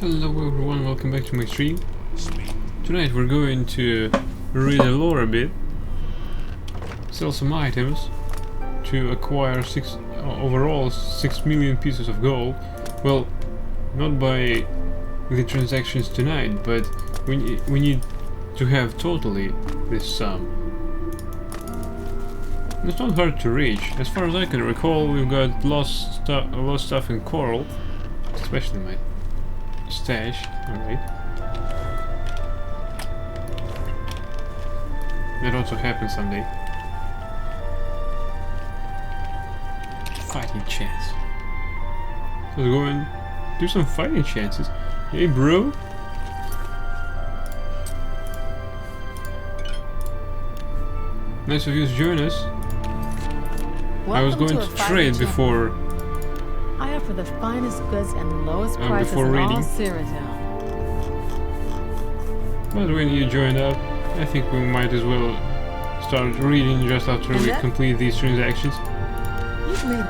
Hello everyone, welcome back to my stream. Tonight we're going to read the lore a bit, sell some items to acquire overall 6 million pieces of gold. Well, not by the transactions tonight, but we need to have totally this sum. It's not hard to reach. As far as I can recall, we've got a lot of stuff in coral, especially my stash. Alright. That also happens someday. Fighting chance. So let's go and do some fighting chances. Hey bro! Nice of you to join us. I was going to trade before. I offer the finest goods and lowest prices in all Cyrodiil. But when you joined up, I think we might as well start reading just after we complete these transactions. You've made.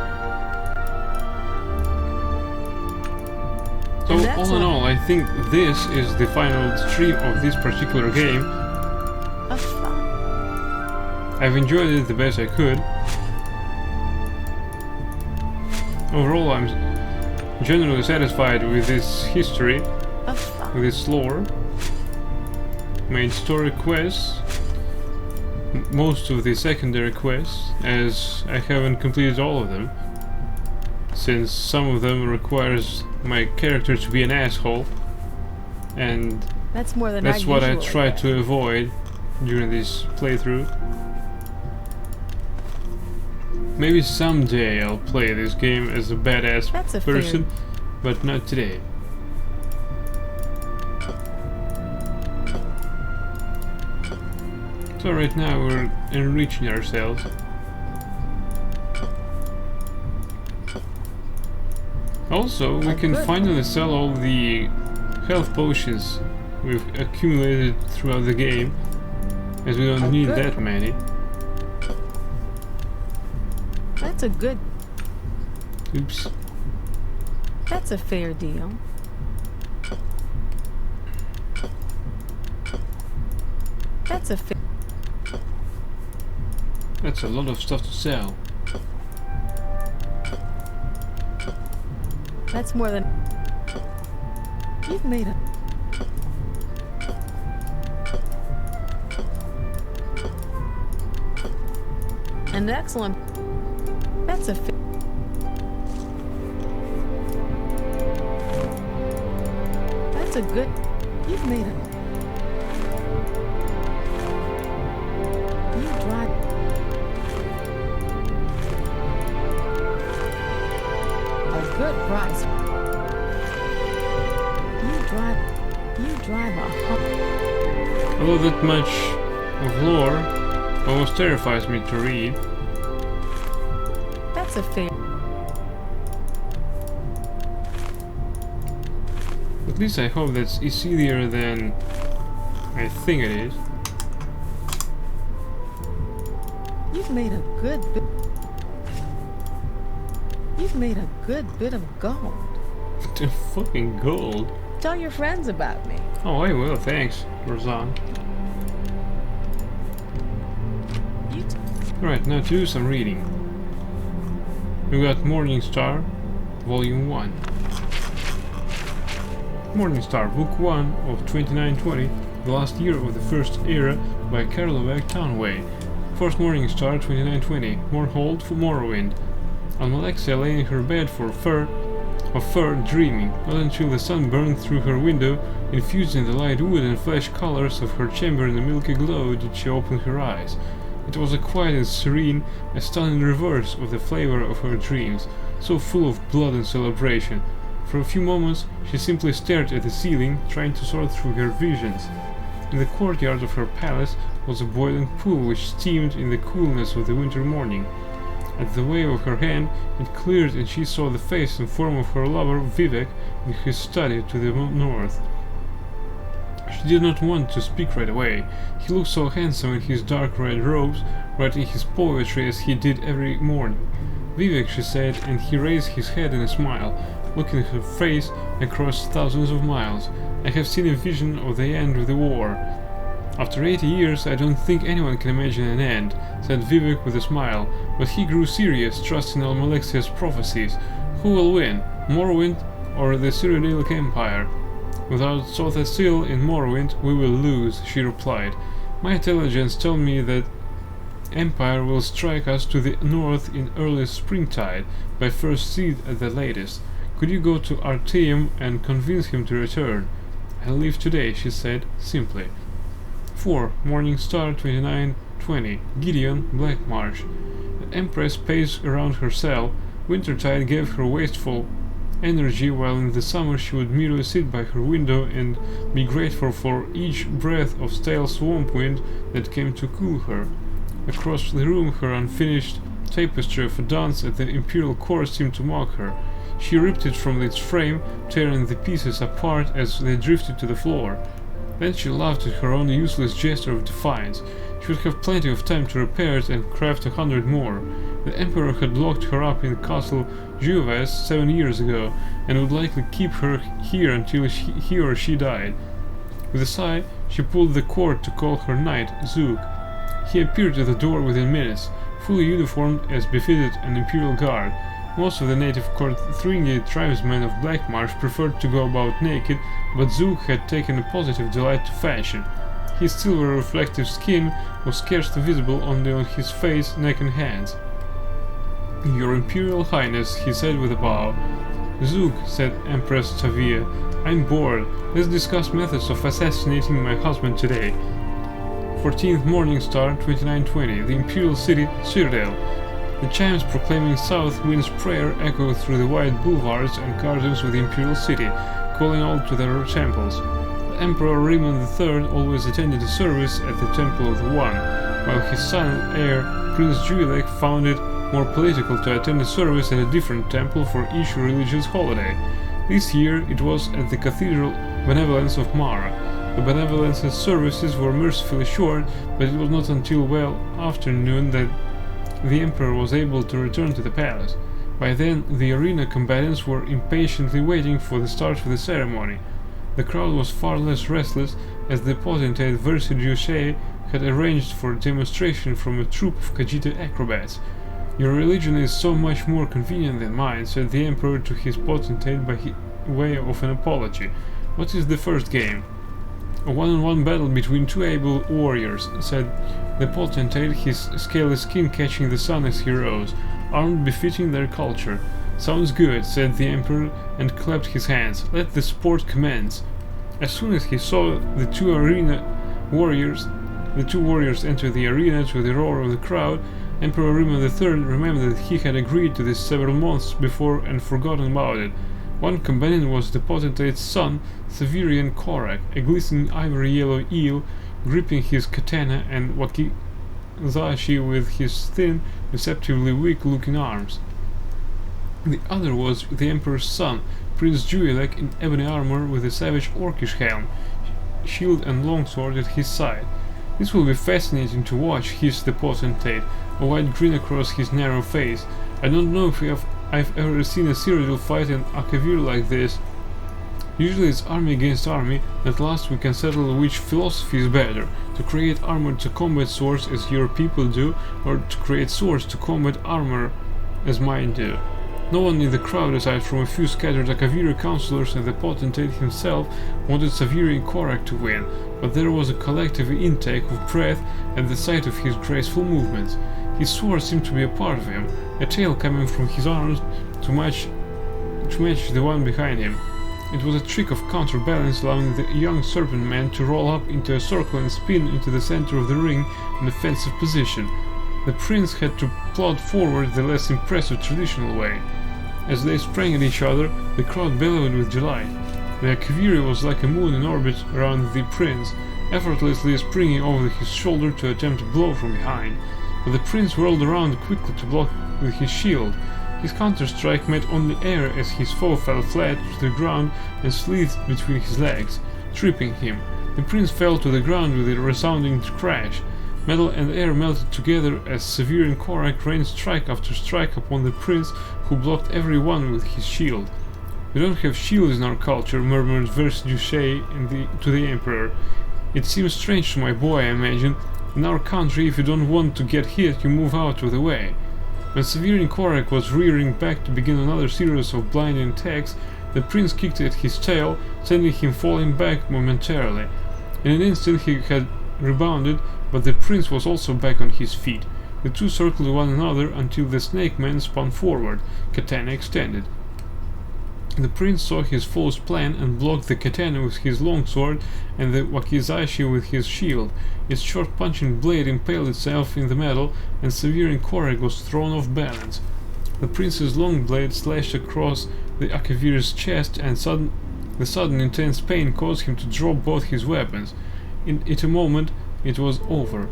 So all in all, I think this is the final stream of this particular game. I've enjoyed it the best I could. Overall, I'm generally satisfied with this history, with its lore, main story quests, most of the secondary quests, as I haven't completed all of them, since some of them requires my character to be an asshole, and that's what I try to avoid during this playthrough. Maybe someday I'll play this game as a badass person, but not today. So right now we're enriching ourselves. Also, we can finally sell all the health potions we've accumulated throughout the game, as we don't need that many. That's a good... Oops. That's a fair deal. That's a fair... That's a lot of stuff to sell. That's more than... You've made a... An excellent... That's a... That's a good... You've made a... You drive... A good price. You drive a... Although that much of lore almost terrifies me to read. That's a fair... At least I hope that's easier than I think it is. You've made a good bit... You've made a good bit of gold. Fucking gold? Tell your friends about me. Oh, I will, thanks, Razan. Right, now to do some reading. We got Morning Star, Volume 1. Morning Star, Book 1 of 2920, the last year of the First Era, by Karlovak Townway. First Morning Star, 2920, more hold for Morrowind. Almalexia lay in her bed of fur, dreaming, not until the sun burned through her window, infusing the light wood and flesh colors of her chamber in a milky glow, did she open her eyes. It was a quiet and serene, a stunning reverse of the flavor of her dreams, so full of blood and celebration. For a few moments, she simply stared at the ceiling, trying to sort through her visions. In the courtyard of her palace was a boiling pool which steamed in the coolness of the winter morning. At the wave of her hand, it cleared and she saw the face and form of her lover, Vivek, in his study to the north. She did not want to speak right away. He looked so handsome in his dark red robes, writing his poetry as he did every morning. Vivek, she said, and he raised his head in a smile. looking at her face across thousands of miles. I have seen a vision of the end of the war. After 80 years, I don't think anyone can imagine an end, said Vivek with a smile, but he grew serious, trusting Almalexia's prophecies. Who will win, Morrowind or the Cyrodiilic Empire? Without Sothasil in Morrowind, we will lose, she replied. My intelligence told me that Empire will strike us to the north in early springtide, by first seed at the latest. Could you go to Artaeum and convince him to return? I'll leave today, she said, simply. 4. Morning Star 2920. Gideon, Black Marsh. The Empress paced around her cell. Wintertide gave her wasteful energy, while in the summer she would merely sit by her window and be grateful for each breath of stale swamp wind that came to cool her. Across the room, her unfinished tapestry of a dance at the Imperial court seemed to mock her. She ripped it from its frame, tearing the pieces apart as they drifted to the floor. Then she laughed at her own useless gesture of defiance. She would have plenty of time to repair it and craft 100 more. The Emperor had locked her up in Castle Juves 7 years ago, and would likely keep her here until he or she died. With a sigh, she pulled the cord to call her knight, Zug. He appeared at the door within minutes, fully uniformed as befitted an Imperial guard. Most of the native Korthringi tribesmen of Black Marsh preferred to go about naked, but Zug had taken a positive delight to fashion. His silver reflective skin was scarcely visible only on his face, neck and hands. Your Imperial Highness, he said with a bow. Zug, said Empress Tavia, I'm bored. Let's discuss methods of assassinating my husband today. 14th Morning Star 2920. The Imperial City, Citadel. The chimes proclaiming South Wind's prayer echoed through the wide boulevards and gardens of the Imperial City, calling all to their temples. The Emperor Raymond III always attended a service at the Temple of the One, while his son and heir, Prince Juilek, found it more political to attend a service at a different temple for each religious holiday. This year it was at the Cathedral Benevolence of Mara. The Benevolence's services were mercifully short, but it was not until well afternoon that the Emperor was able to return to the palace. By then, the arena combatants were impatiently waiting for the start of the ceremony. The crowd was far less restless, as the potentate Versi had arranged for a demonstration from a troupe of Khajiit acrobats. Your religion is so much more convenient than mine, said the Emperor to his potentate by way of an apology. What is the first game? A one-on-one battle between two able warriors, said the potentate, his scaly skin catching the sun as he rose, armed befitting their culture. Sounds good, said the Emperor, and clapped his hands. Let the sport commence. As soon as he saw the two warriors enter the arena to the roar of the crowd, Emperor Raymond III remembered that he had agreed to this several months before and forgotten about it. One combatant was the potentate's son, Severian Korak, a glistening ivory-yellow eel, gripping his katana, and wakizashi with his thin, deceptively weak-looking arms. The other was the Emperor's son, Prince Juilek, in ebony armor with a savage orcish helm, shield and longsword at his side. This will be fascinating to watch, hissed the potentate, a wide grin across his narrow face. I don't know if I've ever seen a Cyrodiil fight in Akavir like this. Usually it's army against army, and at last we can settle which philosophy is better, to create armor to combat swords as your people do, or to create swords to combat armor as mine do. No one in the crowd, aside from a few scattered Akaviri councillors and the potentate himself, wanted Severian Korak to win, but there was a collective intake of breath at the sight of his graceful movements. His sword seemed to be a part of him, a tail coming from his arms to match the one behind him. It was a trick of counterbalance, allowing the young serpent man to roll up into a circle and spin into the center of the ring in a defensive position. The prince had to plod forward the less impressive traditional way. As they sprang at each other, the crowd bellowed with delight. The Akaviri was like a moon in orbit around the prince, effortlessly springing over his shoulder to attempt a blow from behind. But the prince whirled around quickly to block with his shield. His counter-strike met only air as his foe fell flat to the ground and slid between his legs, tripping him. The prince fell to the ground with a resounding crash. Metal and air melted together as Severian Korak rained strike after strike upon the prince, who blocked every one with his shield. "We don't have shields in our culture," murmured Versailles to the Emperor. "It seems strange to my boy, I imagine. In our country, if you don't want to get hit, you move out of the way." When Severin Korak was rearing back to begin another series of blinding attacks, the prince kicked at his tail, sending him falling back momentarily. In an instant he had rebounded, but the prince was also back on his feet. The two circled one another until the snake man spun forward, katana extended. The prince saw his foe's plan and blocked the katana with his longsword and the wakizashi with his shield. Its short punching blade impaled itself in the metal, and Severin Korak was thrown off balance. The prince's long blade slashed across the Akavir's chest, and the sudden intense pain caused him to drop both his weapons. In a moment, it was over.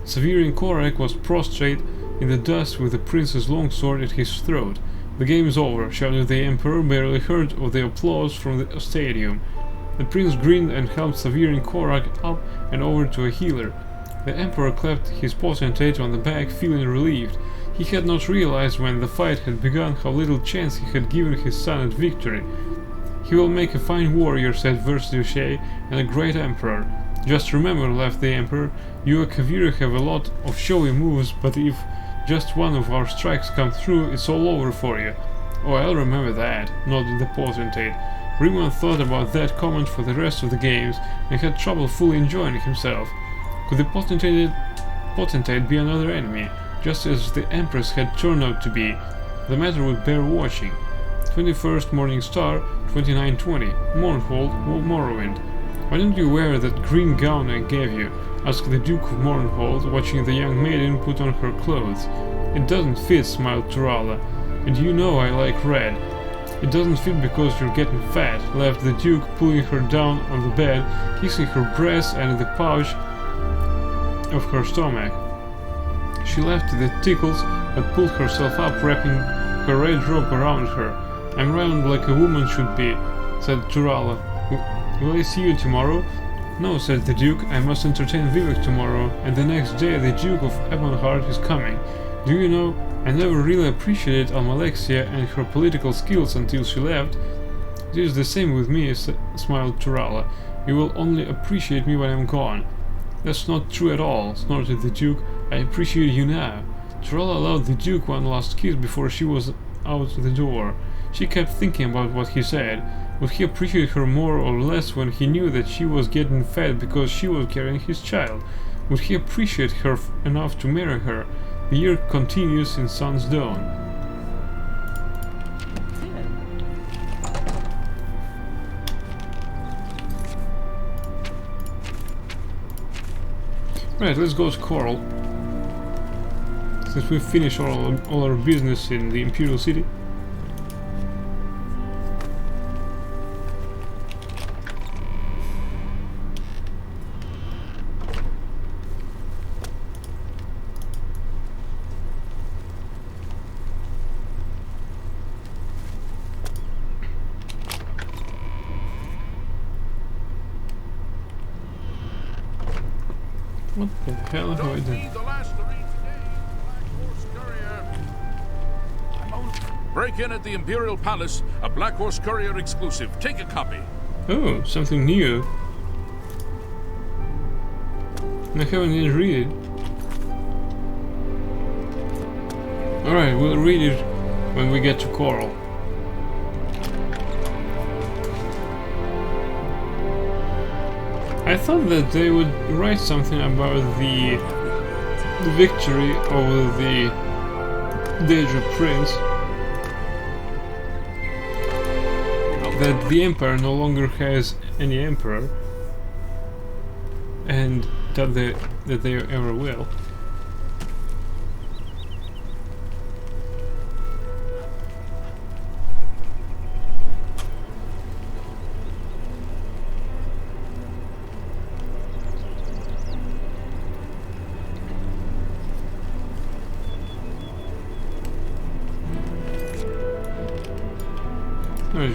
Severin Korak was prostrate in the dust with the prince's longsword at his throat. "The game is over," shouted the Emperor, barely heard of the applause from the stadium. The prince grinned and helped Severin Korak up and over to a healer. The Emperor clapped his potentate on the back, feeling relieved. He had not realized when the fight had begun how little chance he had given his son at victory. "He will make a fine warrior," said Versailles, "and a great emperor." "Just remember," laughed the Emperor, "you Akaviri have a lot of showy moves, but if just one of our strikes come through, it's all over for you." "Oh, I'll remember that," nodded the potentate. Riemann thought about that comment for the rest of the games and had trouble fully enjoying himself. Could the potentate be another enemy, just as the Empress had turned out to be? The matter would bear watching. 21st Morning Star, 2920, Mournhold, Morrowind. "Why don't you wear that green gown I gave you?" asked the Duke of Mournhold, watching the young maiden put on her clothes. "It doesn't fit," smiled Turala, "and you know I like red." "It doesn't fit because you're getting fat," laughed the Duke, pulling her down on the bed, kissing her breasts and the pouch of her stomach. She laughed at the tickles, but pulled herself up, wrapping her red robe around her. "I'm round like a woman should be," said Turala. "Will I see you tomorrow?" "No," said the Duke, "I must entertain Vivek tomorrow, and the next day the Duke of Ebonheart is coming. Do you know, I never really appreciated Almalexia and her political skills until she left." "It is the same with me," smiled Turala. "You will only appreciate me when I'm gone." "That's not true at all," snorted the Duke. "I appreciate you now." Turala allowed the Duke one last kiss before she was out the door. She kept thinking about what he said. Would he appreciate her more or less when he knew that she was getting fat because she was carrying his child? Would he appreciate her enough to marry her? The year continues in Sun's Dawn. Right, let's go to Coral. Since we've finished all our business in the Imperial City. What the hell have I done? Break in at the Imperial Palace, a Black Horse Courier exclusive. Take a copy. Oh, something new. I haven't yet read it. Alright, we'll read it when we get to Coral. I thought that they would write something about the victory over the Daedra Prince. That the Empire no longer has any Emperor, and that they ever will.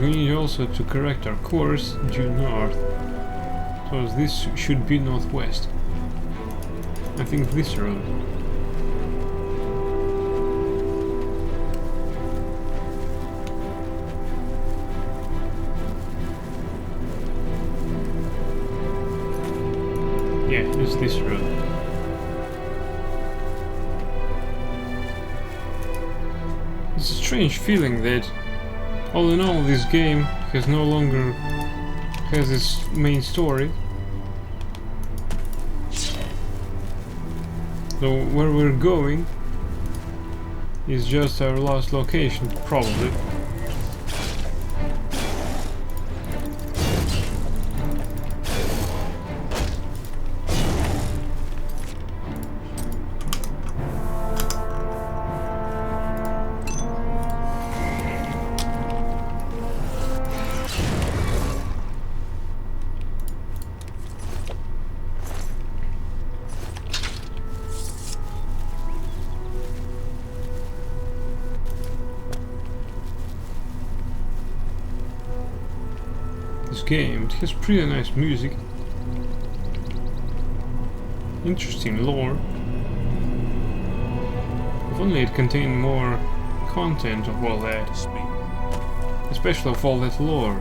We need also to correct our course due north, so this should be northwest. I think this road. Yeah, it's this road. It's a strange feeling that, all in all, this game has no longer has its main story. So where we're going is just our last location, probably. Game. It has pretty nice music, interesting lore. If only it contained more content of all that, especially of all that lore.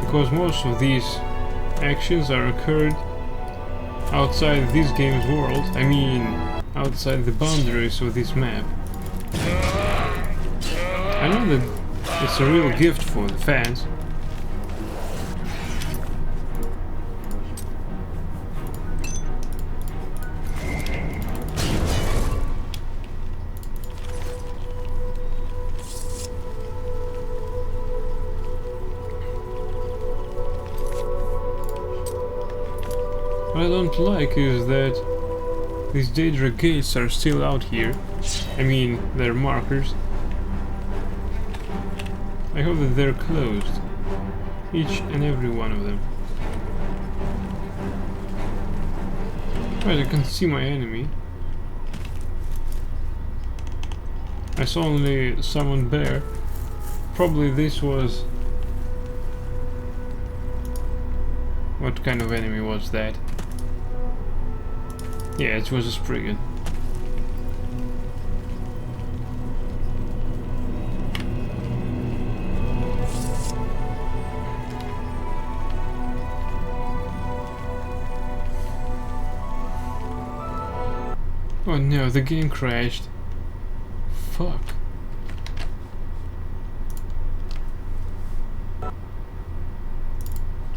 Because most of these actions are occurred outside this game's world, I mean outside the boundaries of this map. I know that it's a real gift for the fans. What I don't like is that these Daedra gates are still out here. I mean, they're markers. I hope that they're closed, each and every one of them. Right, I can see my enemy. I saw only someone there. Probably this was... What kind of enemy was that? Yeah, it was a Spriggan. Oh no, the game crashed. Fuck.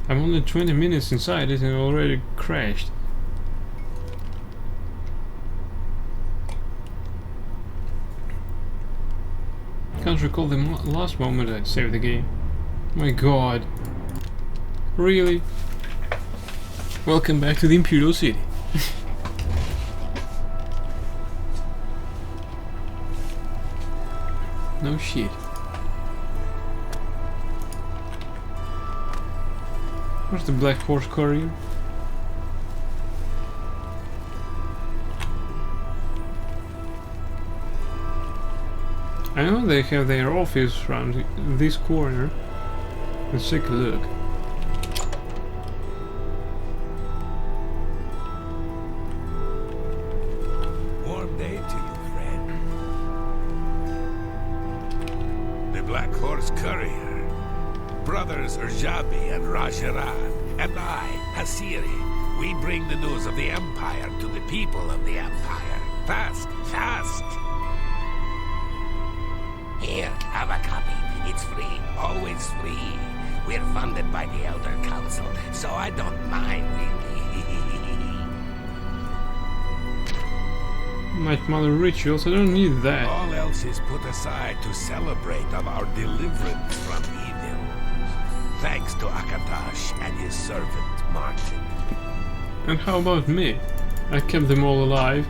I'm only 20 minutes inside it and it already crashed. Can't recall the last moment I saved the game. My god. Really? Welcome back to the Imperial City. No shit. Where's the Black Horse Courier? I know they have their office around this corner. Let's take a look. Warm day to you, friend. The Black Horse Courier. Brothers Urjabi and Rajaran, and I, Hasiri, we bring the news of the Empire to the people of the Empire. Fast, fast! Here, have a copy. It's free, always free. We're funded by the Elder Council, so I don't mind, really. Night Mother rituals, I don't need that. All else is put aside to celebrate of our deliverance from evil. Thanks to Akatash and his servant, Martin. And how about me? I kept them all alive.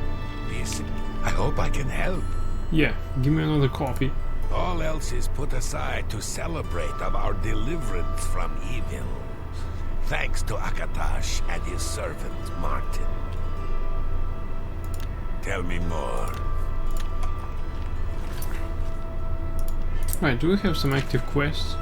Listen, I hope I can help. Yeah, give me another copy. All else is put aside to celebrate of our deliverance from evil. Thanks to Akatash and his servant, Martin. Tell me more. Right, do we have some active quests?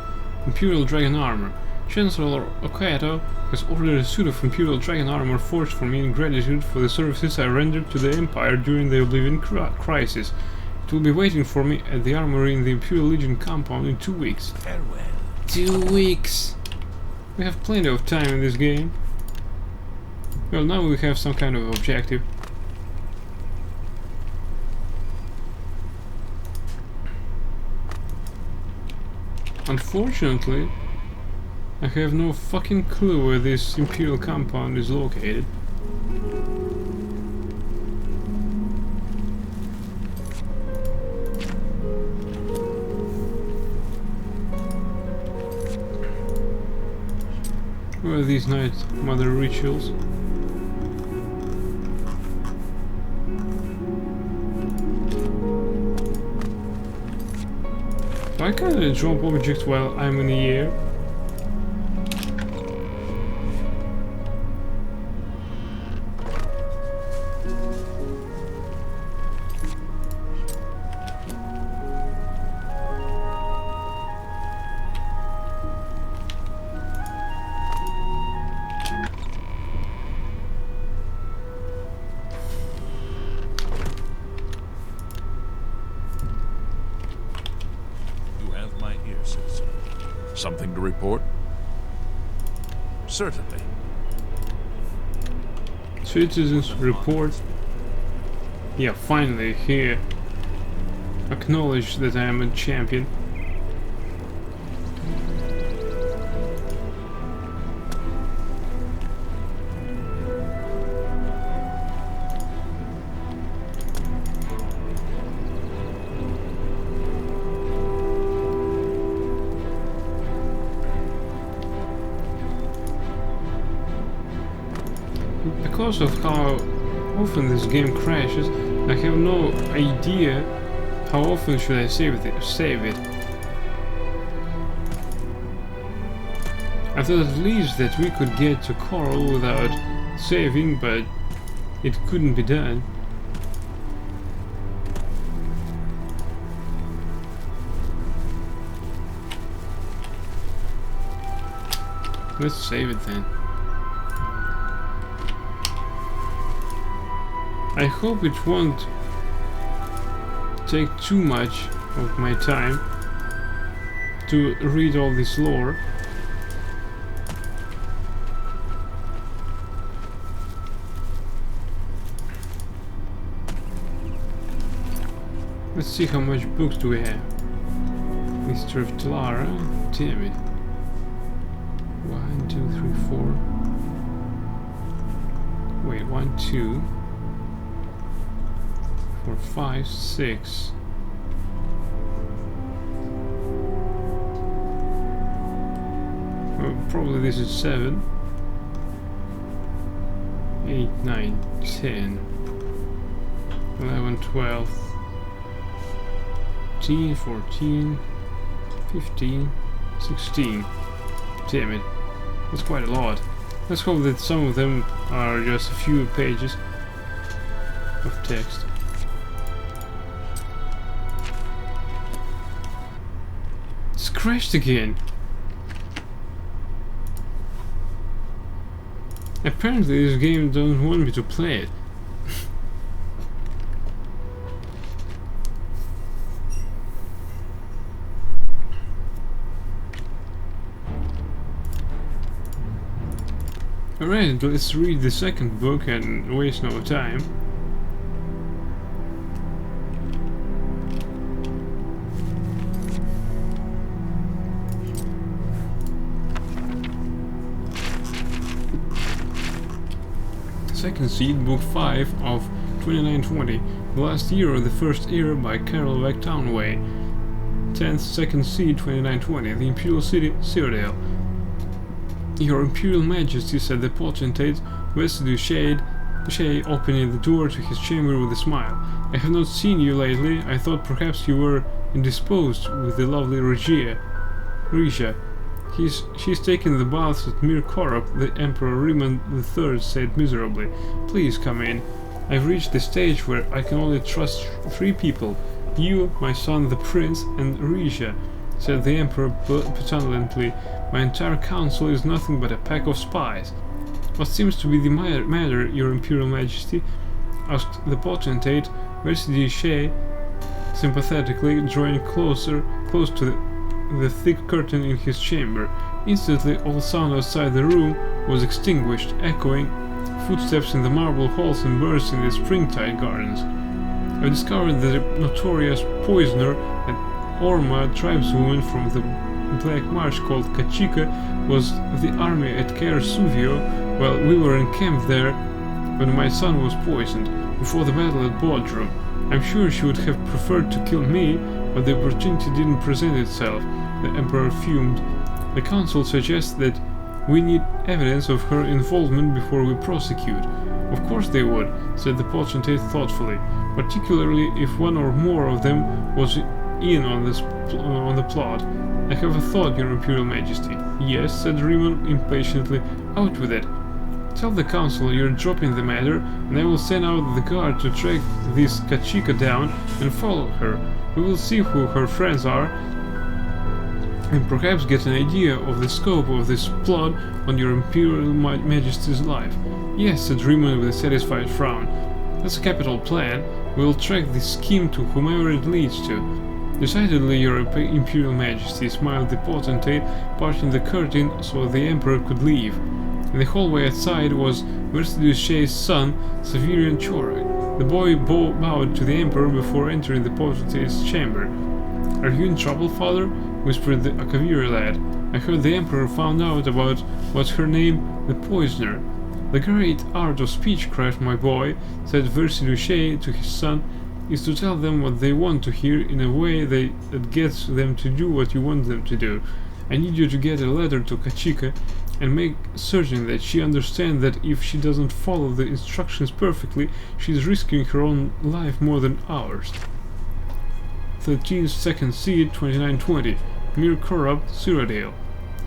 Imperial Dragon Armor. Chancellor Okato has ordered a suit of Imperial Dragon Armor forged for me in gratitude for the services I rendered to the Empire during the Oblivion Crisis. It will be waiting for me at the armory in the Imperial Legion compound in 2 weeks. Farewell. 2 weeks! We have plenty of time in this game. Well, now we have some kind of objective. Unfortunately, I have no fucking clue where this Imperial compound is located. Where are these Night Mother rituals? Why can't I drop objects while I'm in the air? Something to report? Certainly. Citizens report. Yeah, finally, here. Acknowledge that I am a champion. Because of how often this game crashes, I have no idea how often should I save it. I thought at least that we could get to Coral without saving, but it couldn't be done. Let's save it then. I hope it won't take too much of my time to read all this lore. Let's see how much books do we have. Mr. of Talara, damn it. 1, 2, 3, 4. Wait, 1, 2. 4, 5, 6. Well, probably this is 7. 8, 9, 10. 11, 12. 13, 14. 15. 16. Damn it. That's quite a lot. Let's hope that some of them are just a few pages of text. It's crashed again. Apparently this game doesn't want me to play it. Alright, let's read the second book and waste no time. Second Seed, Book 5 of 2920, The Last Year of the First Era by Carol Townway. 10th Second Seed, 2920, The Imperial City, Citadel. Your Imperial Majesty, said the potentate, vested with shade, opening the door to his chamber with a smile. I have not seen you lately. I thought perhaps you were indisposed with the lovely Regia. She's taken the baths at Mir Korop, the Emperor Raymond III said miserably. Please come in. I've reached the stage where I can only trust 3 people. You, my son the Prince, and Regia, said the Emperor petulantly. My entire council is nothing but a pack of spies. What seems to be the matter, Your Imperial Majesty? Asked the potentate, Versidi Shea, sympathetically, drawing close to the thick curtain in his chamber. Instantly, all sound outside the room was extinguished, echoing footsteps in the marble halls and birds in the springtide gardens. I discovered that the notorious poisoner and Orma tribeswoman from the Black Marsh called Kachika was the army at Caer Suvio while we were encamped there when my son was poisoned, before the battle at Bodrum. I'm sure she would have preferred to kill me, but the opportunity didn't present itself, the Emperor fumed. The Council suggests that we need evidence of her involvement before we prosecute. Of course they would, said the Potentate thoughtfully, particularly if one or more of them was in on the plot. I have a thought, Your Imperial Majesty. Yes, said Riemann impatiently. Out with it. Tell the Council you're dropping the matter, and I will send out the guard to track this Kachika down and follow her. We will see who her friends are, and perhaps get an idea of the scope of this plot on Your Imperial Majesty's life. Yes, said Riemann with a satisfied frown. That's a capital plan. We will track this scheme to whomever it leads to. Decidedly, Your Imperial Majesty, smiled the Potentate, parting the curtain so the Emperor could leave. In the hallway outside was Versidushe's son, Severian Chorak. The boy bowed to the Emperor before entering the Potentate's chamber. Are you in trouble, father? Whispered the Akaviri lad. I heard the Emperor found out about what's her name, the poisoner. The great art of speechcraft, my boy, said Versidushe to his son, is to tell them what they want to hear in a way that gets them to do what you want them to do. I need you to get a letter to Kachika and make certain that she understands that if she doesn't follow the instructions perfectly, she's risking her own life more than ours. 13th Second Seed 2920 Mir Korab, Cyrodiil.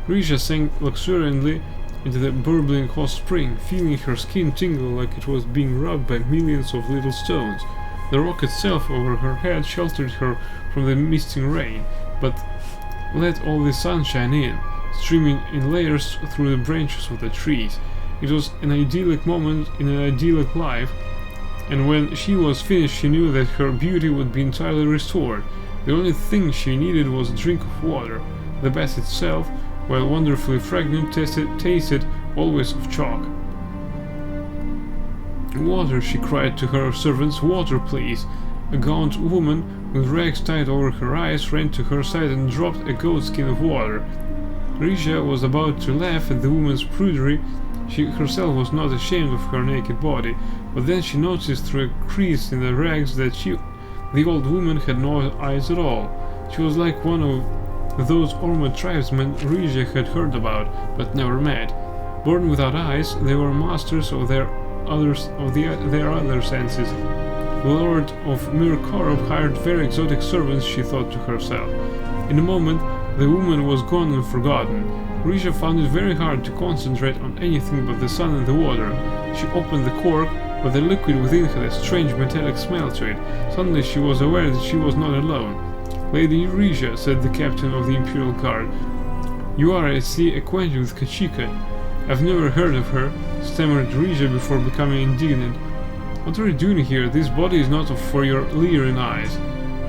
Risha sank luxuriantly into the burbling hot spring, feeling her skin tingle like it was being rubbed by millions of little stones. The rock itself over her head sheltered her from the misting rain, but let all the sunshine in, streaming in layers through the branches of the trees. It was an idyllic moment in an idyllic life, and when she was finished she knew that her beauty would be entirely restored. The only thing she needed was a drink of water. The bath itself, while wonderfully fragrant, tasted always of chalk. Water, she cried to her servants, water please. A gaunt woman with rags tied over her eyes ran to her side and dropped a goatskin of water. Risha was about to laugh at the woman's prudery. She herself was not ashamed of her naked body, but then she noticed through a crease in the rags that the old woman had no eyes at all. She was like one of those Orma tribesmen Risha had heard about, but never met. Born without eyes, they were masters of their other senses. The Lord of Mir Korab hired very exotic servants, she thought to herself. In a moment, the woman was gone and forgotten. Risha found it very hard to concentrate on anything but the sun and the water. She opened the cork, but the liquid within had a strange metallic smell to it. Suddenly she was aware that she was not alone. Lady Risha, said the captain of the Imperial Guard, you are, I see, acquainted with Kachika. I've never heard of her, stammered Risha before becoming indignant. What are you doing here? This body is not for your leering eyes.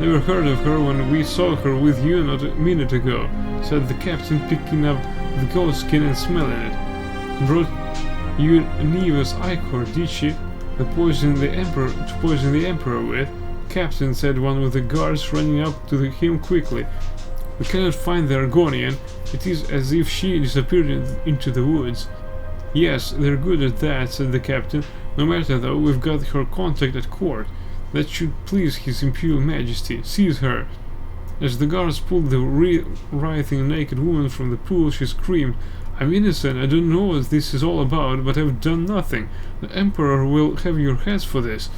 Never heard of her when we saw her with you not a minute ago, said the captain, picking up the goatskin and smelling it. Brought you Neva's ichor, did she? To poison the Emperor with? Captain, said one of the guards, running up to him quickly. We cannot find the Argonian. It is as if she disappeared into the woods. Yes, they're good at that, said the captain. No matter though, we've got her contact at court. That should please His Imperial Majesty. Seize her. As the guards pulled the writhing naked woman from the pool, she screamed, I'm innocent, I don't know what this is all about, but I've done nothing. The Emperor will have your heads for this.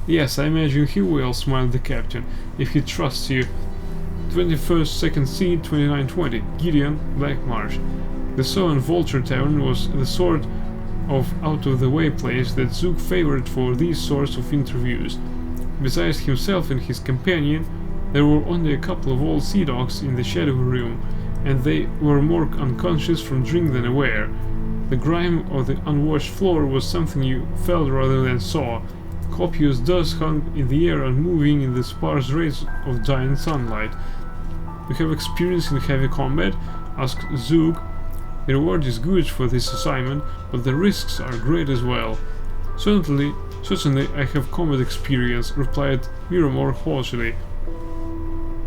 Yes, I imagine he will, smiled the captain, if he trusts you. 21st Second Seed 2920 Gideon, Black Marsh. The Sow and Vulture Tavern was the sort of out-of-the-way place that Zook favored for these sorts of interviews. Besides himself and his companion, there were only a couple of old sea dogs in the shadowy room, and they were more unconscious from drink than aware. The grime of the unwashed floor was something you felt rather than saw. Copious dust hung in the air unmoving in the sparse rays of dying sunlight. You have experience in heavy combat? Asked Zook. The reward is good for this assignment, but the risks are great as well. Certainly I have combat experience, replied Miramore haughtily.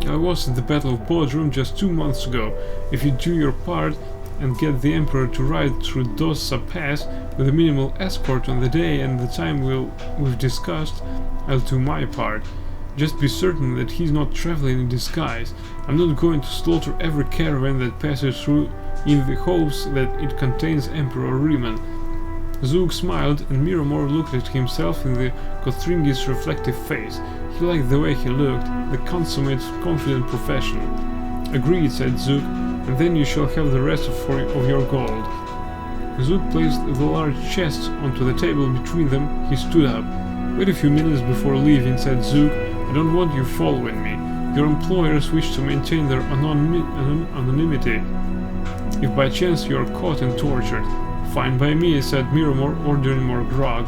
I was at the Battle of Bodrum just 2 months ago. If you do your part and get the Emperor to ride through Dossa Pass with a minimal escort on the day and the time we've discussed, I'll do my part. Just be certain that he's not traveling in disguise. I'm not going to slaughter every caravan that passes through in the hopes that it contains Emperor Riemann. Zug smiled, and Miramore looked at himself in the Kothringi's reflective face. He liked the way he looked, the consummate, confident professional. Agreed, said Zug, and then you shall have the rest of your gold. Zug placed the large chests onto the table between them. He stood up. Wait a few minutes before leaving, said Zug. I don't want you following me. Your employers wish to maintain their anonymity if by chance you are caught and tortured. Fine by me, said Miramore, ordering more grog.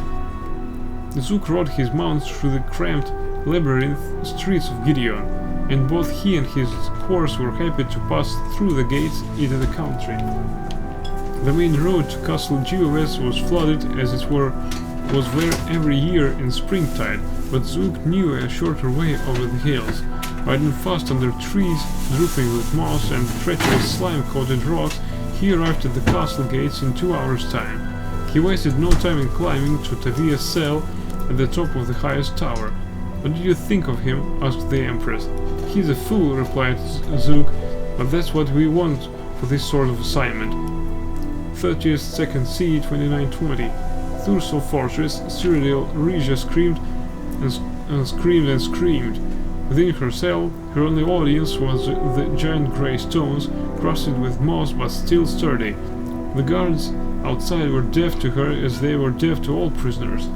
Zug rode his mount through the cramped labyrinth streets of Gideon, and both he and his horse were happy to pass through the gates into the country. The main road to Castle Geoves was flooded as it was where every year in springtide, but Zug knew a shorter way over the hills. Riding fast under trees, dripping with moss and treacherous slime-coated rocks, he arrived at the castle gates in 2 hours' time. He wasted no time in climbing to Tavia's cell at the top of the highest tower. What did you think of him? Asked the Empress. He's a fool, replied Zug, but that's what we want for this sort of assignment. 30th Second C, 2920. Thurso Fortress, Cyrodiil Regia screamed and screamed and screamed. Within her cell, her only audience was the giant grey stones, crusted with moss but still sturdy. The guards outside were deaf to her as they were deaf to all prisoners.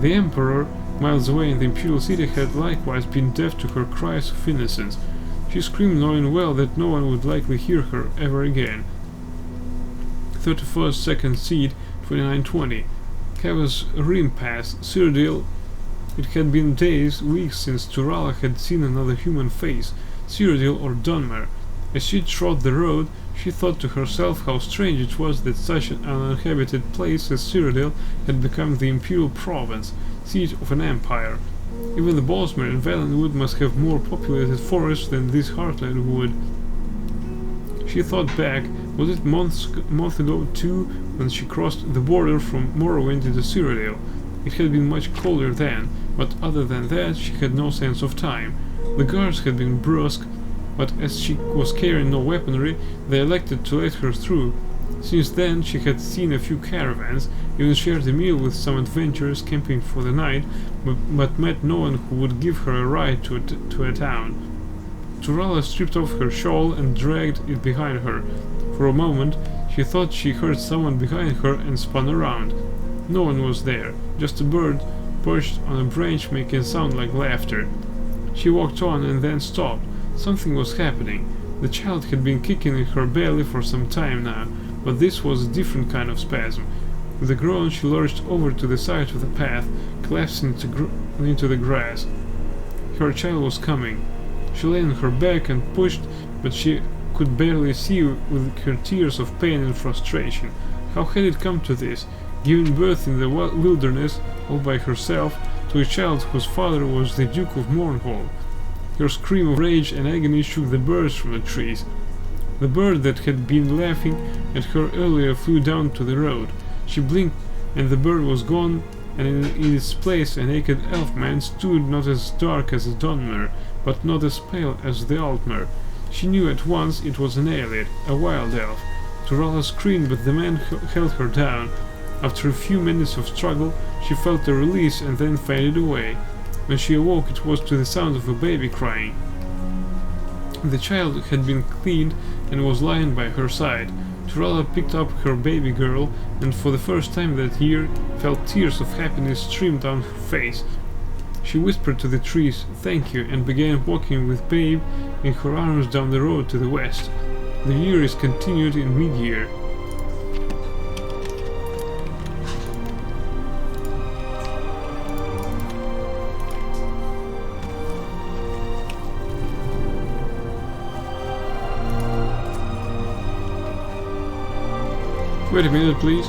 The Emperor, miles away in the Imperial city, had likewise been deaf to her cries of innocence. She screamed, knowing well that no one would likely hear her ever again. 31st Second Seed, 2920. Cavus Rim Pass, Cyrodiil. It had been days, weeks since Turala had seen another human face, Cyrodiil or Dunmer. As she trod the road, she thought to herself how strange it was that such an uninhabited place as Cyrodiil had become the Imperial province, seat of an empire. Even the Bosmer and Valenwood must have more populated forests than this Heartland would. She thought back, was it month ago too, when she crossed the border from Morrowind into Cyrodiil? It had been much colder then, but other than that she had no sense of time. The guards had been brusque, but as she was carrying no weaponry, they elected to let her through. Since then she had seen a few caravans, even shared a meal with some adventurers camping for the night, but met no one who would give her a ride to a town. Turala stripped off her shawl and dragged it behind her. For a moment she thought she heard someone behind her and spun around. No one was there, just a bird perched on a branch making a sound like laughter. She walked on and then stopped. Something was happening. The child had been kicking in her belly for some time now, but this was a different kind of spasm. With a groan she lurched over to the side of the path, collapsing into the grass. Her child was coming. She lay on her back and pushed, but she could barely see with her tears of pain and frustration. How had it come to this? Giving birth in the wilderness, all by herself, to a child whose father was the Duke of Mournhold. Her scream of rage and agony shook the birds from the trees. The bird that had been laughing at her earlier flew down to the road. She blinked, and the bird was gone, and in its place a naked elf-man stood, not as dark as a Dunmer, but not as pale as the Altmer. She knew at once it was an Aelid, a wild elf. Turala screamed, but the man held her down. After a few minutes of struggle, she felt a release and then faded away. When she awoke, it was to the sound of a baby crying. The child had been cleaned and was lying by her side. Turala picked up her baby girl, and for the first time that year felt tears of happiness stream down her face. She whispered to the trees, "Thank you," and began walking with Babe in her arms down the road to the west. The year is continued in mid-year. Wait a minute, please.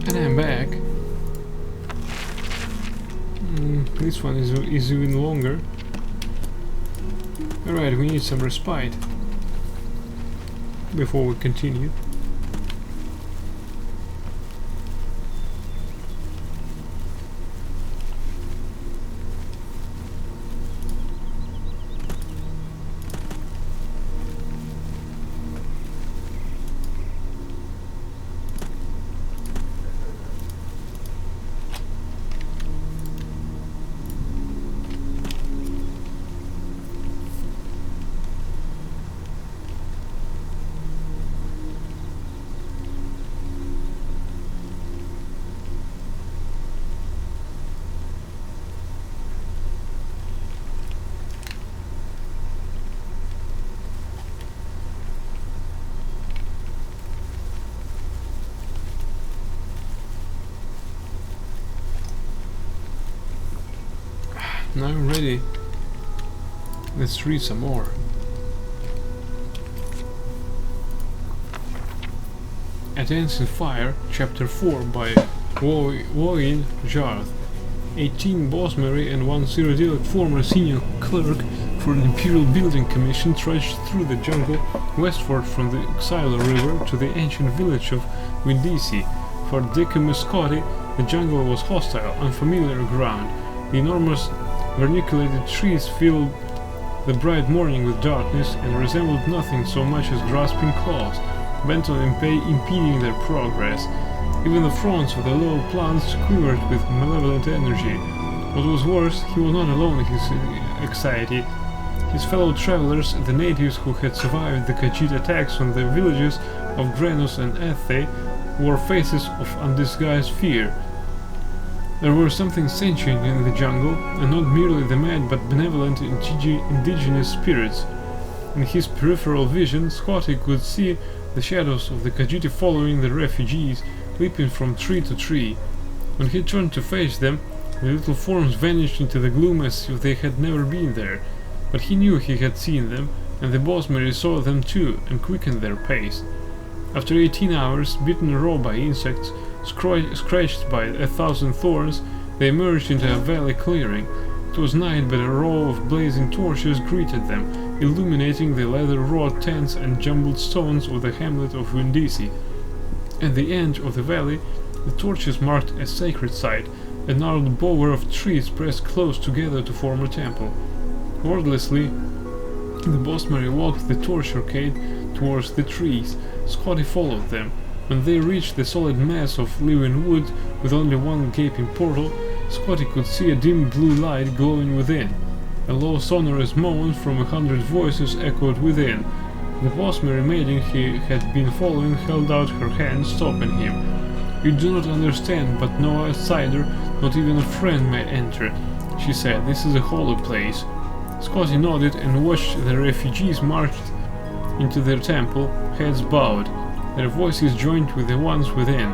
And I'm back. This one is even longer. Alright, we need some respite before we continue. Now I'm ready. Let's read some more. A Dance in Fire, Chapter 4 by Woyin Jarth. 18 Bosmary and one Cyrodiilic former senior clerk for an Imperial Building Commission trudged through the jungle westward from the Xylo River to the ancient village of Windisi. For Decimus Scotti, the jungle was hostile, unfamiliar ground. The enormous verniculated trees filled the bright morning with darkness and resembled nothing so much as grasping claws, bent on impeding their progress. Even the fronds of the low plants quivered with malevolent energy. What was worse, he was not alone in his anxiety. His fellow travelers, the natives who had survived the Khajiit attacks on the villages of Grenus and Ethe, wore faces of undisguised fear. There was something sentient in the jungle, and not merely the mad but benevolent indigenous spirits. In his peripheral vision, Scotty could see the shadows of the Khajiit following the refugees, leaping from tree to tree. When he turned to face them, the little forms vanished into the gloom as if they had never been there. But he knew he had seen them, and the Bosmary saw them too, and quickened their pace. After 18 hours, beaten raw by insects, scratched by 1,000 thorns, they emerged into a valley clearing. It was night, but a row of blazing torches greeted them, illuminating the leather-wrought tents and jumbled stones of the hamlet of Windisi. At the end of the valley, the torches marked a sacred site, a gnarled bower of trees pressed close together to form a temple. Wordlessly, the Bosmary walked the torch arcade towards the trees. Scotty followed them. When they reached the solid mass of living wood with only one gaping portal, Scotty could see a dim blue light glowing within. A low sonorous moan from 100 voices echoed within. The Bosmary maiden he had been following held out her hand, stopping him. "You do not understand, but no outsider, not even a friend, may enter," she said. "This is a holy place." Scotty nodded and watched the refugees march into their temple, heads bowed. Their voices joined with the ones within.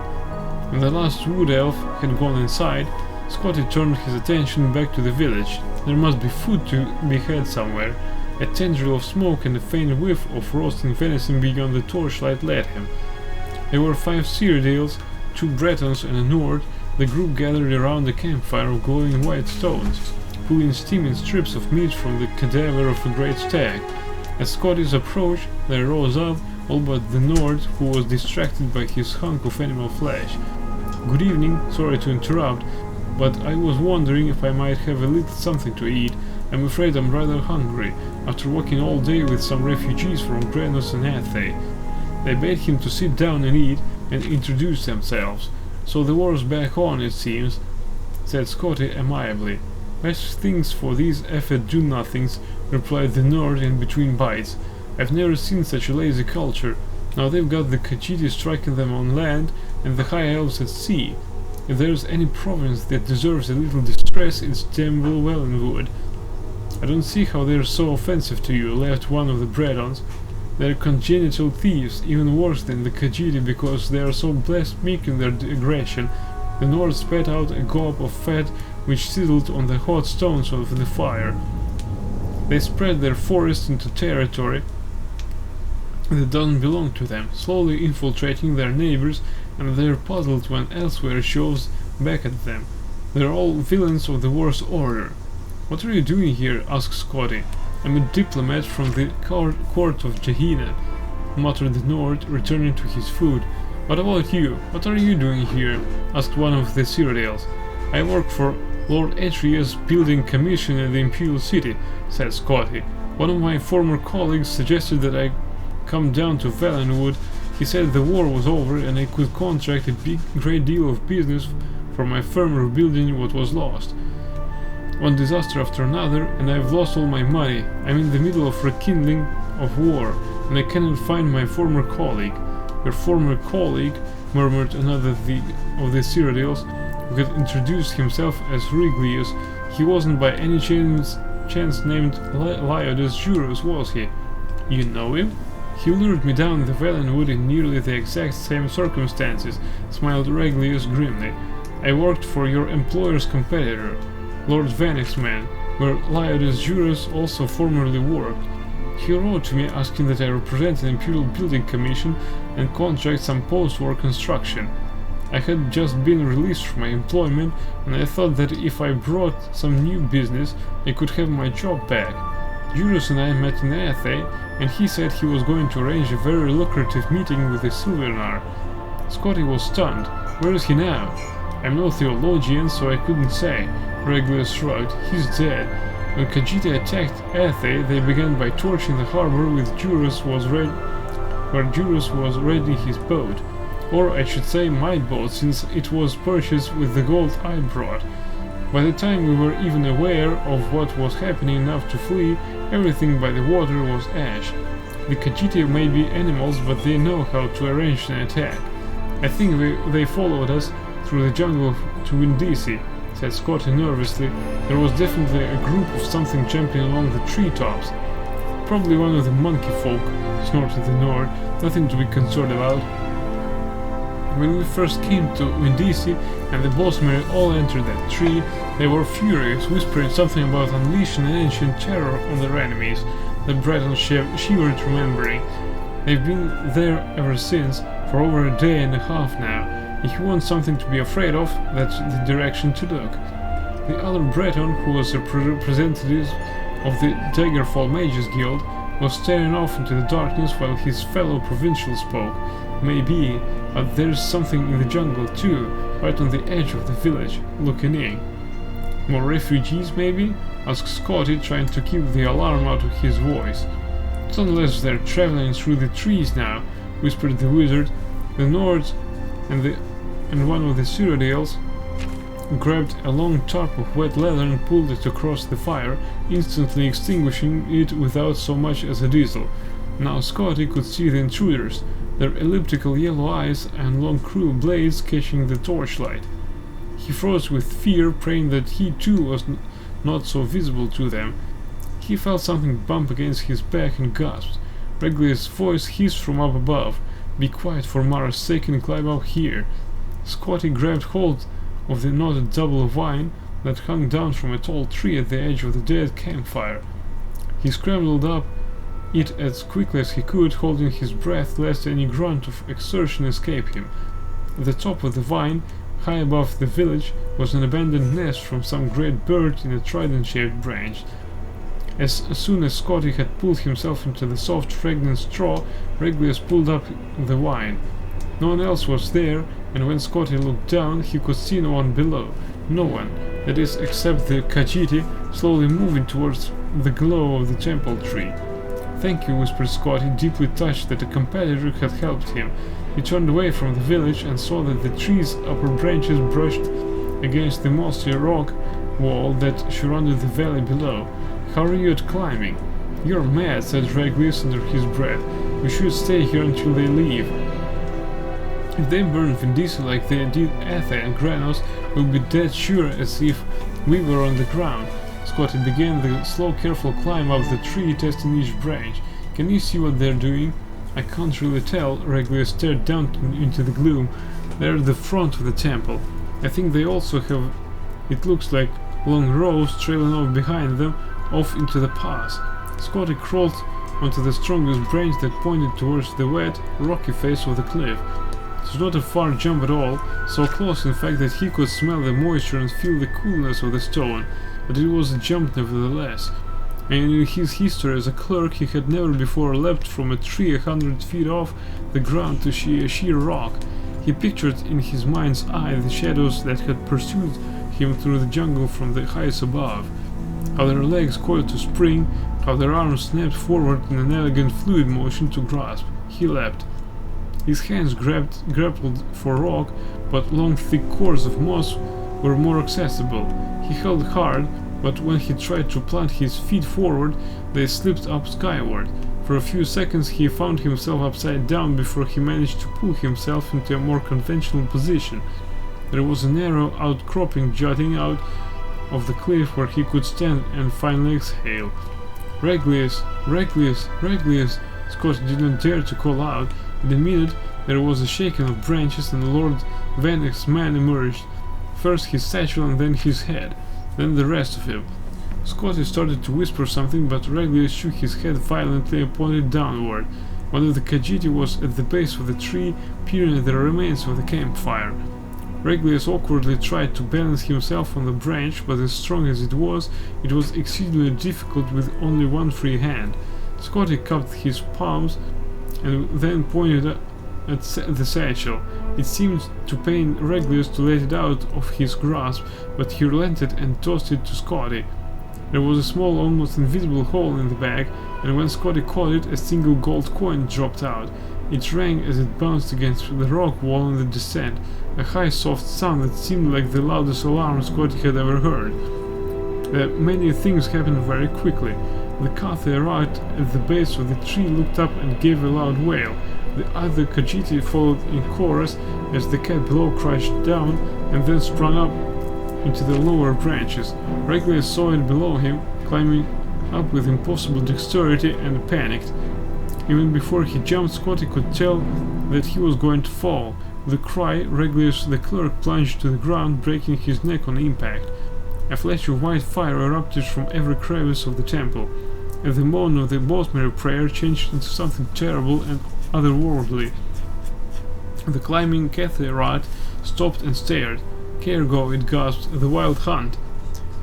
When the last wood elf had gone inside, Scotty turned his attention back to the village. There must be food to be had somewhere. A tendril of smoke and a faint whiff of roasting venison beyond the torchlight led him. There were 5 Cyrodiils, 2 Bretons and a Nord. The group gathered around the campfire of glowing white stones. pulling steaming strips of meat from the cadaver of a great stag. As Scotty's approached, they rose up, all but the Nord, who was distracted by his hunk of animal flesh. "Good evening, sorry to interrupt, but I was wondering if I might have a little something to eat. I'm afraid I'm rather hungry, after walking all day with some refugees from Granos and Athe." They bade him to sit down and eat, and introduce themselves. "So the war's back on, it seems," said Scotty amiably. "Best things for these effed do-nothings," replied the Nord in between bites. "I've never seen such a lazy culture. Now they've got the Khajiit striking them on land and the High Elves at sea. If there's any province that deserves a little distress, it's damn Wellenwood." "I don't see how they're so offensive to you," laughed one of the Bretons. "They're congenital thieves, even worse than the Khajiit because they are so blessed meek in their aggression." The Nord spat out a gob of fat which sizzled on the hot stones of the fire. "They spread their forest into territory that doesn't belong to them, slowly infiltrating their neighbors, and they're puzzled when elsewhere shows back at them. They're all villains of the worst order." "What are you doing here?" asked Scotty. "I'm a diplomat from the court of Gehenna," muttered the Nord, returning to his food. "What about you? What are you doing here?" asked one of the Cyrodiils. "I work for Lord Atreus' building commission in the Imperial city," said Scotty. "One of my former colleagues suggested that I come down to Wellenwood. He said the war was over and I could contract a great deal of business for my firm rebuilding what was lost. One disaster after another, and I've lost all my money. I'm in the middle of rekindling of war, and I cannot find my former colleague." "Your former colleague," murmured another of the Cyrodiils, who had introduced himself as Riglius. "He wasn't by any chance named Liodes Jurus, was he?" "You know him?" "He lured me down the Wellenwood in nearly the exact same circumstances," smiled Reglius grimly. "I worked for your employer's competitor, Lord Vanex's man, where Liodes Jurus also formerly worked. He wrote to me asking that I represent an Imperial building commission and contract some post-war construction. I had just been released from my employment, and I thought that if I brought some new business, I could have my job back. Jurus and I met in Athe, and he said he was going to arrange a very lucrative meeting with the Silvernar." Scotty was stunned. "Where is he now?" "I'm no theologian, so I couldn't say," Regulus shrugged. "He's dead. When Khajiit attacked Athe, they began by torching the harbor where Jurus was raiding his boat. Or I should say my boat, since it was purchased with the gold I brought. By the time we were even aware of what was happening enough to flee, everything by the water was ash. The Khajiit may be animals, but they know how to arrange an attack. I think they followed us through the jungle to Windisi," said Scotty nervously. "There was definitely a group of something jumping along the treetops." "Probably one of the monkey folk," snorted the Nord. "Nothing to be concerned about. When we first came to Windisi and the Bosmer all entered that tree, they were furious, whispering something about unleashing an ancient terror on their enemies." The Breton shivered, remembering. "They've been there ever since, for over a day and a half now. If you want something to be afraid of, that's the direction to look." The other Breton, who was a representative of the Daggerfall Mages Guild, was staring off into the darkness while his fellow provincial spoke. "Maybe, but there's something in the jungle too, right on the edge of the village, looking in." "More refugees, maybe?" asked Scotty, trying to keep the alarm out of his voice. "It's unless they're traveling through the trees now," whispered the wizard. The Nords and one of the Cyrodiils grabbed a long tarp of wet leather and pulled it across the fire, instantly extinguishing it without so much as a diesel. Now Scotty could see the intruders, their elliptical yellow eyes and long cruel blades catching the torchlight. He froze with fear, praying that he too was not so visible to them. He felt something bump against his back and gasped. Regulus' voice hissed from up above. "Be quiet for Mara's sake and climb up here." Scotty grabbed hold of the knotted double of vine that hung down from a tall tree at the edge of the dead campfire. He scrambled up it as quickly as he could, holding his breath lest any grunt of exertion escape him. At the top of the vine High above the village was an abandoned nest from some great bird in a trident-shaped branch. As soon as Scotty had pulled himself into the soft, fragrant straw, Regulus pulled up the wine. No one else was there, and when Scotty looked down, he could see no one below. No one, that is, except the Khajiit, slowly moving towards the glow of the temple tree. "Thank you," whispered Scotty, deeply touched that a competitor had helped him. He turned away from the village and saw that the tree's upper branches brushed against the mossy rock wall that surrounded the valley below. "How are you at climbing?" "You're mad," said Regulus under his breath. "We should stay here until they leave. If they burn Vin Diesel like they did Atha and Granos, we'll be dead sure as if we were on the ground." Scotty began the slow, careful climb up the tree, testing each branch. "Can you see what they're doing?" "I can't really tell." Regulus stared down into the gloom. "They're at the front of the temple. I think they also have, it looks like, long rows trailing off behind them, off into the pass." Scotty crawled onto the strongest branch that pointed towards the wet, rocky face of the cliff. It was not a far jump at all, so close in fact that he could smell the moisture and feel the coolness of the stone, but it was a jump nevertheless. And in his history as a clerk, he had never before leapt from a tree 100 feet off the ground to a sheer rock. He pictured in his mind's eye the shadows that had pursued him through the jungle from the heights above, how their legs coiled to spring, how their arms snapped forward in an elegant fluid motion to grasp. He leapt. His hands grappled for rock, but long thick cords of moss were more accessible. He held hard, but when he tried to plant his feet forward, they slipped up skyward. For a few seconds he found himself upside down before he managed to pull himself into a more conventional position. There was a narrow outcropping jutting out of the cliff where he could stand and finally exhale. "Regulus! Regulus! Regulus!" Scott did not dare to call out. In a minute there was a shaking of branches and Lord Van Eyck's man emerged. First his satchel and then his head, then the rest of him. Scotty started to whisper something, but Regulus shook his head violently and pointed downward. One of the Khajiit was at the base of the tree, peering at the remains of the campfire. Regulus awkwardly tried to balance himself on the branch, but as strong as it was exceedingly difficult with only one free hand. Scotty cupped his palms and then pointed at the satchel. It seemed to pain Regulus to let it out of his grasp, but he relented and tossed it to Scotty. There was a small, almost invisible hole in the bag, and when Scotty caught it, a single gold coin dropped out. It rang as it bounced against the rock wall in the descent, a high, soft sound that seemed like the loudest alarm Scotty had ever heard. Many things happened very quickly. The Cathay right at the base of the tree looked up and gave a loud wail. The other Khajiit followed in chorus as the cat below crouched down and then sprang up into the lower branches. Regulus saw it below him, climbing up with impossible dexterity, and panicked. Even before he jumped, Scotty could tell that he was going to fall. With a cry, Regulus the clerk plunged to the ground, breaking his neck on impact. A flash of white fire erupted from every crevice of the temple, and the moan of the Bosmer prayer changed into something terrible and otherworldly. The climbing Cathay stopped and stared. "Cargo," it gasped, "the wild hunt."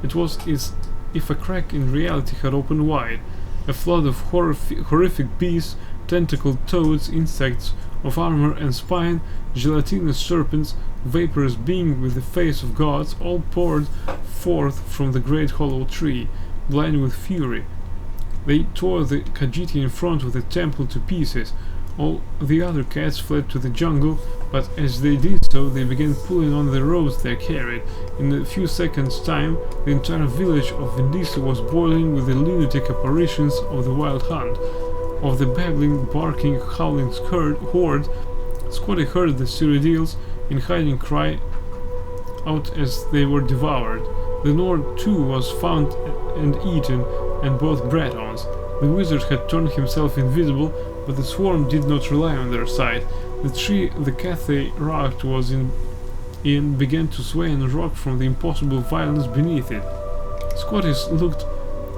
It was as if a crack in reality had opened wide. A flood of horrific beasts, tentacled toads, insects of armor and spine, gelatinous serpents, vaporous beings with the face of gods, all poured forth from the great hollow tree, blind with fury. They tore the Khajiit in front of the temple to pieces. All the other cats fled to the jungle, but as they did so, they began pulling on the ropes they carried. In a few seconds' time, the entire village of Vin Diesel was boiling with the lunatic apparitions of the wild hunt, of the babbling, barking, howling horde. Scotty heard the Cyrodiils in hiding cry out as they were devoured. The Nord too was found and eaten, and both Bretons. The wizard had turned himself invisible, but the swarm did not rely on their sight. The tree the Cathay rocked was in began to sway and rock from the impossible violence beneath it. Scotty looked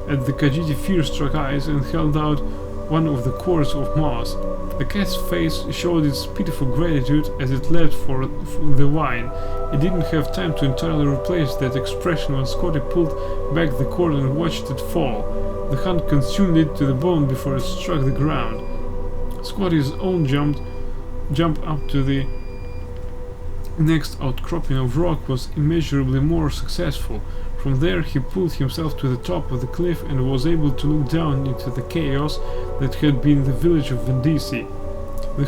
at the Khajiit fear-struck eyes and held out one of the cords of moss. The cat's face showed its pitiful gratitude as it leapt for the wine. It didn't have time to entirely replace that expression when Scotty pulled back the cord and watched it fall. The hunt consumed it to the bone before it struck the ground. Scotty's own jump up to the next outcropping of rock was immeasurably more successful. From there he pulled himself to the top of the cliff and was able to look down into the chaos that had been the village of Vendisi. The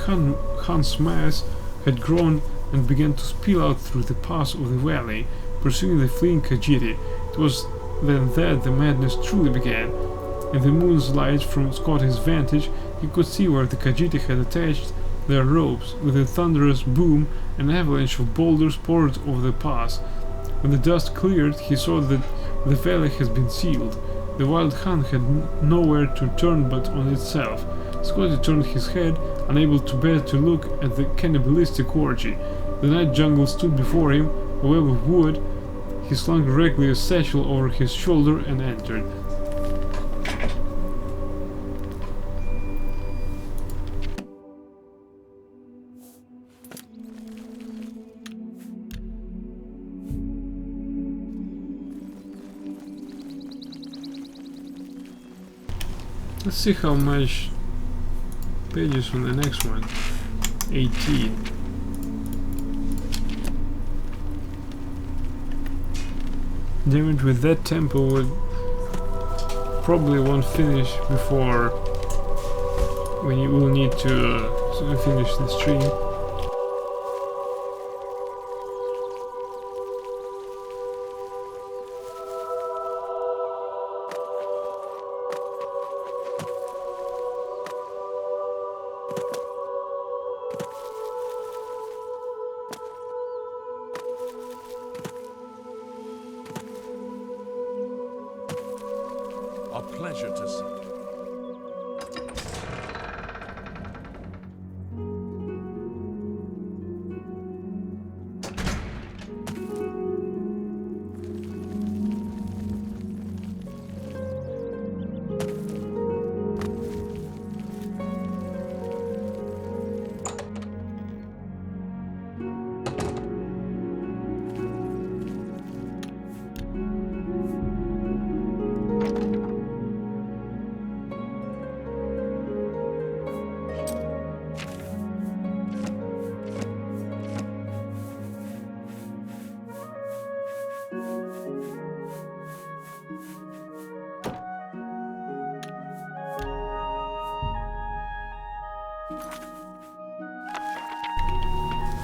Hunt's mass had grown and began to spill out through the pass of the valley, pursuing the fleeing Khajiit. It was then that the madness truly began. In the moon's light from Scotty's vantage, he could see where the Khajiit had attached their ropes. With a thunderous boom, an avalanche of boulders poured over the pass. When the dust cleared, he saw that the valley had been sealed. The wild hunt had nowhere to turn but on itself. Scotty turned his head, unable to bear to look at the cannibalistic orgy. The night jungle stood before him, a web of wood. He slung directly a satchel over his shoulder and entered. Let's see how much pages on the next one. 18. Damage with that tempo would probably won't finish before when you will need to finish the stream. A pleasure to see.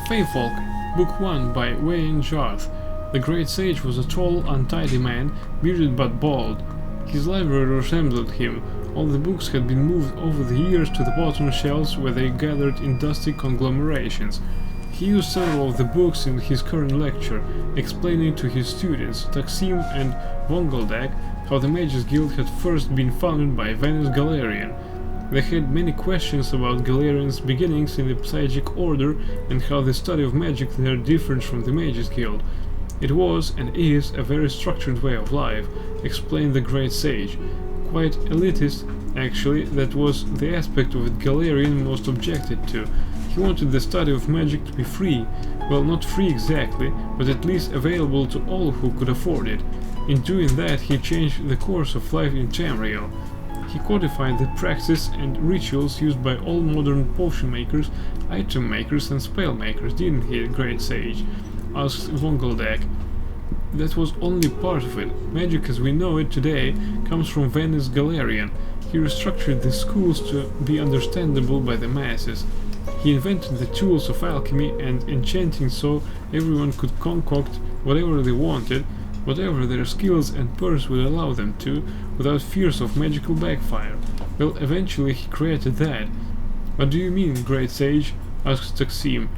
Feyfolk, Book 1 by Wayne Jarth. The Great Sage was a tall, untidy man, bearded but bald. His library resembled him. All the books had been moved over the years to the bottom shelves where they gathered in dusty conglomerations. He used several of the books in his current lecture, explaining to his students, Taksim and Vongeldak, how the Mages Guild had first been founded by Venus Galerian. They had many questions about Galerian's beginnings in the Psychic Order and how the study of magic there differed from the Mages Guild. It was, and is, a very structured way of life, explained the Great Sage. Quite elitist, actually, that was the aspect of it Galerian most objected to. He wanted the study of magic to be free, well, not free exactly, but at least available to all who could afford it. In doing that, he changed the course of life in Tamriel. He codified the practice and rituals used by all modern potion makers, item makers and spell makers, didn't he, Great Sage? Asked Vongeldak. That was only part of it. Magic as we know it today comes from Venus Galerian. He restructured the schools to be understandable by the masses. He invented the tools of alchemy and enchanting so everyone could concoct whatever they wanted, whatever their skills and purse would allow them to, without fears of magical backfire. Well, eventually he created that. What do you mean, Great Sage? Asked Taksim.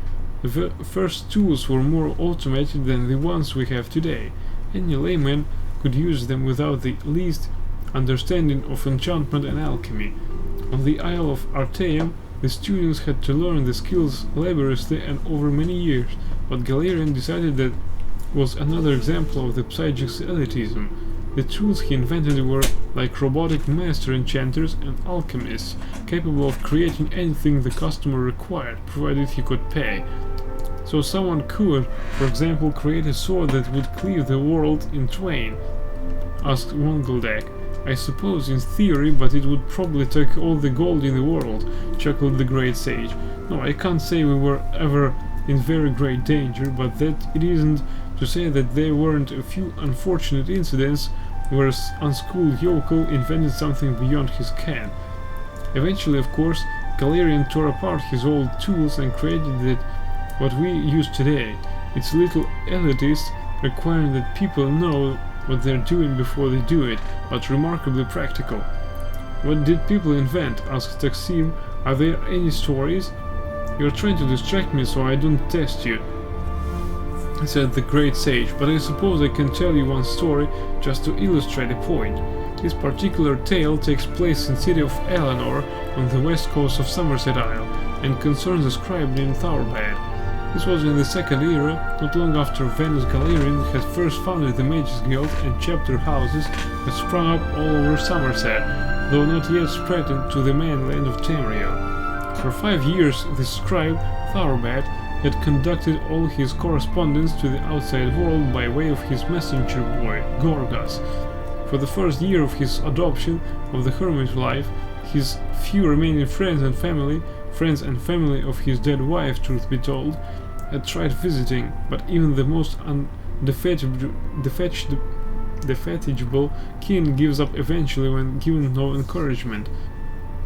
The first tools were more automated than the ones we have today. Any layman could use them without the least understanding of enchantment and alchemy. On the Isle of Artaeum, the students had to learn the skills laboriously and over many years, but Galerian decided that was another example of the Psychic's elitism. The tools he invented were like robotic master enchanters and alchemists, capable of creating anything the customer required, provided he could pay. So someone could, for example, create a sword that would cleave the world in twain? Asked Wongeldek. I suppose in theory, but it would probably take all the gold in the world, chuckled the great sage. No, I can't say we were ever in very great danger, but that it isn't to say that there weren't a few unfortunate incidents where an unschooled yokel invented something beyond his ken. Eventually, of course, Galerian tore apart his old tools and created what we use today. It's a little elitist, requiring that people know what they're doing before they do it, but remarkably practical. What did people invent? Asked Taksim. Are there any stories? You're trying to distract me so I don't test you, said the great sage, but I suppose I can tell you one story just to illustrate a point. This particular tale takes place in the city of Eleanor on the west coast of Somerset Isle and concerns a scribe named Thourbad. This was in the Second Era, not long after Venus Galerian had first founded the Mages Guild, and chapter houses had sprung up all over Somerset, though not yet spread to the mainland of Tamriel. For 5 years this scribe, Thourbad, had conducted all his correspondence to the outside world by way of his messenger boy, Gorgas. For the first year of his adoption of the hermit life, his few remaining friends and family of his dead wife, truth be told, had tried visiting, but even the most indefatigable king gives up eventually when given no encouragement.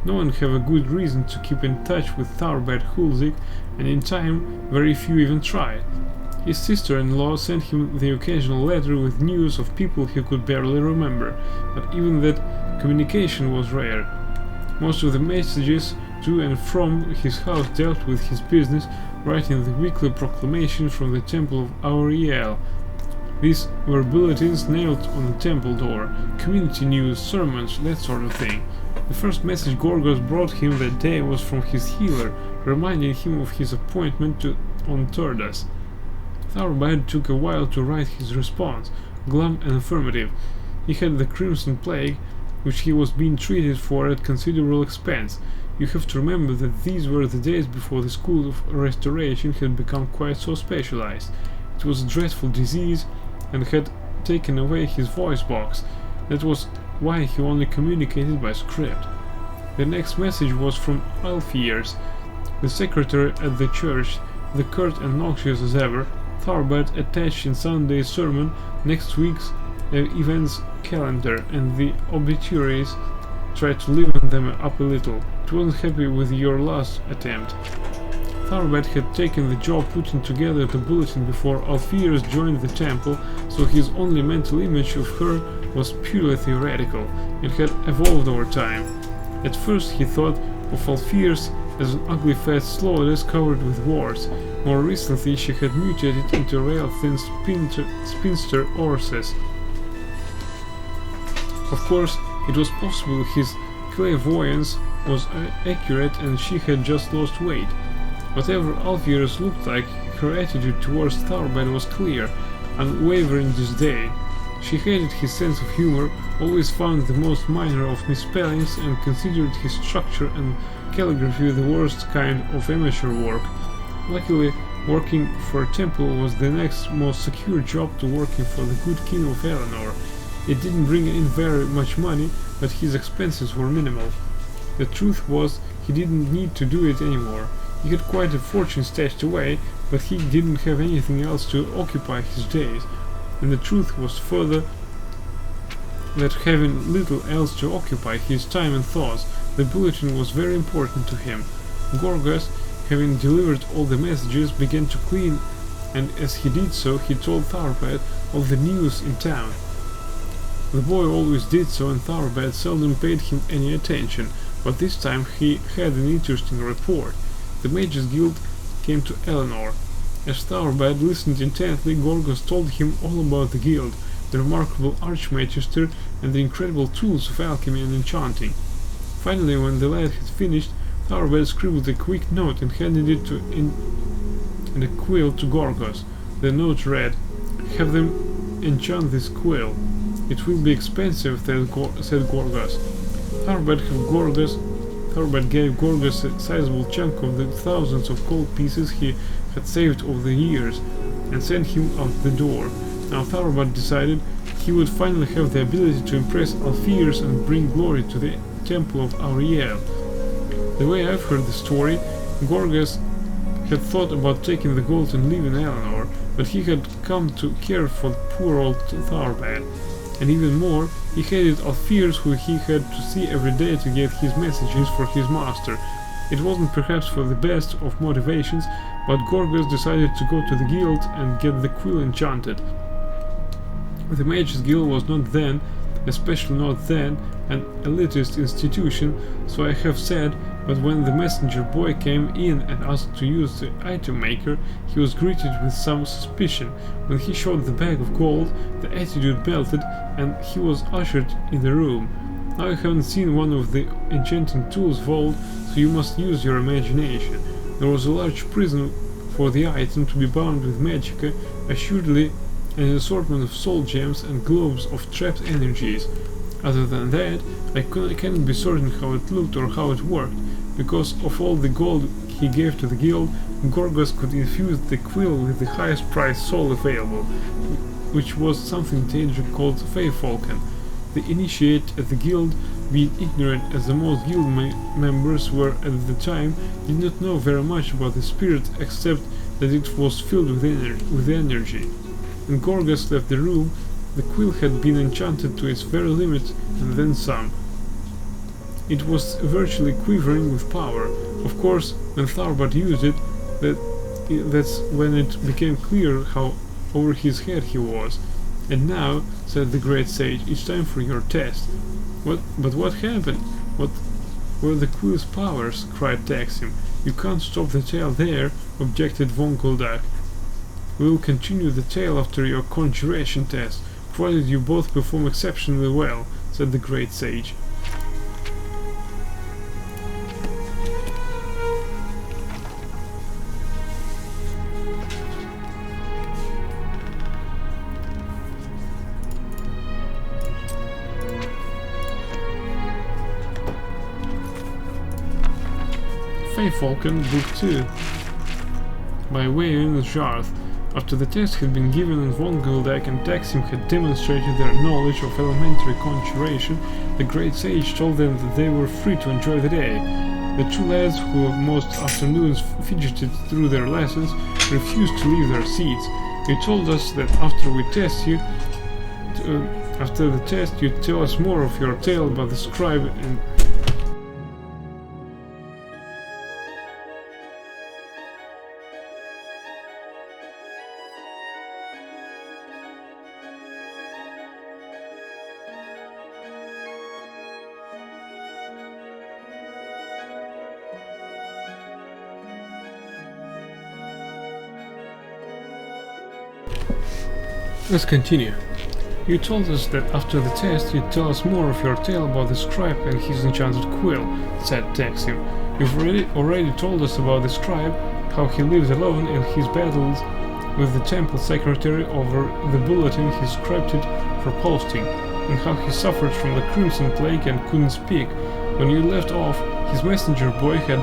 No one have a good reason to keep in touch with Thourbad Hulzik, and in time very few even tried. His sister-in-law sent him the occasional letter with news of people he could barely remember, but even that communication was rare. Most of the messages to and from his house dealt with his business, writing the weekly proclamation from the temple of Auriel. These were bulletins nailed on the temple door, community news, sermons, that sort of thing. The first message Gorgos brought him that day was from his healer, reminding him of his appointment on Turdas. Thourbad took a while to write his response, glum and affirmative. He had the Crimson Plague, which he was being treated for at considerable expense. You have to remember that these were the days before the school of restoration had become quite so specialized. It was a dreadful disease and had taken away his voice box. That was why he only communicated by script. The next message was from Alfiers, the secretary at the church, the curt and noxious as ever. Thourbad attached in Sunday's sermon next week's events calendar, and the obituaries tried to liven them up a little. It wasn't happy with your last attempt. Thourbad had taken the job putting together the bulletin before Alfiers joined the temple, so his only mental image of her was purely theoretical and had evolved over time. At first he thought of Alfiers as an ugly fat slowness covered with warts. More recently she had mutated into a rail-thin spinster Orses. Of course, it was possible his clairvoyance was accurate and she had just lost weight. Whatever Alfiers looked like, her attitude towards Thourbad was clear, unwavering disdain. She hated his sense of humor, always found the most minor of misspellings, and considered his structure and calligraphy the worst kind of amateur work. Luckily, working for a temple was the next most secure job to working for the good king of Eleanor. It didn't bring in very much money, but his expenses were minimal. The truth was, he didn't need to do it anymore. He had quite a fortune stashed away, but he didn't have anything else to occupy his days. And the truth was further that having little else to occupy his time and thoughts, the bulletin was very important to him. Gorgas, having delivered all the messages, began to clean, and as he did so, he told Thourbad of the news in town. The boy always did so, and Thourbad seldom paid him any attention, but this time he had an interesting report. The Mages Guild came to Eleanor. As Thourbad listened intently, Gorgos told him all about the guild, the remarkable Archmagister, and the incredible tools of alchemy and enchanting. Finally, when the lad had finished, Thourbad scribbled a quick note and handed it in a quill to Gorgos. The note read, "Have them enchant this quill." It will be expensive, said Gorgas. Tharbad gave Gorgas a sizable chunk of the thousands of gold pieces he had saved over the years, and sent him out the door. Now Tharbad decided he would finally have the ability to impress Alfiers and bring glory to the Temple of Auriel. The way I've heard the story, Gorgas had thought about taking the gold and leaving Eleanor, but he had come to care for poor old Tharbad. And even more, he hated Alfiers who he had to see every day to get his messages for his master. It wasn't perhaps for the best of motivations, but Gorgas decided to go to the guild and get the quill enchanted. The Mages Guild was not then, especially not then, an elitist institution, so I have said, but when the messenger boy came in and asked to use the item maker, he was greeted with some suspicion. When he showed the bag of gold, the attitude melted and he was ushered in the room. Now you haven't seen one of the enchanting tools vault, so you must use your imagination. There was a large prison for the item to be bound with magicka, assuredly an assortment of soul gems and globes of trapped energies. Other than that, I cannot be certain how it looked or how it worked. Because of all the gold he gave to the guild, Gorgas could infuse the quill with the highest priced soul available, which was something Danger called Fey Falcon. The initiate at the guild, being ignorant as the most guild members were at the time, did not know very much about the spirit except that it was filled with energy. When Gorgas left the room, the quill had been enchanted to its very limit and then some. It was virtually quivering with power. Of course, when Tharbad used it, that's when it became clear how over his head he was. And now, said the great sage, it's time for your test. But what happened? What were the quill's powers? Cried Taksim. You can't stop the tale there, objected Von Goldak. We will continue the tale after your conjuration test, provided you both perform exceptionally well, said the great sage. Fey Falcon, Book 2 by Wayne Jarth. After the test had been given and Von Goldak and Taksim had demonstrated their knowledge of elementary conjuration, the great sage told them that they were free to enjoy the day. The two lads, who most afternoons fidgeted through their lessons, refused to leave their seats. You told us that after the test you'd tell us more of your tale about the scribe and Let's continue. You told us that after the test you'd tell us more of your tale about the scribe and his enchanted quill, said Taksim. You've already told us about the scribe, how he lived alone and his battles with the temple secretary over the bulletin he scripted for posting, and how he suffered from the crimson plague and couldn't speak. When you left off, his messenger boy had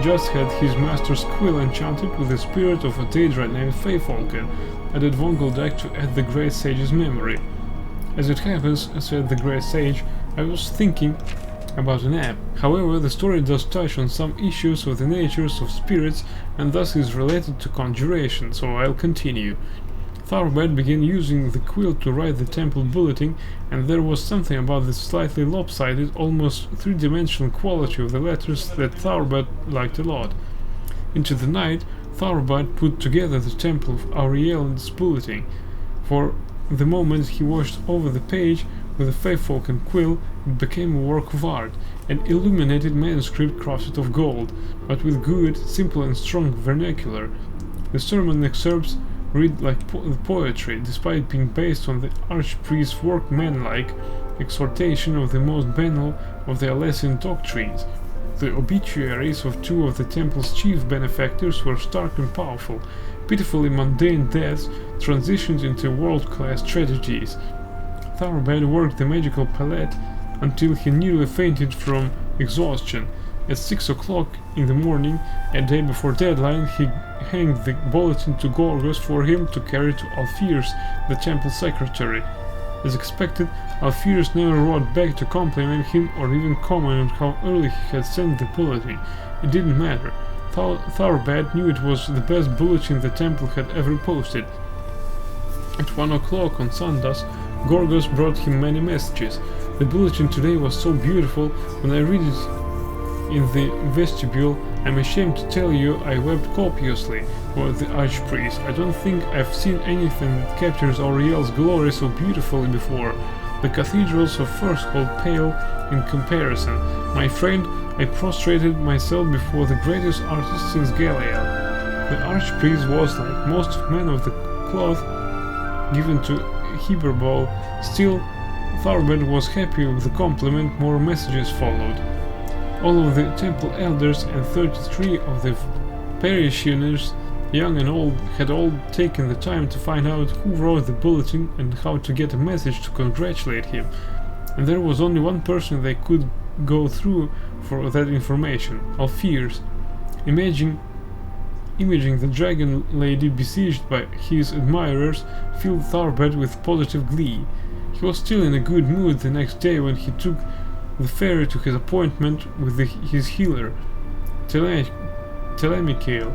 just had his master's quill enchanted with the spirit of a Daedra named Fey Falcon, added Von Goldak to add the great sage's memory. As it happens, said the great sage, I was thinking about an app. However, the story does touch on some issues of the natures of spirits and thus is related to conjuration, so I'll continue. Tharbad began using the quill to write the temple bulletin, and there was something about the slightly lopsided, almost three-dimensional quality of the letters that Tharbad liked a lot. Into the night, Tharbad put together the temple of Auriel's bulletin. For the moment he watched over the page with a Fey Falcon quill, it became a work of art, an illuminated manuscript crafted of gold, but with good, simple and strong vernacular. The sermon excerpts read like poetry, despite being based on the archpriest's workmanlike exhortation of the most banal of the Alessian doctrines. The obituaries of two of the temple's chief benefactors were stark and powerful. Pitifully mundane deaths transitioned into world-class tragedies. Tharbad worked the magical palette until he nearly fainted from exhaustion. At 6 o'clock in the morning, a day before deadline, he handed the bulletin to Gorgos for him to carry to Alpheus, the temple secretary. As expected, Alpheus never wrote back to compliment him or even comment on how early he had sent the bulletin. It didn't matter. Tharbad knew it was the best bulletin the temple had ever posted. At 1 o'clock on Sundas, Gorgos brought him many messages. The bulletin today was so beautiful. When I read it in the vestibule, I'm ashamed to tell you I wept copiously, wrote the archpriest. I don't think I've seen anything that captures Auriel's glory so beautifully before. The cathedrals of Firsthold pale in comparison. My friend, I prostrated myself before the greatest artist since Galileo. The archpriest was, like most men of the cloth, given to hyperbole. Still, Tharbad was happy with the compliment. More messages followed. All of the temple elders and 33 of the parishioners, young and old, had all taken the time to find out who wrote the bulletin and how to get a message to congratulate him. And there was only one person they could go through for that information, Alpheus. Imaging the dragon lady besieged by his admirers filled Tharbad with positive glee. He was still in a good mood the next day when he took the ferry to his appointment with his healer, Telemichael.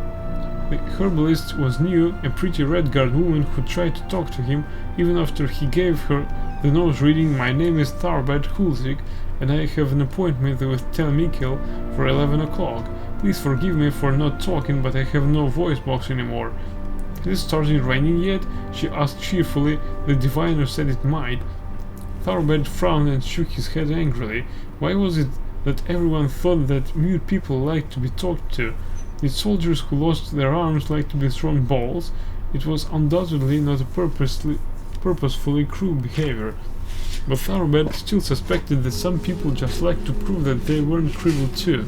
The herbalist was new, a pretty red-garbed woman who tried to talk to him even after he gave her the nose reading, "My name is Tharbad Hulzik, and I have an appointment with Telemichael for 11 o'clock. Please forgive me for not talking, but I have no voice box anymore." "Has it started raining yet?" she asked cheerfully. The diviner said it might. Tharbad frowned and shook his head angrily. Why was it that everyone thought that mute people liked to be talked to? Did soldiers who lost their arms like to be thrown balls? It was undoubtedly not a purposefully cruel behavior. But Tharbad still suspected that some people just liked to prove that they weren't cruel too.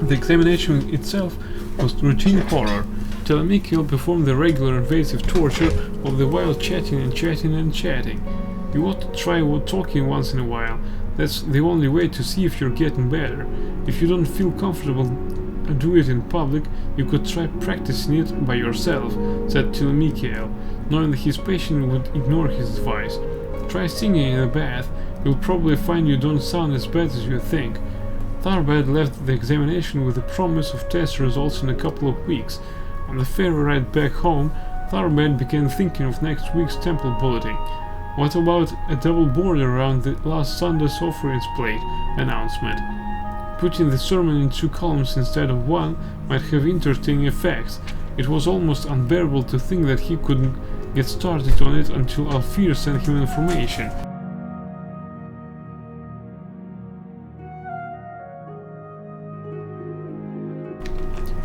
The examination itself was routine horror. Telemichael performed the regular invasive torture of the while chatting and chatting and chatting. You ought to try talking once in a while. That's the only way to see if you're getting better. If you don't feel comfortable do it in public, you could try practicing it by yourself, said Telemichael, knowing that his patient would ignore his advice. Try singing in a bath. You'll probably find you don't sound as bad as you think. Tharbad left the examination with the promise of test results in a couple of weeks. On the ferry ride back home, Tharbad began thinking of next week's temple bulletin. What about a double border around the last Sunday's offerings plate announcement? Putting the sermon in 2 columns instead of 1 might have interesting effects. It was almost unbearable to think that he couldn't get started on it until Alpheus sent him information.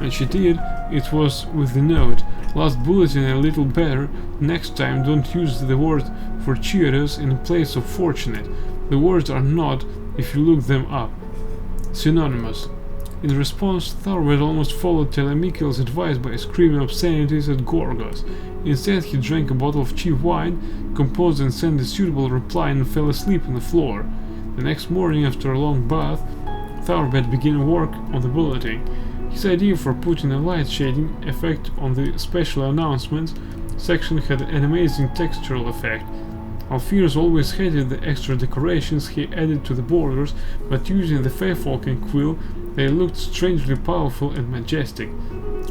And she did. It was with the note: "Last bulletin a little better. Next time don't use the word fortuitous in place of fortunate. The words are not, if you look them up, synonymous." In response, Tharbad almost followed Telemichael's advice by screaming obscenities at Gorgos. Instead, he drank a bottle of cheap wine, composed and sent a suitable reply, and fell asleep on the floor. The next morning, after a long bath, Tharbad began work on the bulletin. His idea for putting a light shading effect on the special announcements section had an amazing textural effect. Alpheus always hated the extra decorations he added to the borders, but using the Feyfalken quill, they looked strangely powerful and majestic.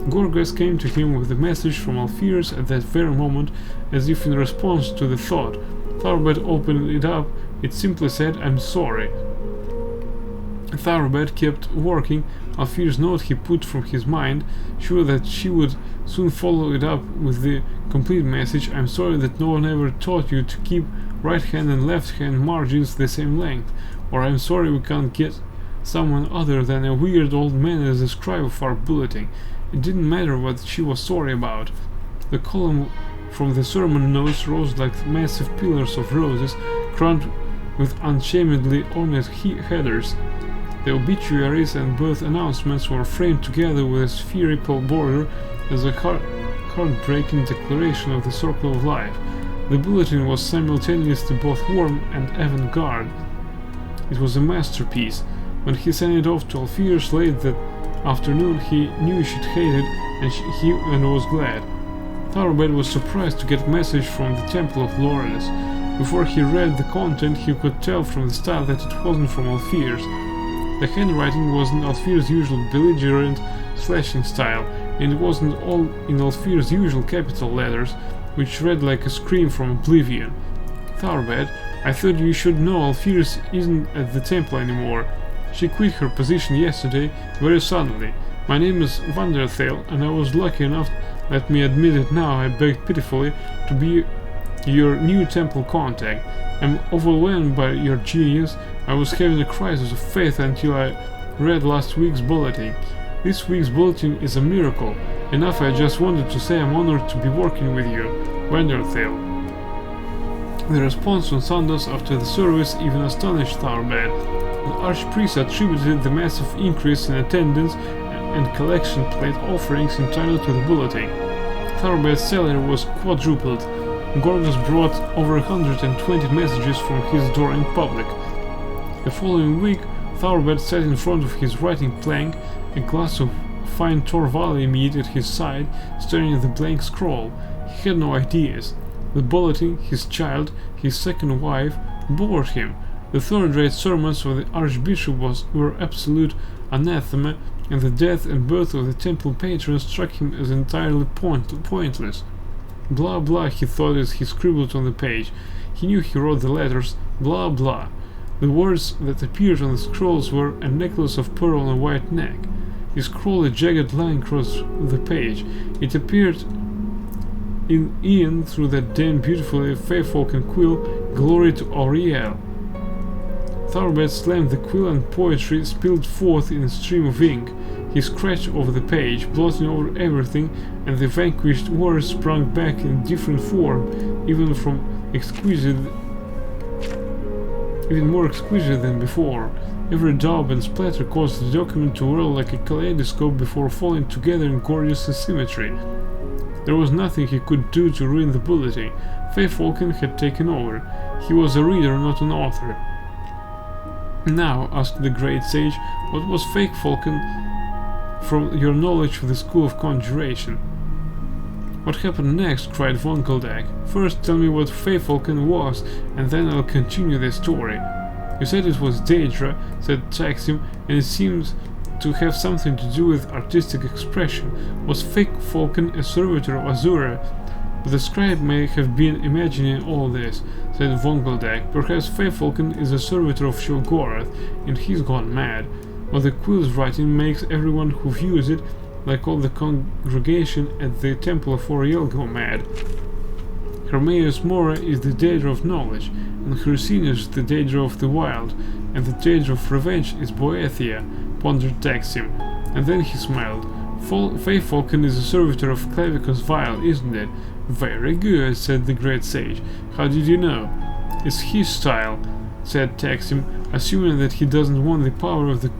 Gorgos came to him with a message from Alpheus at that very moment, as if in response to the thought. Tharbad opened it up. It simply said, "I'm sorry." Tharbad kept working. Alpheus' note he put from his mind, sure that she would soon follow it up with the complete message: "I'm sorry that no one ever taught you to keep right hand and left hand margins the same length," or "I'm sorry we can't get someone other than a weird old man as the scribe of our bulletin." It didn't matter what she was sorry about. The column from the sermon notes rose like massive pillars of roses, crowned with unshamedly ornate headers. The obituaries and birth announcements were framed together with a spherical border as a heartbreaking declaration of the circle of life. The bulletin was simultaneously both warm and avant-garde. It was a masterpiece. When he sent it off to Alpheus late that afternoon, he knew she'd hate it, and was glad. Tharbad was surprised to get a message from the Temple of Laurelus. Before he read the content, he could tell from the style that it wasn't from Alpheus. The handwriting wasn't Alpheus' usual belligerent, slashing style, and it wasn't all in Alpheus' usual capital letters, which read like a scream from oblivion. Tharbad, I thought you should know Alpheus isn't at the temple anymore. She quit her position yesterday, very suddenly. My name is Vanderthale, and I was lucky enough, let me admit it now, I begged pitifully, to be your new temple contact. I'm overwhelmed by your genius. I was having a crisis of faith until I read last week's bulletin. This week's bulletin is a miracle. Enough, I just wanted to say I'm honored to be working with you, Vanderthale. The response on Sundays after the service even astonished Tharbad. The archpriest attributed the massive increase in attendance and collection plate offerings entitled to the bulletin. Tharbad's salary was quadrupled. Gorgas brought over 120 messages from his door in public. The following week, Tharbad sat in front of his writing plank, a glass of fine Tor Valley mead at his side, staring at the blank scroll. He had no ideas. The bulletin, his child, his second wife, bored him. The third-rate sermons of the archbishop were absolute anathema, and the death and birth of the temple patron struck him as entirely pointless. Blah blah, he thought as he scribbled on the page. He knew he wrote the letters blah blah. The words that appeared on the scrolls were a necklace of pearl on a white neck. He scrawled a jagged line across the page. It appeared in Ian through that damn beautifully Fayfolk and quill, glory to Auriel. Tharbad slammed the quill and poetry spilled forth in a stream of ink. He scratched over the page, blotting over everything, and the vanquished words sprung back in different form, even more exquisite than before. Every daub and splatter caused the document to whirl like a kaleidoscope before falling together in gorgeous symmetry. There was nothing he could do to ruin the bulletin. Fayfolken had taken over. He was a reader, not an author. Now, asked the great sage, what was Fayfolken from your knowledge of the school of conjuration? What happened next? Cried von Goldak. First tell me what Fayfolken was, and then I'll continue the story. You said it was Daedra, said Taksim, and it seems to have something to do with artistic expression. Was Fayfolken a servitor of Azura? But the scribe may have been imagining all this, said von Goldak. Perhaps Fayfolken is a servitor of Shulgorath, and he's gone mad. What the quill's writing makes everyone who views it, like all the congregation at the Temple of Auriel, go mad. Hermaeus Mora is the Daedra of knowledge, and Hercinus the Daedra of the wild, and the Daedra of revenge is Boethia, pondered Taksim, and then he smiled. Fayfolken is a servitor of Clavicus Vile, isn't it? Very good, said the great sage. How did you know? It's his style, said Taksim, assuming that he doesn't want the power of the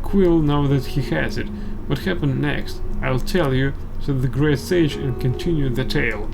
quill now that he has it. What happened next? I'll tell you, said the great sage, and continued the tale.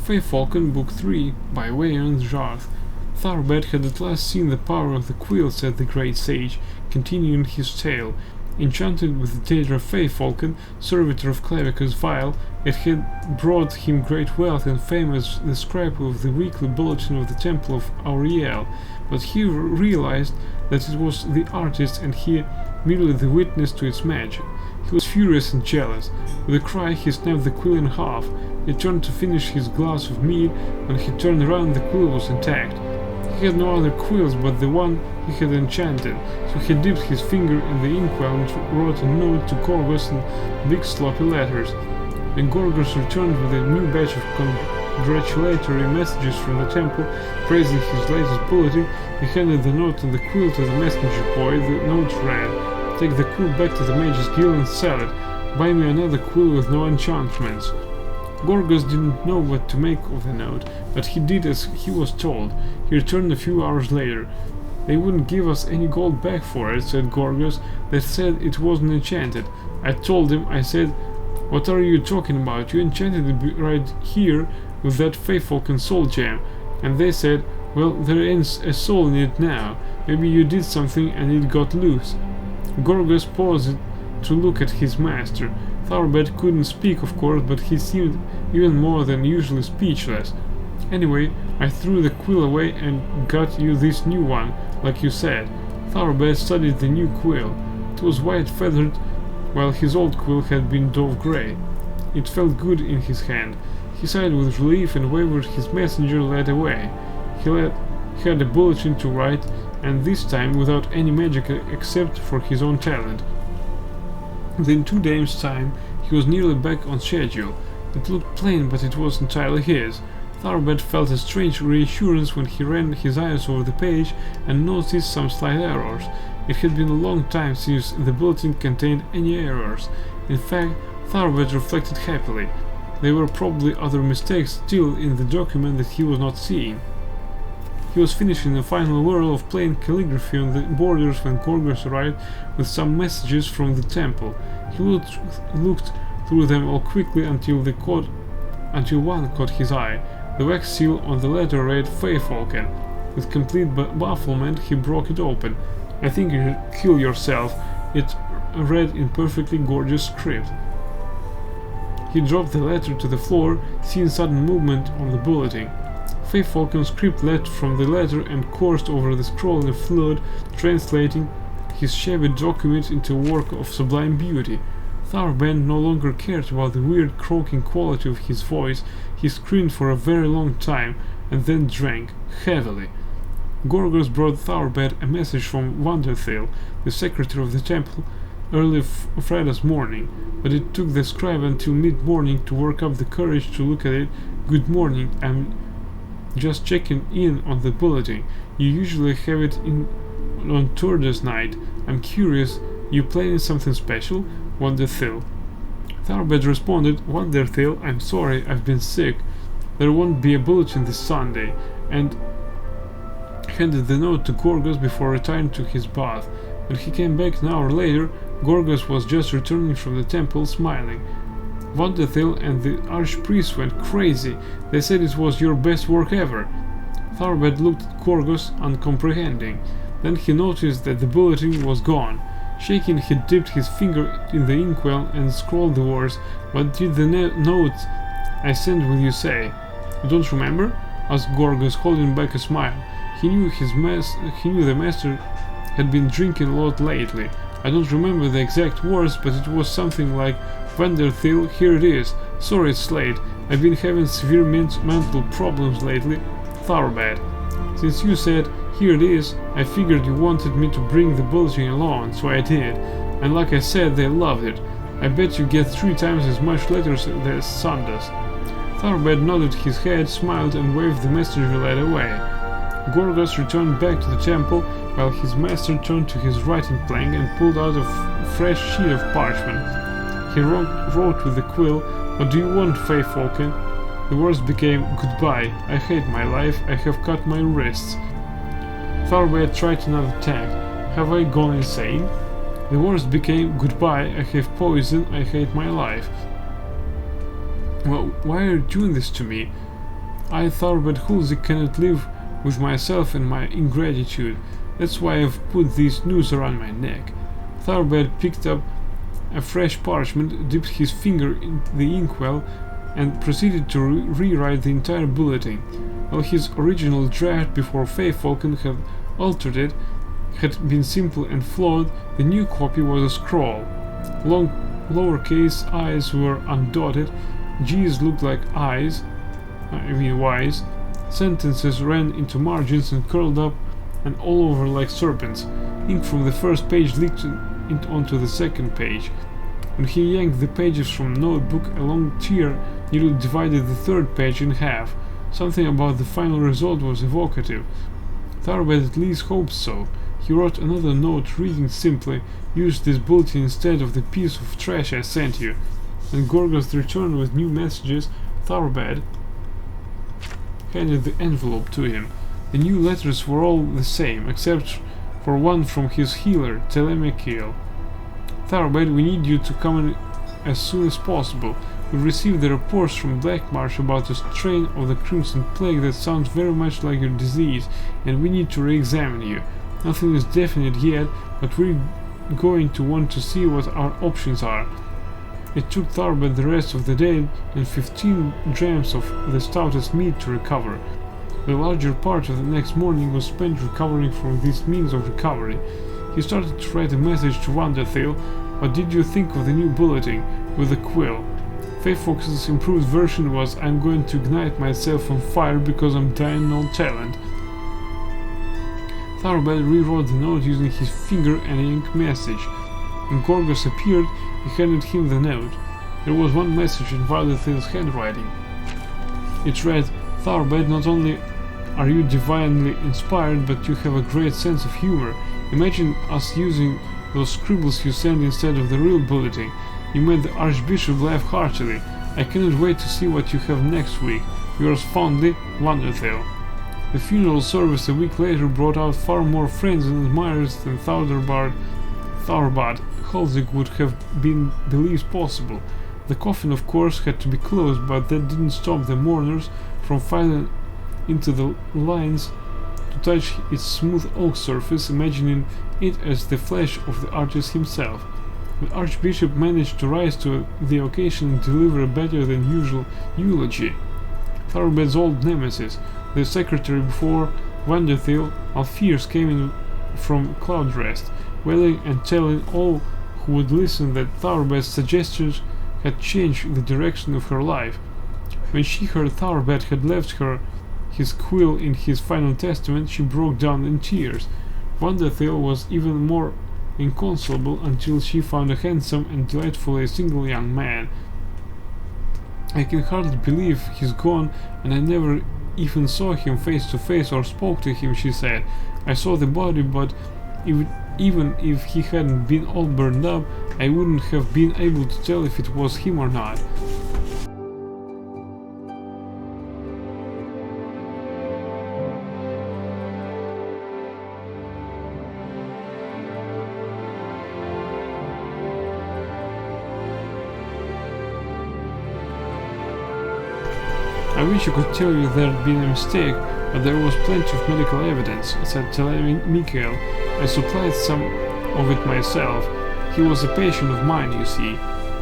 Fayfolken, Book 3, by Wayne Jarth. Tharbad had at last seen the power of the quill, said the great sage, continuing his tale. Enchanted with the Daedra Fayfolken, servitor of Clavicus Vile, it had brought him great wealth and fame as the scribe of the weekly bulletin of the Temple of Auriel, but he realized that it was the artist and he merely the witness to its magic. He was furious and jealous. With a cry he snapped the quill in half. He turned to finish his glass of mead. When he turned around, the quill was intact. He had no other quills but the one he had enchanted, so he dipped his finger in the inkwell and wrote a note to Gorgas in big sloppy letters. When Gorgas returned with a new batch of congratulatory messages from the temple praising his latest bulletin, he handed the note and the quill to the messenger boy. The note read, "Take the quill back to the Mage's Guild and sell it. Buy me another quill with no enchantments. Gorgas didn't know what to make of the note, but he did as he was told. He returned a few hours later. They wouldn't give us any gold back for it, said Gorgas. They said it wasn't enchanted. I told him, I said, what are you talking about? You enchanted it right here with that Feyfalken soul gem. And they said, well, there ain't a soul in it now. Maybe you did something and it got loose. Gorgas paused to look at his master. Tharbad couldn't speak, of course, but he seemed even more than usually speechless. Anyway, I threw the quill away and got you this new one, like you said. Tharbad studied the new quill. It was white-feathered, while his old quill had been dove-grey. It felt good in his hand. He sighed with relief and waved his messenger led away. He had a bulletin to write, and this time without any magic except for his own talent. Within 2 days' time, he was nearly back on schedule. It looked plain, but it was entirely his. Tharbad felt a strange reassurance when he ran his eyes over the page and noticed some slight errors. It had been a long time since the bulletin contained any errors. In fact, Tharbad reflected happily. There were probably other mistakes still in the document that he was not seeing. He was finishing the final whirl of plain calligraphy on the borders when Gorgas arrived with some messages from the temple. He looked through them all quickly until one caught his eye. The wax seal on the letter read Feyfalken. With complete bafflement, he broke it open. I think you should kill yourself. It read in perfectly gorgeous script. He dropped the letter to the floor, seeing sudden movement on the bulletin. Feyfalken script leapt from the letter and coursed over the scroll in a flood, translating his shabby document into a work of sublime beauty. Tharbad no longer cared about the weird croaking quality of his voice. He screamed for a very long time and then drank heavily. Gorgas brought Tharbad a message from Wonderthale, the secretary of the temple, early Friday's morning, but it took the scribe until mid-morning to work up the courage to look at it. Good morning, I'm just checking in on the bulletin. You usually have it on Thursday night. I'm curious, you planning something special? Wonderthale. Tharbad responded, Wonderthale, I'm sorry, I've been sick. There won't be a bulletin this Sunday, and handed the note to Gorgas before retiring to his bath. When he came back an hour later, Gorgas was just returning from the temple, smiling. Wonderthale and the archpriest went crazy. They said it was your best work ever. Tharbad looked at Gorgas, uncomprehending. Then he noticed that the bulletin was gone. Shaking, he dipped his finger in the inkwell and scrawled the words, "What did the note I sent with you say?" "You don't remember?" asked Gorgas, holding back a smile. He knew the master had been drinking a lot lately. "I don't remember the exact words, but it was something like, Wonderthale, here it is. Sorry it's late. I've been having severe mental problems lately. Tharbad. Since you said, here it is, I figured you wanted me to bring the bulletin along, so I did. And like I said, they loved it. I bet you get 3 times as much letters as Sun does." Tharbad nodded his head, smiled, and waved the messenger lad away. Gorgas returned back to the temple, while his master turned to his writing plank and pulled out a fresh sheet of parchment. He wrote with the quill, "What do you want, Feyfalken?" The words became, "Goodbye, I hate my life, I have cut my wrists." Tharbad tried another tack. "Have I gone insane?" The words became, "Goodbye, I have poison, I hate my life." "Well, why are you doing this to me? I, Tharbad Hulsey, cannot live with myself and my ingratitude. That's why I've put this noose around my neck." Tharbad picked up a fresh parchment, dipped his finger in the inkwell, and proceeded to rewrite the entire bulletin. While his original draft before Feyfalken had altered it had been simple and flawed, the new copy was a scroll. Long lowercase i's were undotted, g's looked like eyes, Y's. Sentences ran into margins and curled up and all over like serpents. Ink from the first page leaked onto the second page. When he yanked the pages from the notebook, a long tear nearly divided the third page in half. Something about the final result was evocative. Tharbad at least hoped so. He wrote another note reading simply, "Use this bulletin instead of the piece of trash I sent you." When Gorgos returned with new messages, Tharbad handed the envelope to him. The new letters were all the same, except for one from his healer, Telemachiel. "Tharbad, we need you to come in as soon as possible. We received the reports from Black Marsh about a strain of the Crimson Plague that sounds very much like your disease, and we need to re-examine you. Nothing is definite yet, but we're going to want to see what our options are." It took Tharbad the rest of the day and 15 drams of the stoutest meat to recover. The larger part of the next morning was spent recovering from this means of recovery. He started to write a message to Wonderthil. "What did you think of the new bulletin with the quill?" Faithfox's improved version was, "I'm going to ignite myself on fire because I'm dying on talent." Tharbad rewrote the note using his finger and ink message. When Gorgos appeared, he handed him the note. There was one message in Wonderthil's handwriting. It read, "Tharbad, not only are you divinely inspired, but you have a great sense of humor. Imagine us using those scribbles you sent instead of the real bulletin. You made the Archbishop laugh heartily. I cannot wait to see what you have next week. Yours fondly, Wonderthil." The funeral service a week later brought out far more friends and admirers than Tharbad Halsig would have been believed possible. The coffin, of course, had to be closed, but that didn't stop the mourners from filing into the lines to touch its smooth oak surface, imagining it as the flesh of the artist himself. The Archbishop managed to rise to the occasion and deliver a better than usual eulogy. Tharbad's old nemesis, the secretary before Wonderthil, Alpheus, came in from Cloudrest, wailing and telling all who would listen that Tharbad's suggestions had changed the direction of her life. When she heard Tharbad had left her his quill in his final testament, she broke down in tears. Wonderthil was even more inconsolable until she found a handsome and delightfully single young man. "I can hardly believe he's gone, and I never even saw him face to face or spoke to him," she said. "I saw the body, but even if he hadn't been all burned up, I wouldn't have been able to tell if it was him or not." "I wish I could tell you there'd been a mistake, but there was plenty of medical evidence," said Telemachiel. "I supplied some of it myself. He was a patient of mine, you see."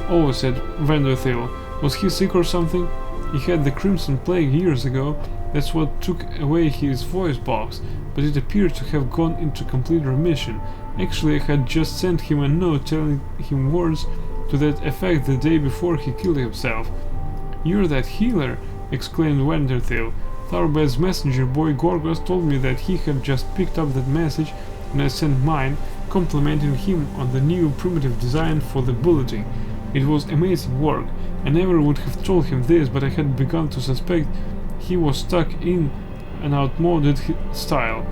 "Oh," said Wonderthil, "was he sick or something?" "He had the Crimson Plague years ago. That's what took away his voice box, but it appeared to have gone into complete remission. Actually, I had just sent him a note telling him words to that effect the day before he killed himself." "You're that healer!" exclaimed Wonderthil. "Tharbad's messenger boy Gorgos told me that he had just picked up that message, and I sent mine, complimenting him on the new primitive design for the bulletin. It was amazing work. I never would have told him this, but I had begun to suspect he was stuck in an outmoded style.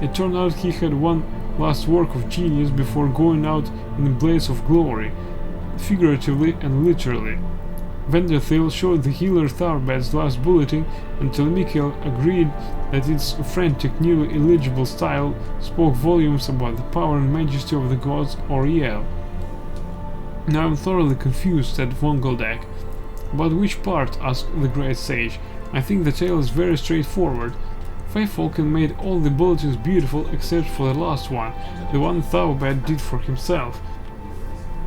It turned out he had one last work of genius before going out in a blaze of glory, figuratively and literally." Wonderthil showed the healer Tharbad's last bulletin, and Telemachiel agreed that its frantic, nearly illegible style spoke volumes about the power and majesty of the gods Oriel. "Now I'm thoroughly confused," said Vongeldak. "About which part?" asked the great sage. "I think the tale is very straightforward. Faithfulken made all the bulletins beautiful except for the last one, the one Tharbad did for himself,"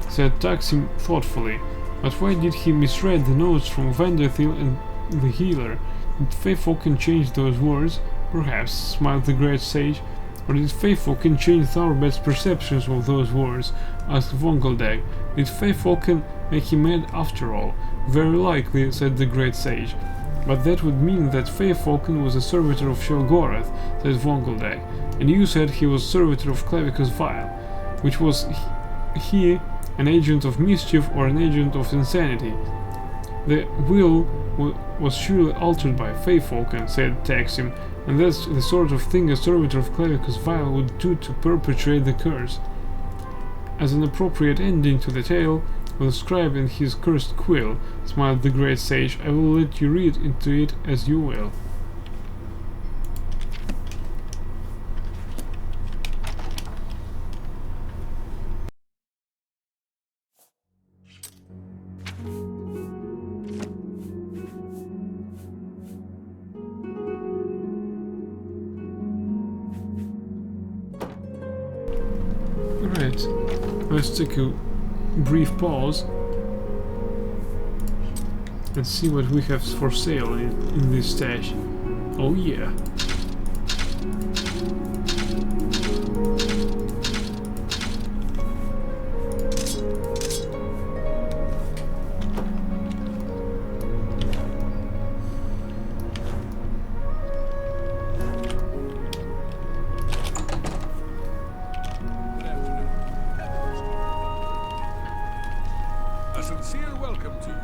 said Taksim thoughtfully. "But why did he misread the notes from Wonderthil and the healer? Did Faithfulken change those words?" "Perhaps," smiled the great sage. "Or did Faithfulken change Tharbad's perceptions of those words?" asked Vongeldag. "Did Faithfulken make him mad after all?" "Very likely," said the great sage. "But that would mean that Faithfulken was a servitor of Shelgorath," said Vongeldag. "And you said he was servitor of Clavicus Vile. Which was he an agent of mischief or an agent of insanity?" "The will was surely altered by Faithfulken," said Taksim. And that's the sort of thing a servitor of Clavicus Vile would do to perpetrate the curse. As an appropriate ending to the tale of the scribe and his cursed quill, smiled the great sage, I will let you read into it as you will. Alright, let's take a brief pause and see what we have for sale in this stash. Oh yeah. A sincere welcome to you.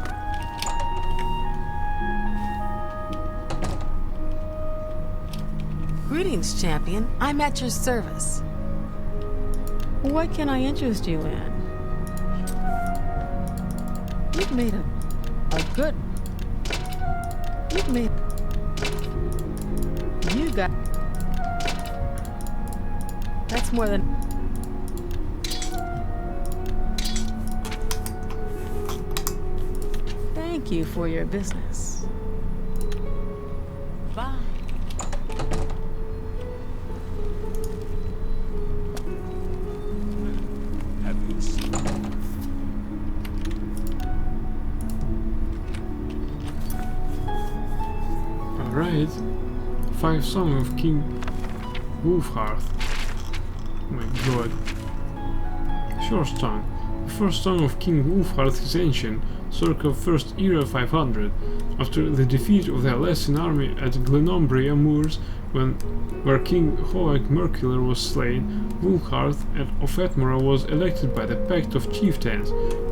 Greetings, champion. I'm at your service. What can I interest you in? You've made a good... You've made... You got... That's more than... Thank you for your business. Bye. Have you seen? Alright. 5 Songs of King Wolfhearth. Oh my god. Short Tongue. The first song of King Wolfhearth is ancient, circa 1st era 500. After the defeat of the Alessian army at Glenumbria Moors, where King Hoag Mercular was slain, Wolfhearth of Etmora was elected by the Pact of Chieftains.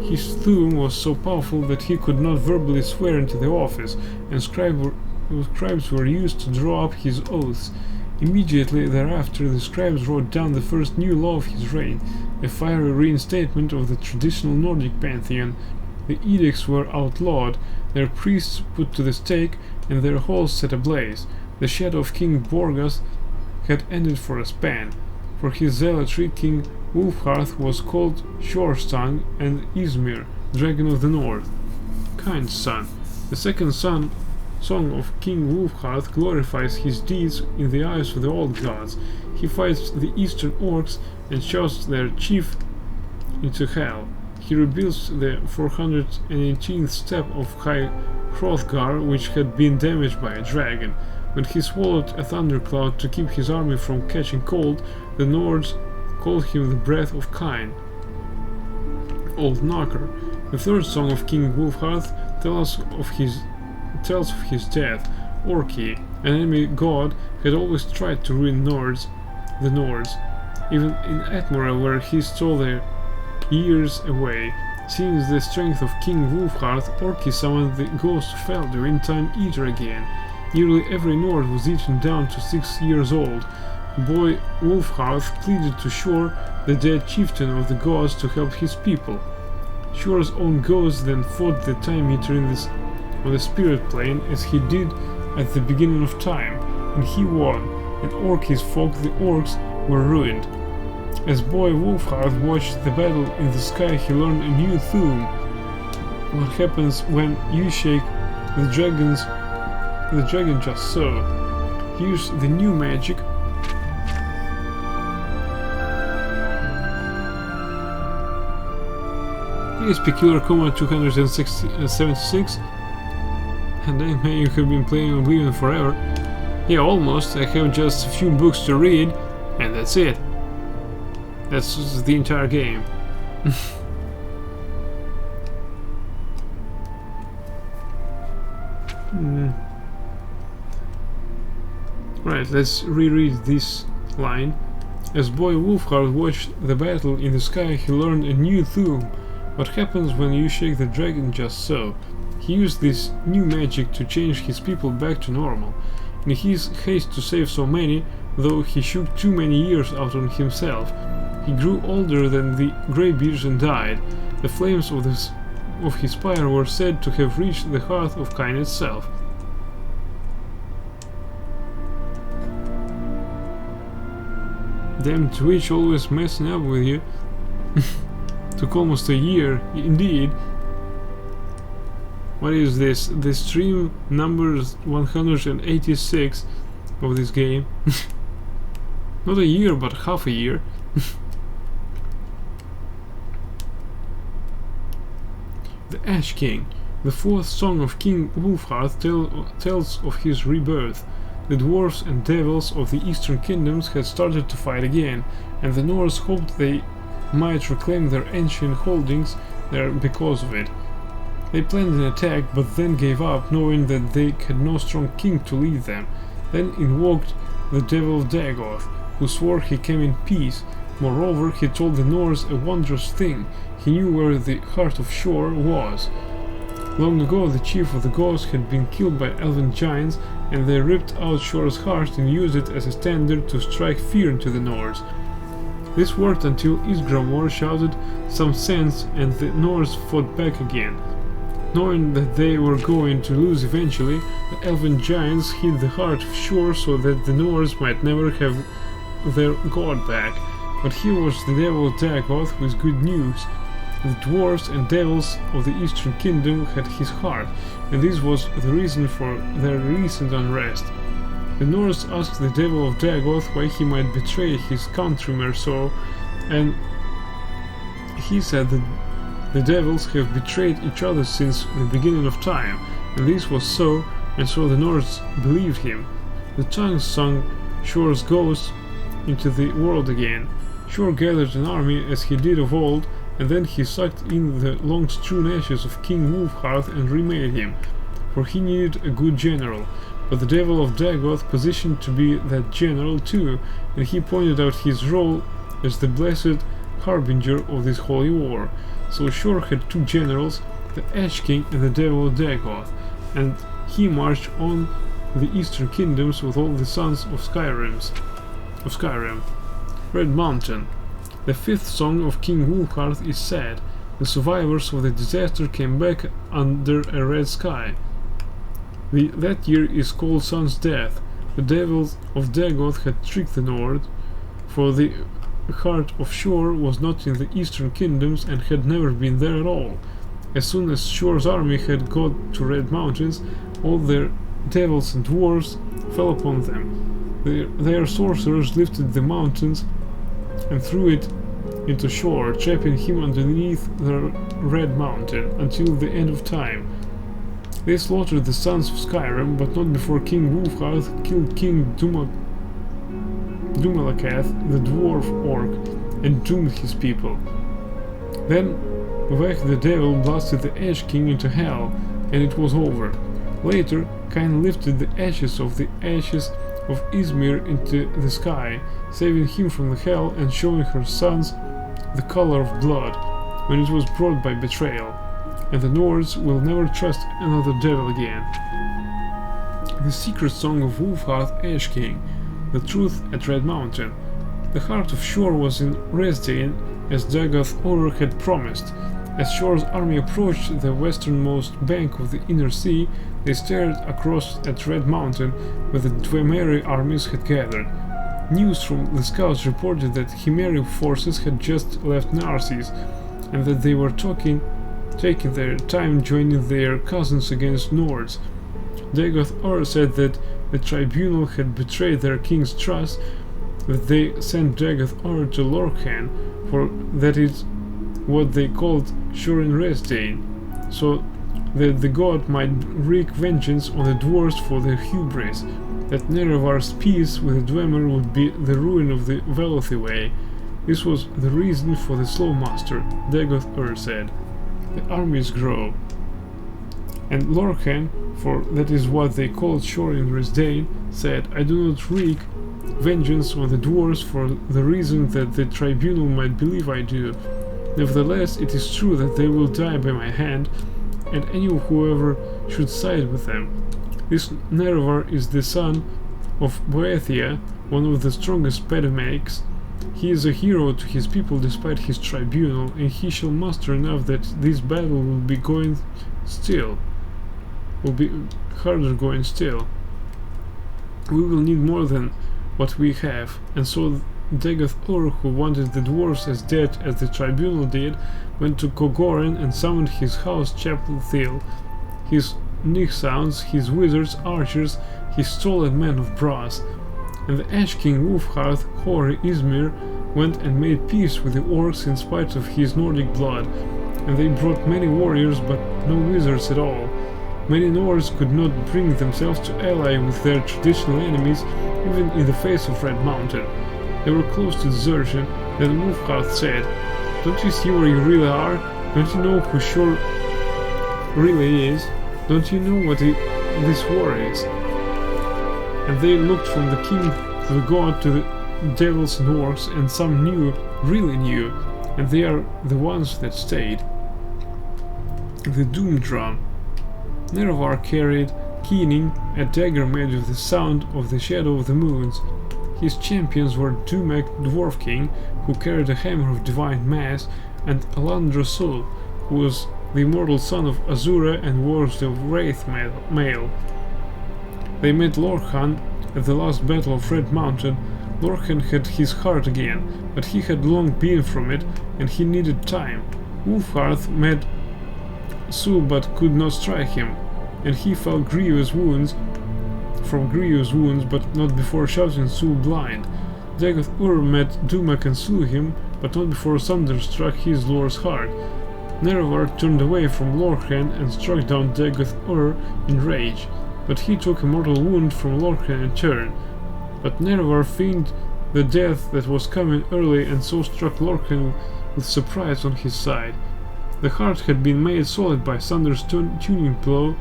His thume was so powerful that he could not verbally swear into the office, and scribes were used to draw up his oaths. Immediately thereafter, the scribes wrote down the first new law of his reign, a fiery reinstatement of the traditional Nordic pantheon. The edicts were outlawed, their priests put to the stake, and their halls set ablaze. The shadow of King Borgas had ended for a span. For his zealotry, King Wolfhearth was called Shorestang and Izmir, Dragon of the North. Kind son. The second song of King Wolfhearth glorifies his deeds in the eyes of the old gods. He fights the eastern orcs and shoves their chief into hell. He rebuilds the 418th step of High Hrothgar, which had been damaged by a dragon. When he swallowed a thundercloud to keep his army from catching cold, the Nords called him the Breath of Kine. Old Knocker. The third song of King Wolfhearth tells of his death. Orki, an enemy god, had always tried to ruin the Nords. Even in Etmora, where he stole their years away. Seeing the strength of King Wolfhearth, Orki summoned the ghost of Elder in Time Eater again. Nearly every Nord was eaten down to 6 years old. Boy Wolfhearth pleaded to Shor, the dead chieftain of the gods, to help his people. Shor's own ghost then fought the Time Eater on the spirit plane, as he did at the beginning of time, and he won, and Orki's folk, the orcs, were ruined. As boy Wolfhearth watched the battle in the sky, he learned a new thume. What happens when you shake the dragon just so. He used the new magic Here's Peculiar Command 276, and then man, you have been playing Oblivion forever. Yeah, almost. I have just a few books to read, and that's it. That's the entire game. Right, let's reread this line. As boy Wolfhearth watched the battle in the sky, he learned a new thume. What happens when you shake the dragon just so? He used this new magic to change his people back to normal. In his haste to save so many, though he shook too many years out on himself, he grew older than the greybeards and died. The flames of his pyre were said to have reached the hearth of Cain itself. Damn Twitch always messing up with you. Took almost a year, indeed. What is this? The stream numbers 186 of this game. Not a year, but half a year. The Ash King. The fourth song of King Wolfheart tells of his rebirth. The dwarves and devils of the eastern kingdoms had started to fight again, and the Norse hoped they might reclaim their ancient holdings there because of it. They planned an attack, but then gave up, knowing that they had no strong king to lead them. Then invoked the devil Dagoth, who swore he came in peace. Moreover, he told the Norse a wondrous thing. He knew where the Heart of Shore was. Long ago, the chief of the ghosts had been killed by elven giants, and they ripped out Shore's heart and used it as a standard to strike fear into the Norse. This worked until Isgramor shouted some sense, and the Norse fought back again. Knowing that they were going to lose eventually, the elven giants hid the Heart of Shore so that the Norse might never have their god back. But here was the devil Dagoth with good news. The dwarves and devils of the Eastern Kingdom had his heart, and this was the reason for their recent unrest. The Norse asked the devil of Dagoth why he might betray his countrymen so, and he said that the devils have betrayed each other since the beginning of time, and this was so, and so the Norse believed him. The tongues sung Shore's ghost into the world again. Shore gathered an army as he did of old, and then he sucked in the long-strewn ashes of King Wolfheart and remade him, for he needed a good general. But the devil of Dagoth positioned to be that general too, and he pointed out his role as the blessed harbinger of this holy war. So Shore had two generals, the Ash King and the devil of Dagoth, and he marched on the eastern kingdoms with all the sons of Skyrim. Red Mountain. The fifth song of King Wolfheart is sad. The survivors of the disaster came back under a red sky. That year is called Sun's Death. The devils of Dagoth had tricked the North, for the Heart of Shore was not in the eastern kingdoms and had never been there at all. As soon as Shore's army had got to Red Mountains, all their devils and dwarves fell upon them. Their sorcerers lifted the mountains and threw it into Shore, trapping him underneath the Red Mountain until the end of time. They slaughtered the sons of Skyrim, but not before King Wolfheart killed King Dumalakath, the dwarf orc, and doomed his people. Then Vech the devil blasted the Ash King into hell, and it was over. Later, Cain lifted the ashes of Izmir into the sky, saving him from the hell and showing her sons the color of blood when it was brought by betrayal, and the Nords will never trust another devil again. The secret song of Wolfheart Ash King, the truth at Red Mountain. The Heart of Shore was in Resdain, as Dagoth Orr had promised. As Shore's army approached the westernmost bank of the inner sea, they stared across at Red Mountain, where the Dwemer armies had gathered. News from the scouts reported that Himeri forces had just left Narsis, and that they were taking their time joining their cousins against Nords. Dagoth Orr said that the tribunal had betrayed their king's trust, that they sent Dagoth Orr to Lorkhan, for that is what they called Shorin Resdain, so that the god might wreak vengeance on the dwarves for their hubris, that Nerevar's peace with the Dwemer would be the ruin of the Velothi way. This was the reason for the Slow Master, Dagoth Ur said. The armies grow. And Lorkhan, for that is what they called Shorin Resdain, said, I do not wreak vengeance on the dwarves for the reason that the tribunal might believe I do. Nevertheless, it is true that they will die by my hand, and any whoever should side with them. This Nerevar is the son of Boethia, one of the strongest Pedamakes. He is a hero to his people despite his tribunal, and he shall muster enough that this battle will be harder going still. We will need more than what we have, and so Dagoth-Ur, who wanted the dwarves as dead as the tribunal did, went to Kogoren and summoned his house chapel Thil, his Nixhounds, his wizards, archers, his stolen men of brass. And the Ash King Wolfhearth, Hori Izmir, went and made peace with the orcs in spite of his Nordic blood, and they brought many warriors but no wizards at all. Many Nords could not bring themselves to ally with their traditional enemies, even in the face of Red Mountain. They were close to desertion. Then Wolfhearth said, "Don't you see where you really are? Don't you know who Shor really is? Don't you know what this war is?" And they looked from the king to the god to the devils and orcs, and some knew, really knew, and they are the ones that stayed. The Doom Drum. Nerevar carried keening, a dagger made of the sound of the shadow of the moons. His champions were Dumek, Dwarf King, who carried a hammer of divine mass, and Alandrasul, who was the immortal son of Azura and was the Wraith male. They met Lorkhan at the last battle of Red Mountain. Lorkhan had his heart again, but he had long been from it, and he needed time. Wolfhearth met Su but could not strike him, and he felt grievous wounds, but not before shouting Su blind. Dagoth-Ur met Dumak and slew him, but not before Thunder struck his lord's heart. Nerevar turned away from Lorkhan and struck down Dagoth-Ur in rage, but he took a mortal wound from Lorkhan in turn. But Nerevar feigned the death that was coming early, and so struck Lorkhan with surprise on his side. The heart had been made solid by Thunder's tuning blow,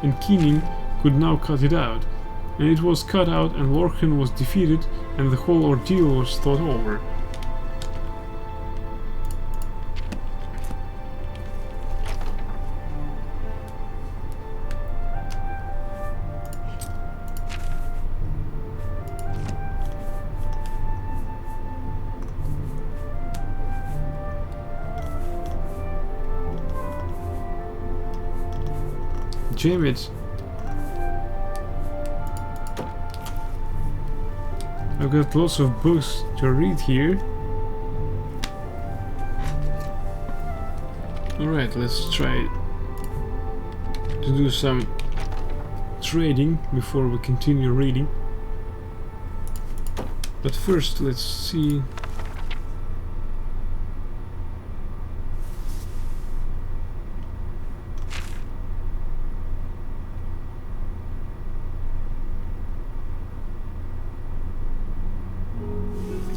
and Keening could now cut it out. And it was cut out, and Lorkhan was defeated, and the whole ordeal was thought over. Damn it. I've got lots of books to read here. Alright, let's try to do some trading before we continue reading. But first, let's see.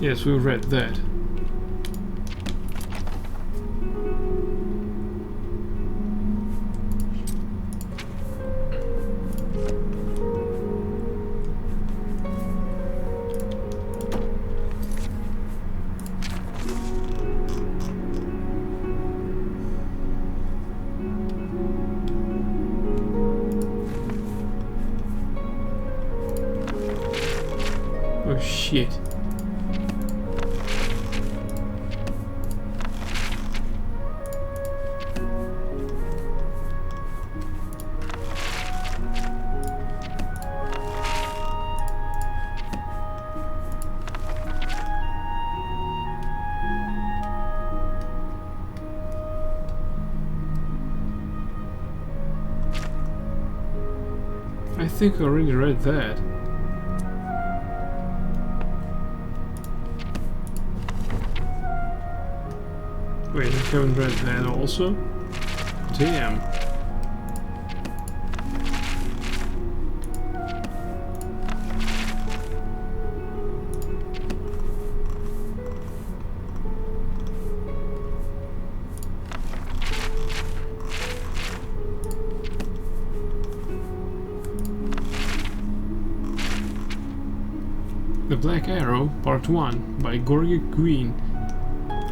Yes, we read that. Oh shit. I think I already read that. Wait, I haven't read that also? Damn. The Black Arrow, Part 1, by Gorgic Green.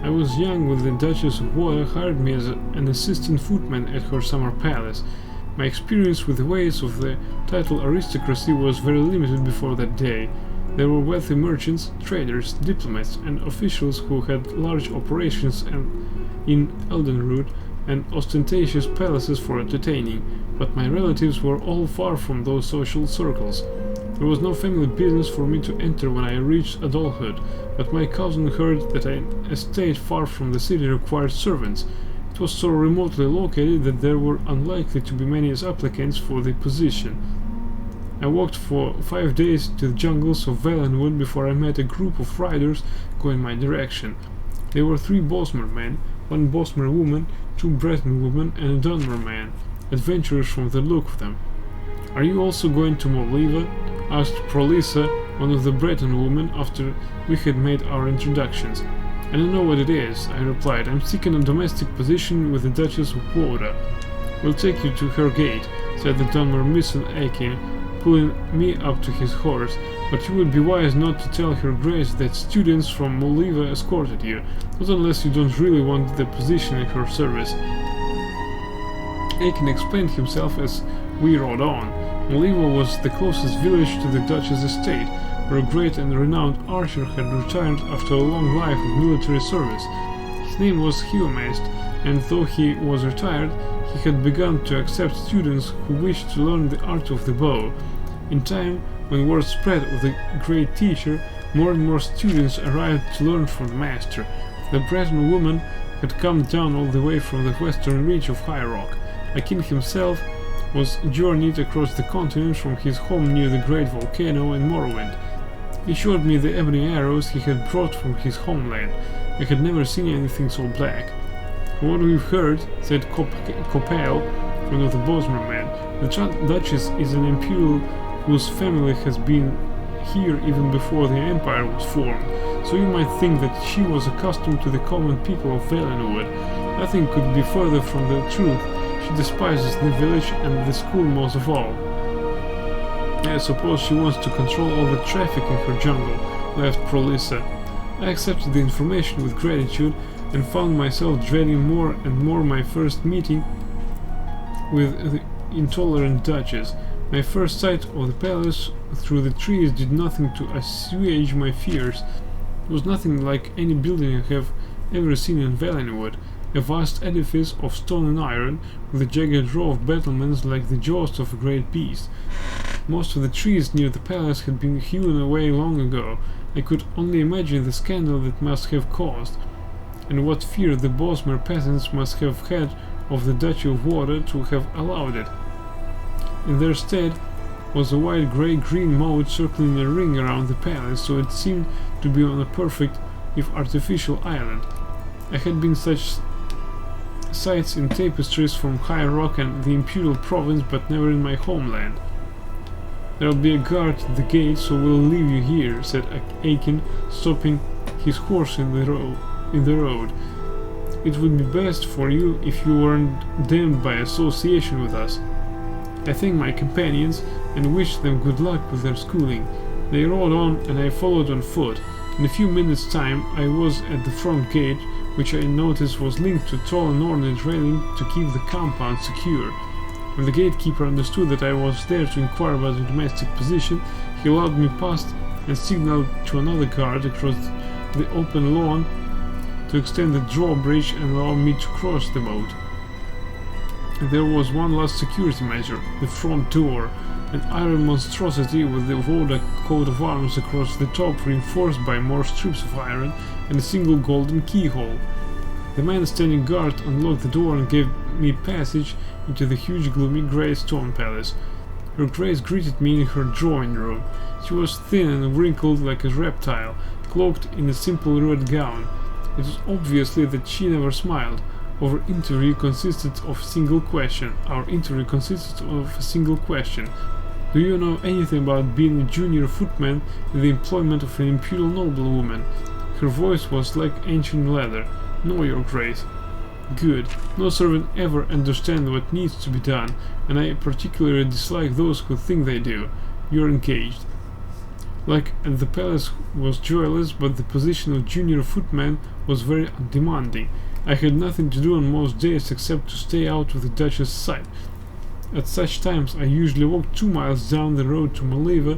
I was young when the Duchess of Wola hired me as an assistant footman at her summer palace. My experience with the ways of the titled aristocracy was very limited before that day. There were wealthy merchants, traders, diplomats, and officials who had large operations in Eldenroot and ostentatious palaces for entertaining, but my relatives were all far from those social circles. There was no family business for me to enter when I reached adulthood, but my cousin heard that an estate far from the city required servants. It was so remotely located that there were unlikely to be many applicants for the position. I walked for 5 days to the jungles of Valenwood before I met a group of riders going my direction. There were 3 Bosmer men, 1 Bosmer woman, 2 Breton women, and a Dunmer man, adventurers from the look of them. "Are you also going to Moliva?" asked Prolissa, one of the Breton women, after we had made our introductions. "I don't know what it is," I replied. "I'm seeking a domestic position with the Duchess of Woda." "We'll take you to her gate," said the Dunmer Missen Aiken, pulling me up to his horse, "but you would be wise not to tell her grace that students from Moliva escorted you, not unless you don't really want the position in her service." Aiken explained himself as we rode on. Moliva was the closest village to the Duchess' estate, where a great and renowned archer had retired after a long life of military service. His name was Hiomest, and though he was retired, he had begun to accept students who wished to learn the art of the bow. In time, when word spread of the great teacher, more and more students arrived to learn from the master. The Breton woman had come down all the way from the western reach of High Rock. Akin himself was journeyed across the continent from his home near the great volcano in Morrowind. He showed me the ebony arrows he had brought from his homeland. I had never seen anything so black. "From what we've heard," said Copale, one of the Bosmer men, "the Duchess is an Imperial whose family has been here even before the Empire was formed, so you might think that she was accustomed to the common people of Valenwood. Nothing could be further from the truth. She despises the village and the school most of all." "I suppose she wants to control all the traffic in her jungle," laughed Prolissa. I accepted the information with gratitude and found myself dreading more and more my first meeting with the intolerant Duchess. My first sight of the palace through the trees did nothing to assuage my fears. It was nothing like any building I have ever seen in Valenwood, a vast edifice of stone and iron, with a jagged row of battlements like the jaws of a great beast. Most of the trees near the palace had been hewn away long ago. I could only imagine the scandal that must have caused, and what fear the Bosmer peasants must have had of the Duchy of Water to have allowed it. In their stead was a wide grey-green moat circling a ring around the palace, so it seemed to be on a perfect, if artificial, island. I had been such sights in tapestries from High Rock and the Imperial province, but never in my homeland. "There'll be a guard at the gate, so we'll leave you here," said Aiken, stopping his horse in the road. "It would be best for you if you weren't damned by association with us." I thanked my companions and wished them good luck with their schooling. They rode on and I followed on foot. In a few minutes' time I was at the front gate, which I noticed was linked to a tall and ornate railing to keep the compound secure. When the gatekeeper understood that I was there to inquire about the domestic position, he allowed me past and signaled to another guard across the open lawn to extend the drawbridge and allow me to cross the moat. There was one last security measure, the front door, an iron monstrosity with the Voda coat of arms across the top, reinforced by more strips of iron and a single golden keyhole. The man standing guard unlocked the door and gave me passage into the huge gloomy grey stone palace. Her Grace greeted me in her drawing room. She was thin and wrinkled like a reptile, cloaked in a simple red gown. It was obviously that she never smiled. Our interview consisted of a single question. "Do you know anything about being a junior footman in the employment of an Imperial noblewoman?" Her voice was like ancient leather. "No, Your Grace." "Good. No servant ever understands what needs to be done, and I particularly dislike those who think they do. You're engaged." Like at the palace was joyless, but the position of junior footman was very undemanding. I had nothing to do on most days except to stay out of the Duchess' sight. At such times I usually walked 2 miles down the road to Maliva.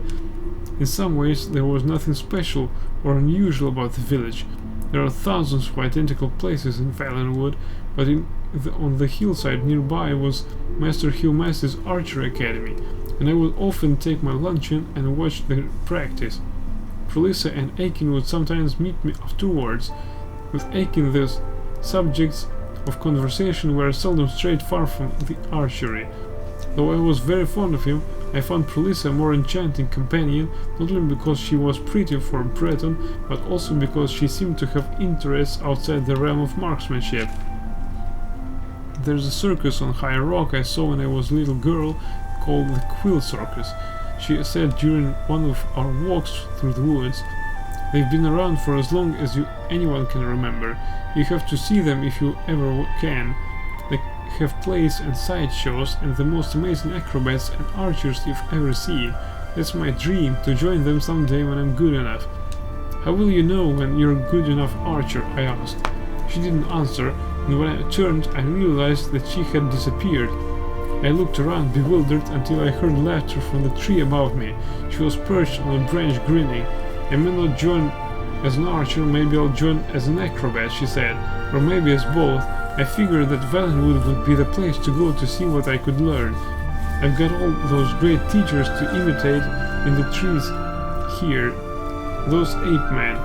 In some ways there was nothing special or unusual about the village. There are thousands of identical places in Valenwood, but on the hillside nearby was Master Hillmaster's archery academy, and I would often take my luncheon and watch the practice. Prolissa and Aiken would sometimes meet me afterwards. With Aiken the subjects of conversation were seldom strayed far from the archery. Though I was very fond of him, I found Prolissa a more enchanting companion, not only because she was pretty for a Breton, but also because she seemed to have interests outside the realm of marksmanship. There's a circus on High Rock I saw when I was a little girl, called the Quill Circus, she said during one of our walks through the woods. They've been around for as long as anyone can remember. You have to see them if you ever can. They have plays and sideshows and the most amazing acrobats and archers you've ever seen. That's my dream, to join them someday when I'm good enough. How will you know when you're a good enough archer? I asked. She didn't answer, and when I turned I realized that she had disappeared. I looked around bewildered until I heard laughter from the tree above me. She was perched on a branch grinning. I may not join as an archer, maybe I'll join as an acrobat, she said, or maybe as both. I figured that Valenwood would be the place to go to see what I could learn. I've got all those great teachers to imitate in the trees here, those ape men.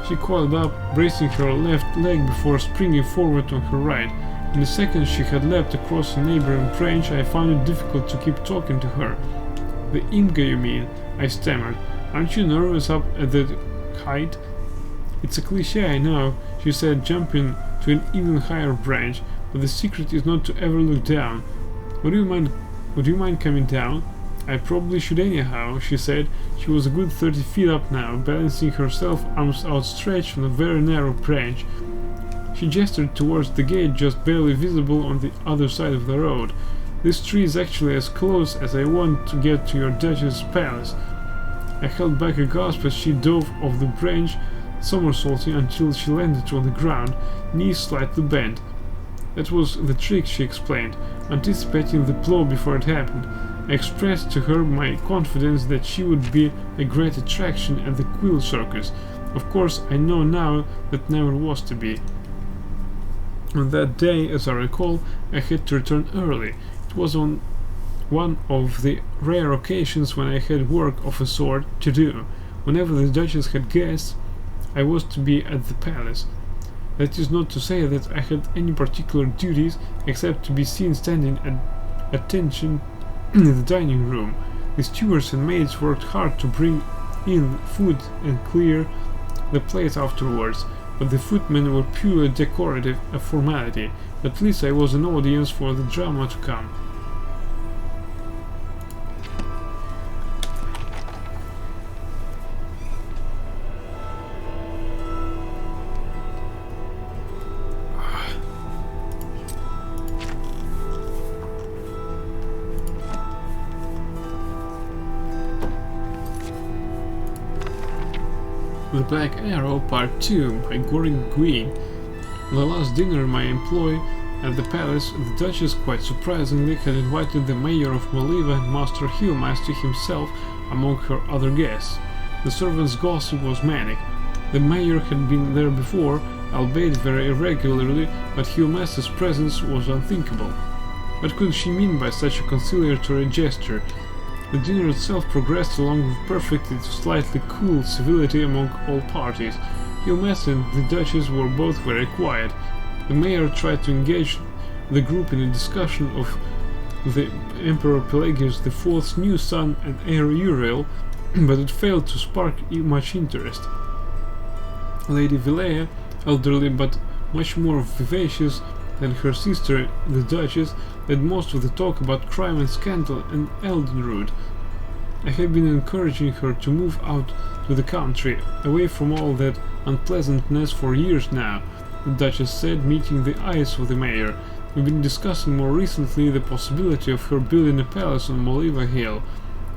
She coiled up, bracing her left leg before springing forward on her right. In the second she had leapt across a neighboring branch, I found it difficult to keep talking to her. "The Imga, you mean?" I stammered. "Aren't you nervous up at that height?" "It's a cliché, I know," she said, jumping to an even higher branch, "but the secret is not to ever look down. Would you mind coming down?" "I probably should anyhow," she said. She was a good 30 feet up now, balancing herself, arms outstretched on a very narrow branch. She gestured towards the gate just barely visible on the other side of the road. "This tree is actually as close as I want to get to your Duchess' palace." I held back a gasp as she dove off the branch, somersaulting until she landed on the ground, knees slightly bent. That was the trick, she explained, anticipating the blow before it happened. I expressed to her my confidence that she would be a great attraction at the Quill Circus. Of course, I know now that never was to be. On that day, as I recall, I had to return early. It was on one of the rare occasions when I had work of a sort to do. Whenever the Duchess had guests, I was to be at the palace. That is not to say that I had any particular duties except to be seen standing at attention in the dining room. The stewards and maids worked hard to bring in food and clear the plates afterwards, but the footmen were purely decorative, a formality. At least I was an audience for the drama to come. The Black Arrow Part 2 by Goring Gwyn. The last dinner my employ at the palace, the Duchess, quite surprisingly, had invited the mayor of Maliva and Master Hillmaster himself among her other guests. The servants' gossip was manic. The mayor had been there before, albeit very irregularly, but Hillmaster's presence was unthinkable. What could she mean by such a conciliatory gesture? The dinner itself progressed along with perfect if slightly cool civility among all parties. Hillmaster and the Duchess were both very quiet. The mayor tried to engage the group in a discussion of the Emperor Pelagius IV's new son and heir Uriel, but it failed to spark much interest. Lady Vilea, elderly but much more vivacious than her sister the Duchess, led most of the talk about crime and scandal and Eldenroot. I have been encouraging her to move out to the country, away from all that unpleasantness for years now, the Duchess said, meeting the eyes of the mayor. We've been discussing more recently the possibility of her building a palace on Maliva Hill,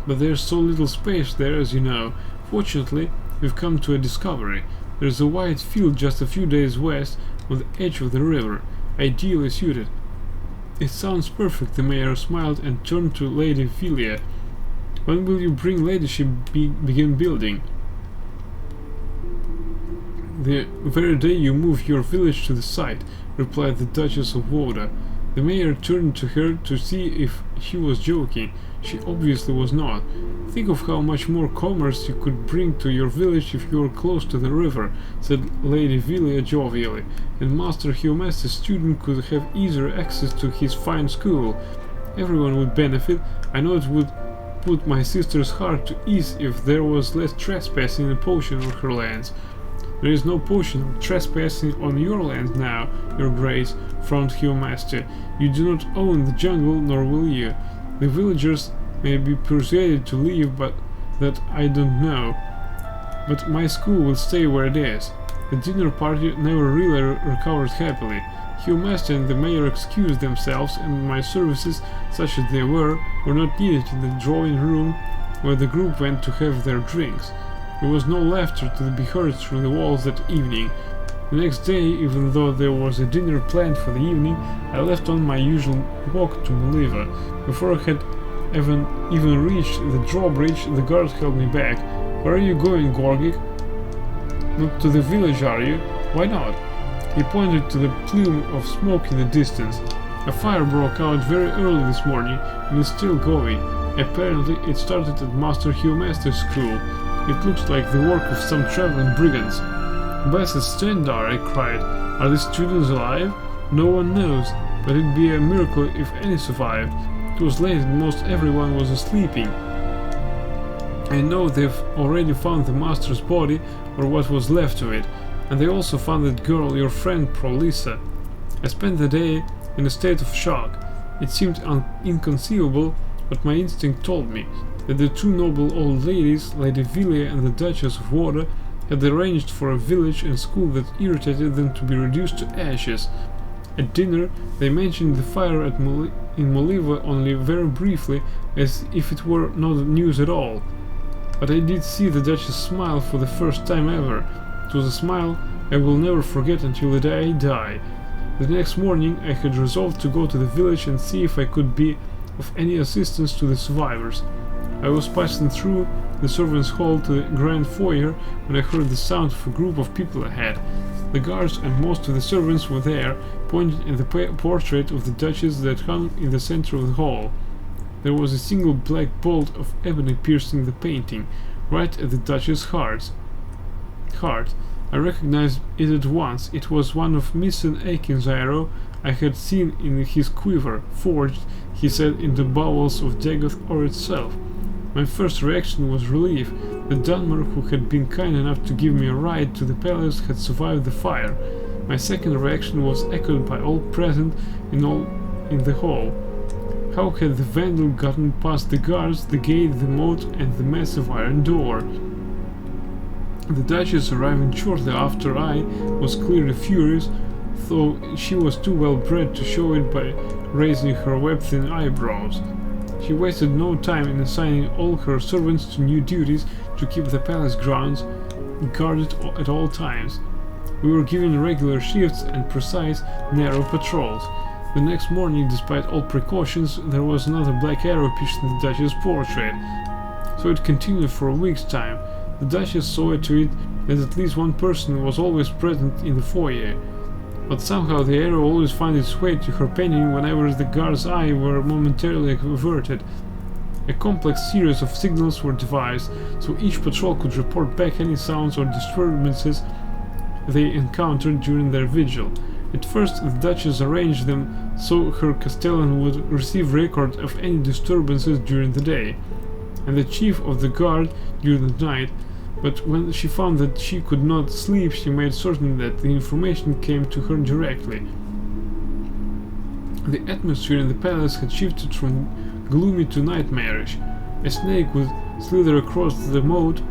but there's so little space there, as you know. Fortunately, we've come to a discovery. There's a wide field just a few days west, on the edge of the river, ideally suited. It sounds perfect, the mayor smiled and turned to Lady Villia. When will your ladyship begin building? The very day you move your village to the site, replied the Duchess of Woda. The mayor turned to her to see if she was joking. She obviously was not. Think of how much more commerce you could bring to your village if you were close to the river, said Lady Villia jovially, and Master Humaster's student could have easier access to his fine school. Everyone would benefit. I know it would put my sister's heart to ease if there was less trespassing and poaching on her lands. There is no poaching or trespassing on your land now, your grace, frowned Humaster. You do not own the jungle, nor will you. The villagers may be persuaded to leave, but that I don't know. But my school will stay where it is. The dinner party never really recovered happily. Humaster and the mayor excused themselves, and my services, such as they were not needed in the drawing room where the group went to have their drinks. There was no laughter to be heard through the walls that evening. The next day, even though there was a dinner planned for the evening, I left on my usual walk to Moliva. Before I had even reached the drawbridge, the guard held me back. Where are you going, Gorgic? Not to the village, are you? Why not? He pointed to the plume of smoke in the distance. A fire broke out very early this morning and is still going. Apparently it started at Master Humaster's school. It looks like the work of some traveling brigands. Blessed Stendar, I cried. Are the students alive? No one knows, but it'd be a miracle if any survived. It was late and most everyone was sleeping. I know they've already found the master's body, or what was left of it, and they also found that girl, your friend Prolissa. I spent the day in a state of shock. It seemed inconceivable, but my instinct told me that the two noble old ladies, Lady Villia and the Duchess of Woda, had arranged for a village and school that irritated them to be reduced to ashes. At dinner, they mentioned the fire in Moliva only very briefly, as if it were not news at all. But I did see the Duchess smile for the first time ever. It was a smile I will never forget until the day I die. The next morning, I had resolved to go to the village and see if I could be of any assistance to the survivors. I was passing through the servants' hall to the grand foyer when I heard the sound of a group of people ahead. The guards and most of the servants were there, pointing at the portrait of the Duchess that hung in the center of the hall. There was a single black bolt of ebony piercing the painting, right at the Duchess' heart. I recognized it at once. It was one of Missen Aiken's arrow I had seen in his quiver, forged, he said, in the bowels of Dagoth Or itself. My first reaction was relief. The Dunmer who had been kind enough to give me a ride to the palace had survived the fire. My second reaction was echoed by all present in the hall. How had the vandal gotten past the guards, the gate, the moat, and the massive iron door? The Duchess, arriving shortly after I, was clearly furious, though she was too well bred to show it by raising her web-thin eyebrows. She wasted no time in assigning all her servants to new duties to keep the palace grounds guarded at all times. We were given regular shifts and precise, narrow patrols. The next morning, despite all precautions, there was another black arrow piercing the Duchess' portrait. So it continued for a week's time. The Duchess saw to it that at least one person was always present in the foyer. But somehow the arrow always found its way to her painting whenever the guard's eyes were momentarily averted. A complex series of signals were devised, so each patrol could report back any sounds or disturbances they encountered during their vigil. At first, the Duchess arranged them so her castellan would receive record of any disturbances during the day, and the chief of the guard during the night. But when she found that she could not sleep, she made certain that the information came to her directly. The atmosphere in the palace had shifted from gloomy to nightmarish. A snake would slither across the moat,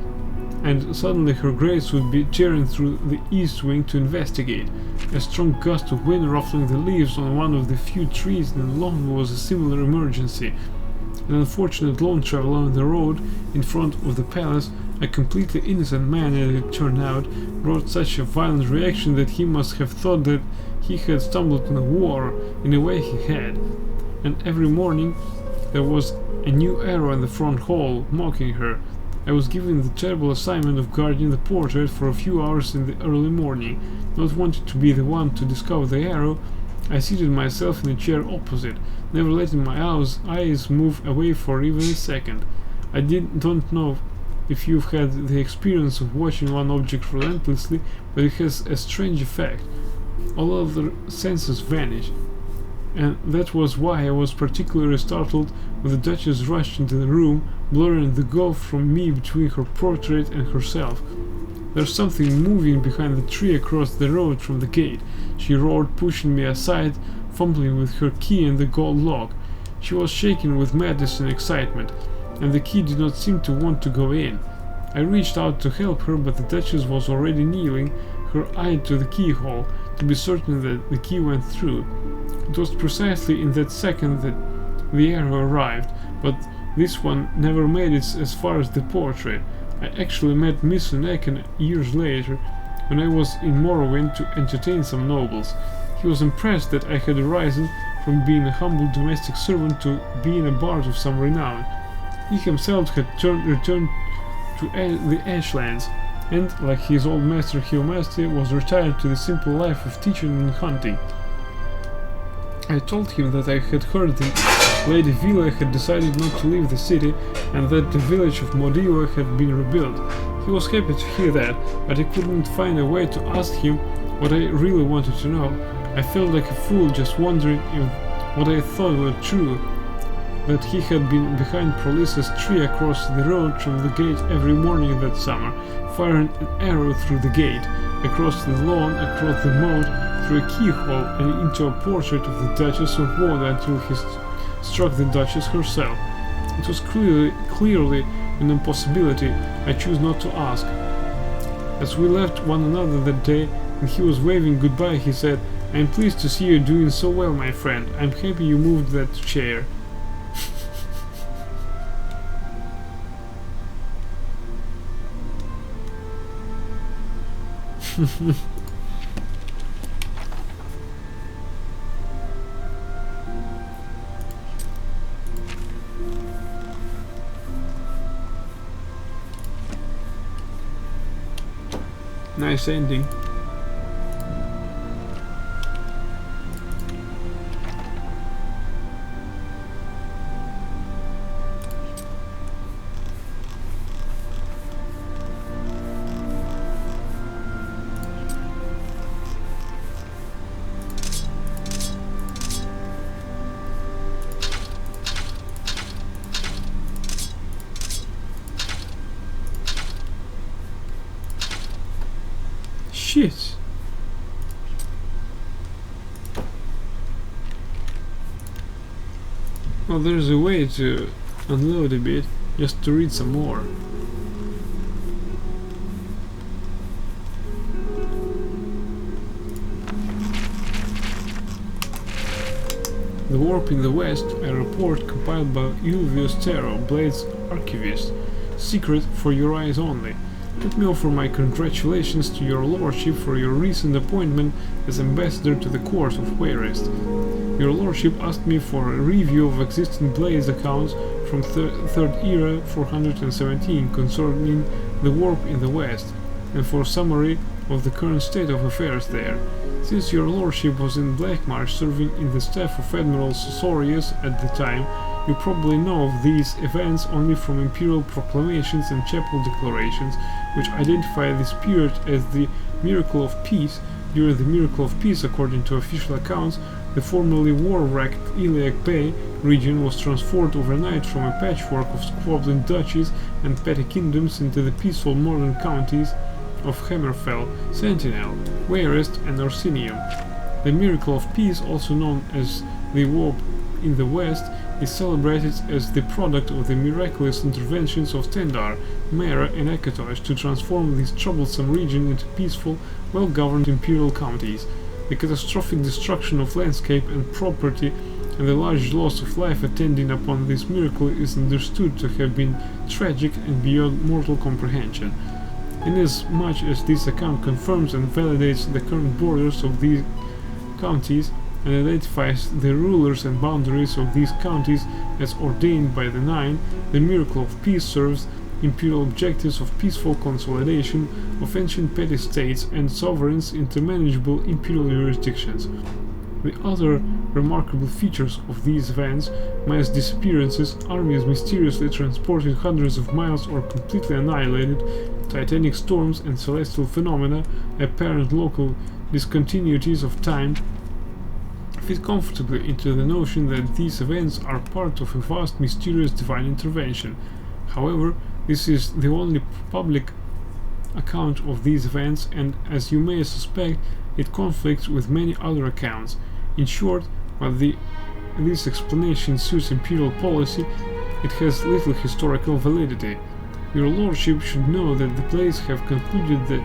and suddenly her grace would be tearing through the east wing to investigate. A strong gust of wind ruffling the leaves on one of the few trees in London was a similar emergency. An unfortunate lone traveler on the road in front of the palace A completely innocent man, as it turned out, brought such a violent reaction that he must have thought that he had stumbled in a war. In a way he had. And every morning there was a new arrow in the front hall, mocking her. I was given the terrible assignment of guarding the portrait for a few hours in the early morning. Not wanting to be the one to discover the arrow, I seated myself in a chair opposite, never letting my eyes move away for even a second. I don't know if you've had the experience of watching one object relentlessly, but it has a strange effect. All other senses vanish. And that was why I was particularly startled when the Duchess rushed into the room, blurring the gulf from me between her portrait and herself. There's something moving behind the tree across the road from the gate, she roared, pushing me aside, fumbling with her key and the gold lock. She was shaking with madness and excitement, and the key did not seem to want to go in. I reached out to help her, but the Duchess was already kneeling, her eye to the keyhole, to be certain that the key went through. It was precisely in that second that the arrow arrived, but this one never made it as far as the portrait. I actually met Miss Anakin years later, when I was in Morrowind to entertain some nobles. He was impressed that I had risen from being a humble domestic servant to being a bard of some renown. He himself had returned to the Ashlands, and, like his old master Hillmaster, was retired to the simple life of teaching and hunting. I told him that I had heard that Lady Villa had decided not to leave the city, and that the village of Modiwa had been rebuilt. He was happy to hear that, but I couldn't find a way to ask him what I really wanted to know. I felt like a fool just wondering if what I thought were true, that he had been behind Prolissa's tree across the road from the gate every morning that summer, firing an arrow through the gate, across the lawn, across the moat, through a keyhole, and into a portrait of the Duchess of Wada until he struck the Duchess herself. It was clearly an impossibility. I chose not to ask. As we left one another that day, and he was waving goodbye, he said, "I'm pleased to see you doing so well, my friend. I'm happy you moved that chair." Nice ending. Shit. Well, there's a way to unload a bit, just to read some more. The Warp in the West, a report compiled by Ulvius Tero, Blade's archivist. Secret for your eyes only. Let me offer my congratulations to your lordship for your recent appointment as ambassador to the court of Wayrest. Your lordship asked me for a review of existing Blaze accounts from Third Era 417 concerning the Warp in the West, and for a summary of the current state of affairs there. Since your lordship was in Blackmarsh serving in the staff of Admiral Sosorius at the time, you probably know of these events only from Imperial proclamations and chapel declarations, which identify this period as the Miracle of Peace. During the Miracle of Peace, according to official accounts, the formerly war-wrecked Iliac Bay region was transformed overnight from a patchwork of squabbling duchies and petty kingdoms into the peaceful modern counties of Hammerfell, Sentinel, Wayrest, and Orsinium. The Miracle of Peace, also known as the Warp in the West, is celebrated as the product of the miraculous interventions of Tendar, Mera, and Akatosh to transform this troublesome region into peaceful, well-governed imperial counties. The catastrophic destruction of landscape and property and the large loss of life attending upon this miracle is understood to have been tragic and beyond mortal comprehension. Inasmuch as this account confirms and validates the current borders of these counties and identifies the rulers and boundaries of these counties as ordained by the Nine, the miracle of peace serves imperial objectives of peaceful consolidation of ancient petty states and sovereigns into manageable imperial jurisdictions. The other remarkable features of these events, mass disappearances, armies mysteriously transported hundreds of miles or completely annihilated, titanic storms and celestial phenomena, apparent local discontinuities of time, fit comfortably into the notion that these events are part of a vast mysterious divine intervention. However, this is the only public account of these events, and as you may suspect, it conflicts with many other accounts. In short, while this explanation suits imperial policy, it has little historical validity. Your lordship should know that the Blades have concluded that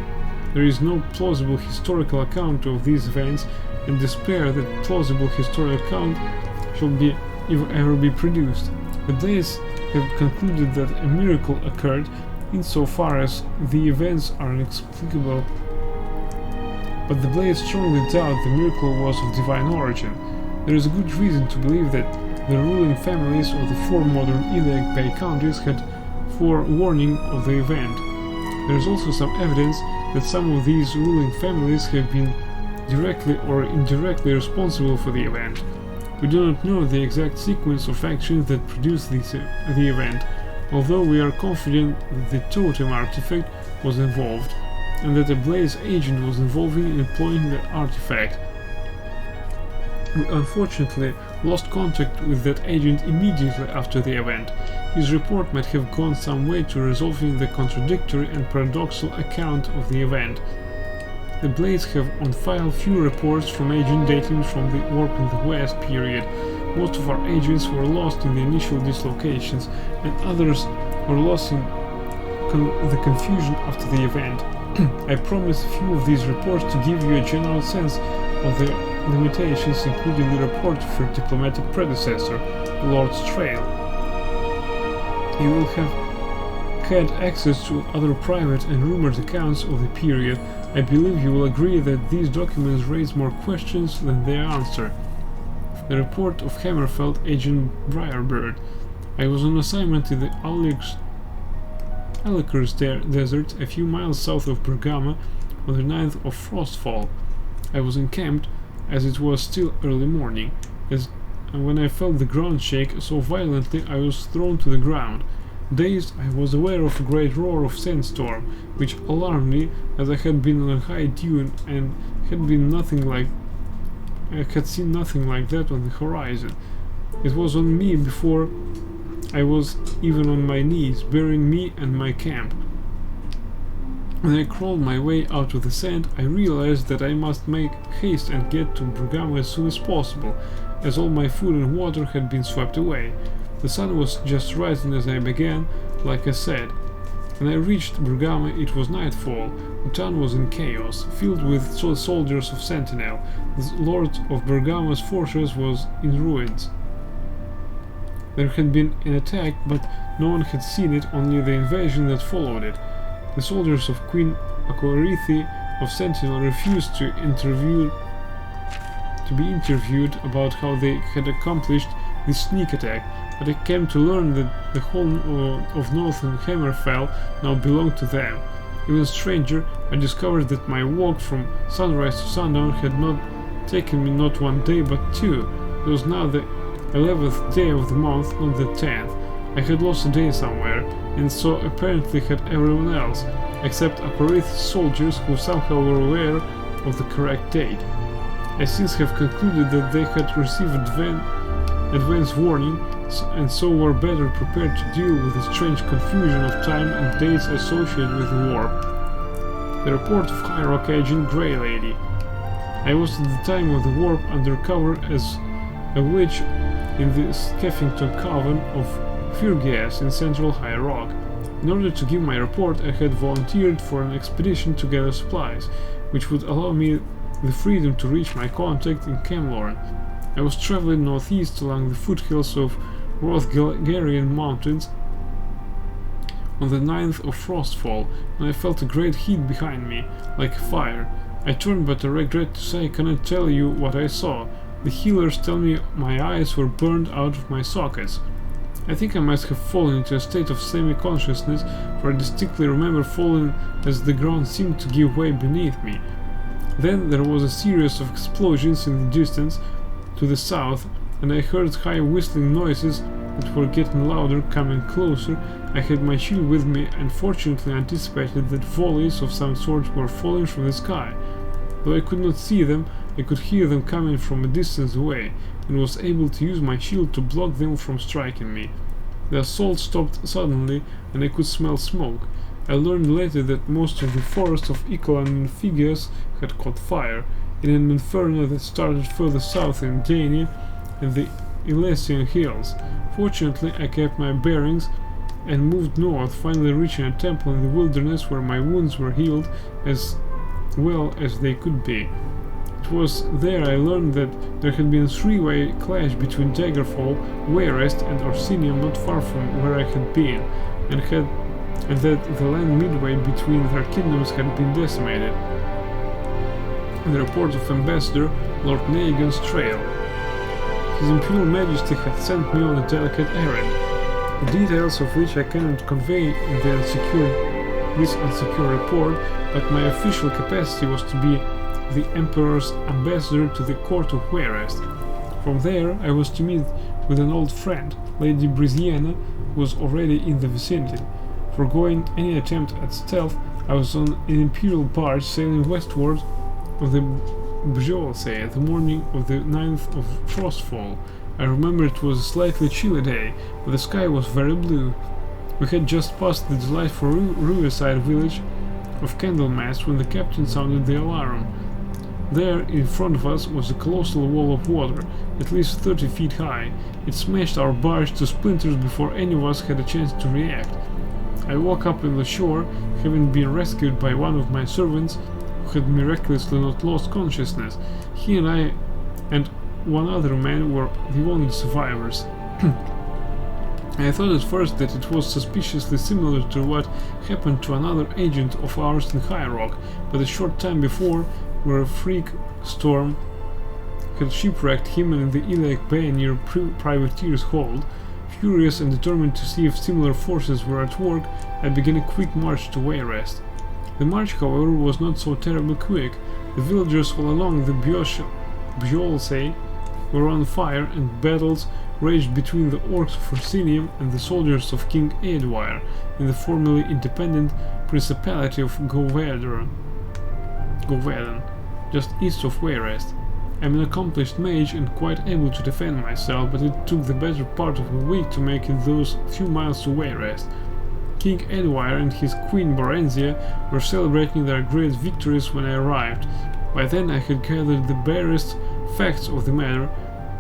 there is no plausible historical account of these events, and despair that plausible historical account shall ever be produced. The Blades have concluded that a miracle occurred insofar as the events are inexplicable, but the Blades strongly doubt the miracle was of divine origin. There is a good reason to believe that the ruling families of the four modern Iliac Bay counties had forewarning of the event. There is also some evidence that some of these ruling families have been directly or indirectly responsible for the event. We do not know the exact sequence of actions that produced the event, although we are confident that the totem artifact was involved, and that a Blaze agent was involved in employing the artifact. We unfortunately lost contact with that agent immediately after the event. His report might have gone some way to resolving the contradictory and paradoxical account of the event. The Blades have on file few reports from agents dating from the Warp in the West period. Most of our agents were lost in the initial dislocations, and others were lost in the confusion after the event. I promise a few of these reports to give you a general sense of the limitations, including the report of your diplomatic predecessor, Lord Strail. You will have had access to other private and rumored accounts of the period. I believe you will agree that these documents raise more questions than they answer. The report of Hammerfeld Agent Briarbird. I was on assignment in the Alikers Desert, a few miles south of Bergama, on the 9th of Frostfall. I was encamped, as it was still early morning, and when I felt the ground shake so violently I was thrown to the ground. Dazed, I was aware of a great roar of sandstorm, which alarmed me, as I had been on a high dune and had seen nothing like that on the horizon. It was on me before I was even on my knees, burying me and my camp. When I crawled my way out of the sand, I realized that I must make haste and get to Bergamo as soon as possible, as all my food and water had been swept away. The sun was just rising as I began, like I said. When I reached Bergamo, it was nightfall. The town was in chaos, filled with soldiers of Sentinel. The lord of Bergamo's fortress was in ruins. There had been an attack, but no one had seen it, only the invasion that followed it. The soldiers of Queen Akoarithi of Sentinel refused to be interviewed about how they had accomplished this sneak attack, but I came to learn that the whole of Northern Hammerfell now belonged to them. Even stranger, I discovered that my walk from sunrise to sundown had not taken me not one day but two. It was now the 11th day of the month, not the 10th. I had lost a day somewhere, and so apparently had everyone else, except Akorith's soldiers, who somehow were aware of the correct date. I since have concluded that they had received advance warning, and so were better prepared to deal with the strange confusion of time and dates associated with the warp. The report of High Rock Agent Grey Lady. I was at the time of the warp undercover as a witch in the Skeffington Coven of Firgas in central High Rock. In order to give my report, I had volunteered for an expedition to gather supplies, which would allow me the freedom to reach my contact in Camlorn. I was traveling northeast along the foothills of Rothgarian Mountains on the 9th of Frostfall, and I felt a great heat behind me, like fire. I turned, but I regret to say I cannot tell you what I saw. The healers tell me my eyes were burned out of my sockets. I think I must have fallen into a state of semi-consciousness, for I distinctly remember falling as the ground seemed to give way beneath me. Then there was a series of explosions in the distance to the south, and I heard high whistling noises that were getting louder, coming closer. I had my shield with me and fortunately anticipated that volleys of some sort were falling from the sky. Though I could not see them, I could hear them coming from a distance away, and was able to use my shield to block them from striking me. The assault stopped suddenly, and I could smell smoke. I learned later that most of the forest of Icolan and Phigias had caught fire, in an inferno that started further south in Dania and the Elysian Hills. Fortunately, I kept my bearings and moved north, finally reaching a temple in the wilderness where my wounds were healed as well as they could be. It was there I learned that there had been a three-way clash between Daggerfall, Wayrest and Orsinium not far from where I had been, and that the land midway between their kingdoms had been decimated. The report of Ambassador Lord Nagan's trail. His Imperial Majesty had sent me on a delicate errand, the details of which I cannot convey in this unsecure report, but my official capacity was to be the Emperor's ambassador to the court of Wayrest. From there I was to meet with an old friend, Lady Briziana, who was already in the vicinity. Foregoing any attempt at stealth, I was on an Imperial barge sailing westward on the Bjolsey the morning of the 9th of Frostfall. I remember it was a slightly chilly day, but the sky was very blue. We had just passed the delightful riverside village of Candlemas when the captain sounded the alarm. There, in front of us, was a colossal wall of water, at least 30 feet high. It smashed our barge to splinters before any of us had a chance to react. I woke up on the shore, having been rescued by one of my servants, who had miraculously not lost consciousness. He and I and one other man were the only survivors. I thought at first that it was suspiciously similar to what happened to another agent of ours in High Rock, but a short time before, where a freak storm had shipwrecked him in the Iliac Bay near Privateer's Hold. Furious and determined to see if similar forces were at work, I began a quick march to Wayrest. The march, however, was not so terribly quick. The villagers all along the Bjolsey were on fire, and battles raged between the orcs of Orsinium and the soldiers of King Eadwire in the formerly independent Principality of Govedan, just east of Wayrest. I'm an accomplished mage and quite able to defend myself, but it took the better part of a week to make it those few miles to Wayrest. King Eadwire and his queen Barenzia were celebrating their great victories when I arrived. By then I had gathered the barest facts of the matter,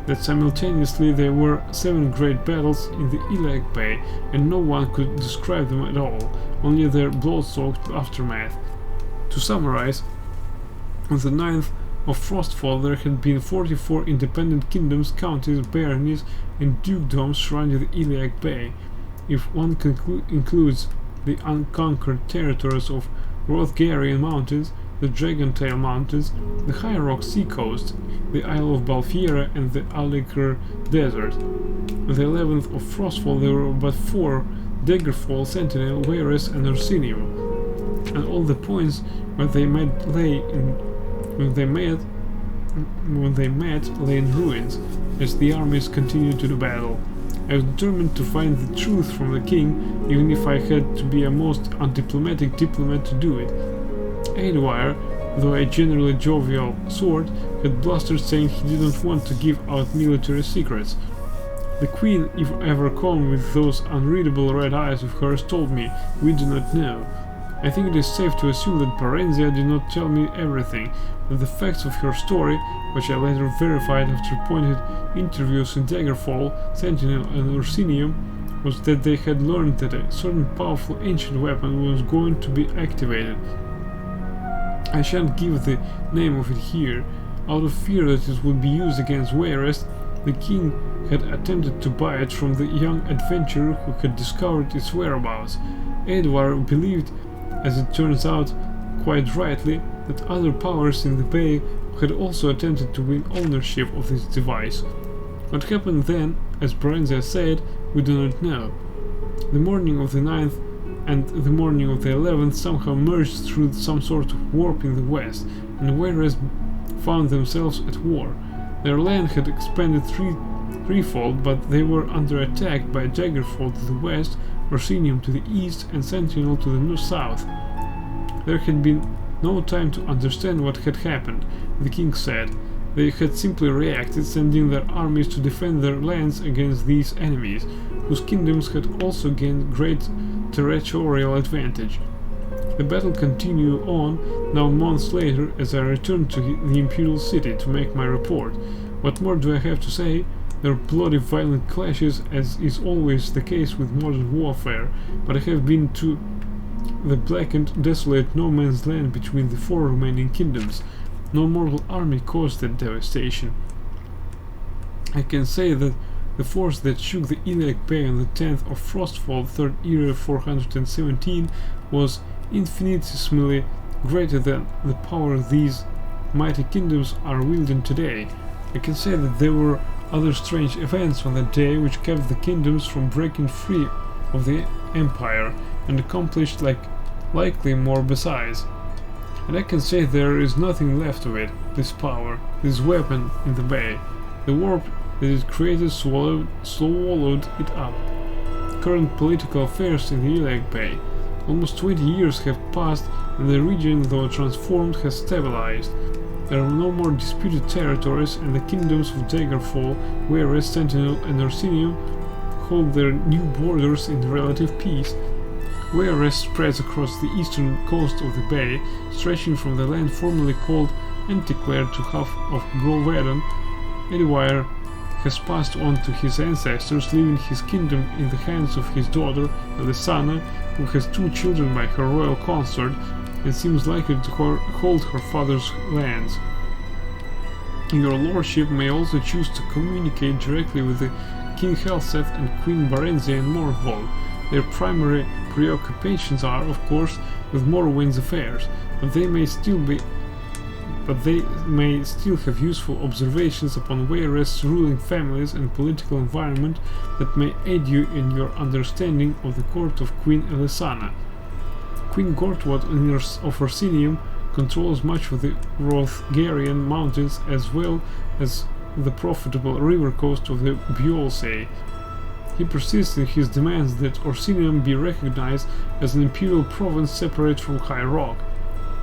that simultaneously there were 7 great battles in the Iliac Bay, and no one could describe them at all, only their blood-soaked aftermath. To summarize, on the 9th of Frostfall there had been 44 independent kingdoms, counties, baronies, and dukedoms surrounding the Iliac Bay. If one includes the unconquered territories of Rothgarian Mountains, the Dragontail Mountains, the High Rock seacoast, the Isle of Balfiera, and the Alikr Desert. On the 11th of Frostfall there were but 4: Daggerfall, Sentinel, Wayrest, and Orsinium, and all the points where they met lay in ruins as the armies continued to the battle. I was determined to find the truth from the king, even if I had to be a most undiplomatic diplomat to do it. Eadwire, though a generally jovial sort, had blustered, saying he didn't want to give out military secrets. The queen, if ever calm with those unreadable red eyes of hers, told me, "We do not know." I think it is safe to assume that Barenzia did not tell me everything, but the facts of her story, which I later verified after pointed interviews in Daggerfall, Sentinel, and Orsinium, was that they had learned that a certain powerful ancient weapon was going to be activated. I shan't give the name of it here, Out of fear that it would be used against Wayrest, the king had attempted to buy it from the young adventurer who had discovered its whereabouts. Edward believed, as it turns out quite rightly, that other powers in the bay had also attempted to win ownership of this device. What happened then, as Brenzia said, we do not know. The morning of the 9th and the morning of the 11th somehow merged through some sort of warp in the west, and Wayrest found themselves at war. Their land had expanded threefold, but they were under attack by Daggerfall to the west, Orsinium to the east, and Sentinel to the south. There had been no time to understand what had happened, the king said. They had simply reacted, sending their armies to defend their lands against these enemies, whose kingdoms had also gained great territorial advantage. The battle continued on, now months later, as I returned to the Imperial city to make my report. What more do I have to say? There are bloody violent clashes, as is always the case with modern warfare, but I have been to the blackened, desolate no man's land between the 4 remaining kingdoms. No mortal army caused that devastation. I can say that the force that shook the Iliac Bay on the 10th of Frostfall, 3rd era 417, was infinitesimally greater than the power these mighty kingdoms are wielding today. I can say that there were other strange events on that day which kept the kingdoms from breaking free of the Empire, and accomplished likely more besides. And I can say there is nothing left of it, this power, this weapon in the bay. The warp that it created swallowed it up. Current political affairs in the Iliac Bay. Almost 20 years have passed, and the region, though transformed, has stabilized. There are no more disputed territories, and the kingdoms of Daggerfall, Wayrest, Sentinel, and Orsinium hold their new borders in relative peace. Wayrest spreads across the eastern coast of the bay, stretching from the land formerly called Anticlare to half of Grovedon. Edwire has passed on to his ancestors, leaving his kingdom in the hands of his daughter, Elisana, who has 2 children by her royal consort, and seems likely to hold her father's lands. Your lordship may also choose to communicate directly with the King Helseth and Queen Barenzia in Mournhold. Their primary preoccupations are, of course, with Morrowind's affairs, but they may still have useful observations upon Wayrest's ruling families and political environment that may aid you in your understanding of the court of Queen Elisana. Queen Gortwad of Orsinium controls much of the Rothgarian mountains as well as the profitable river coast of the Buolsey. He persists in his demands that Orsinium be recognized as an imperial province separate from High Rock.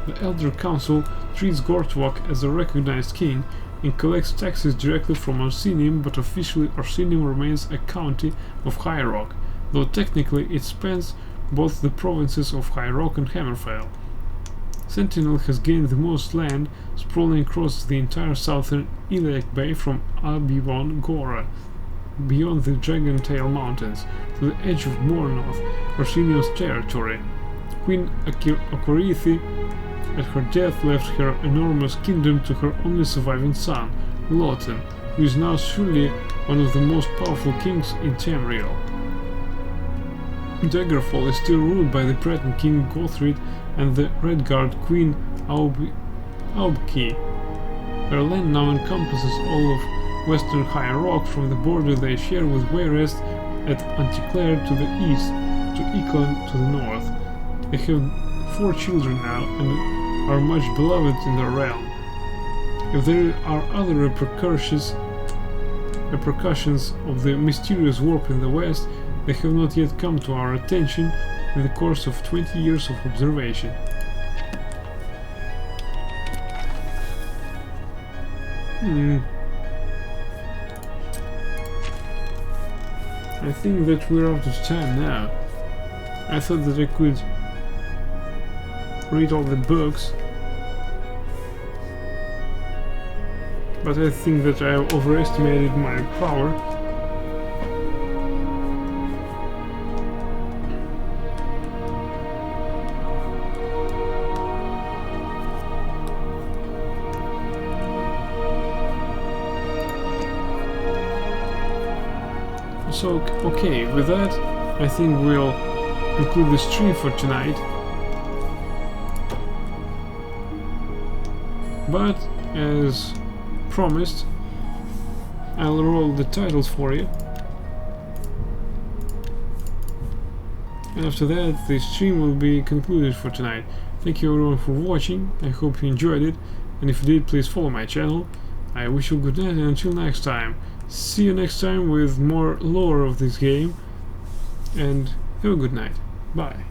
The Elder Council treats Gortwak as a recognized king and collects taxes directly from Orsinium, but officially Orsinium remains a county of High Rock, though technically it spans both the provinces of High Rock and Hammerfell. Sentinel has gained the most land, sprawling across the entire southern Iliac Bay from Abivon Gora, beyond the Dragontail Mountains, to the edge of Mornoth, Orsinium's territory. Queen Okorithi, at her death, left her enormous kingdom to her only surviving son, Lawton, who is now surely one of the most powerful kings in Tamriel. Daggerfall is still ruled by the Breton King Gothrid and the Redguard Queen Aubki. Their land now encompasses all of western High Rock, from the border they share with Wayrest at Anticlare to the east, to Eclan to the north. They have 4 children now, and are much beloved in their realm. If there are other repercussions of the mysterious warp in the west, they have not yet come to our attention in the course of 20 years of observation. I think that we're out of time now. I thought that I could read all the books, but I think that I overestimated my power. So, okay, with that, I think we'll conclude the stream for tonight. But, as promised, I'll roll the titles for you. And after that, the stream will be concluded for tonight. Thank you everyone for watching. I hope you enjoyed it. And if you did, please follow my channel. I wish you good night, and until next time. See you next time with more lore of this game. And have a good night. Bye.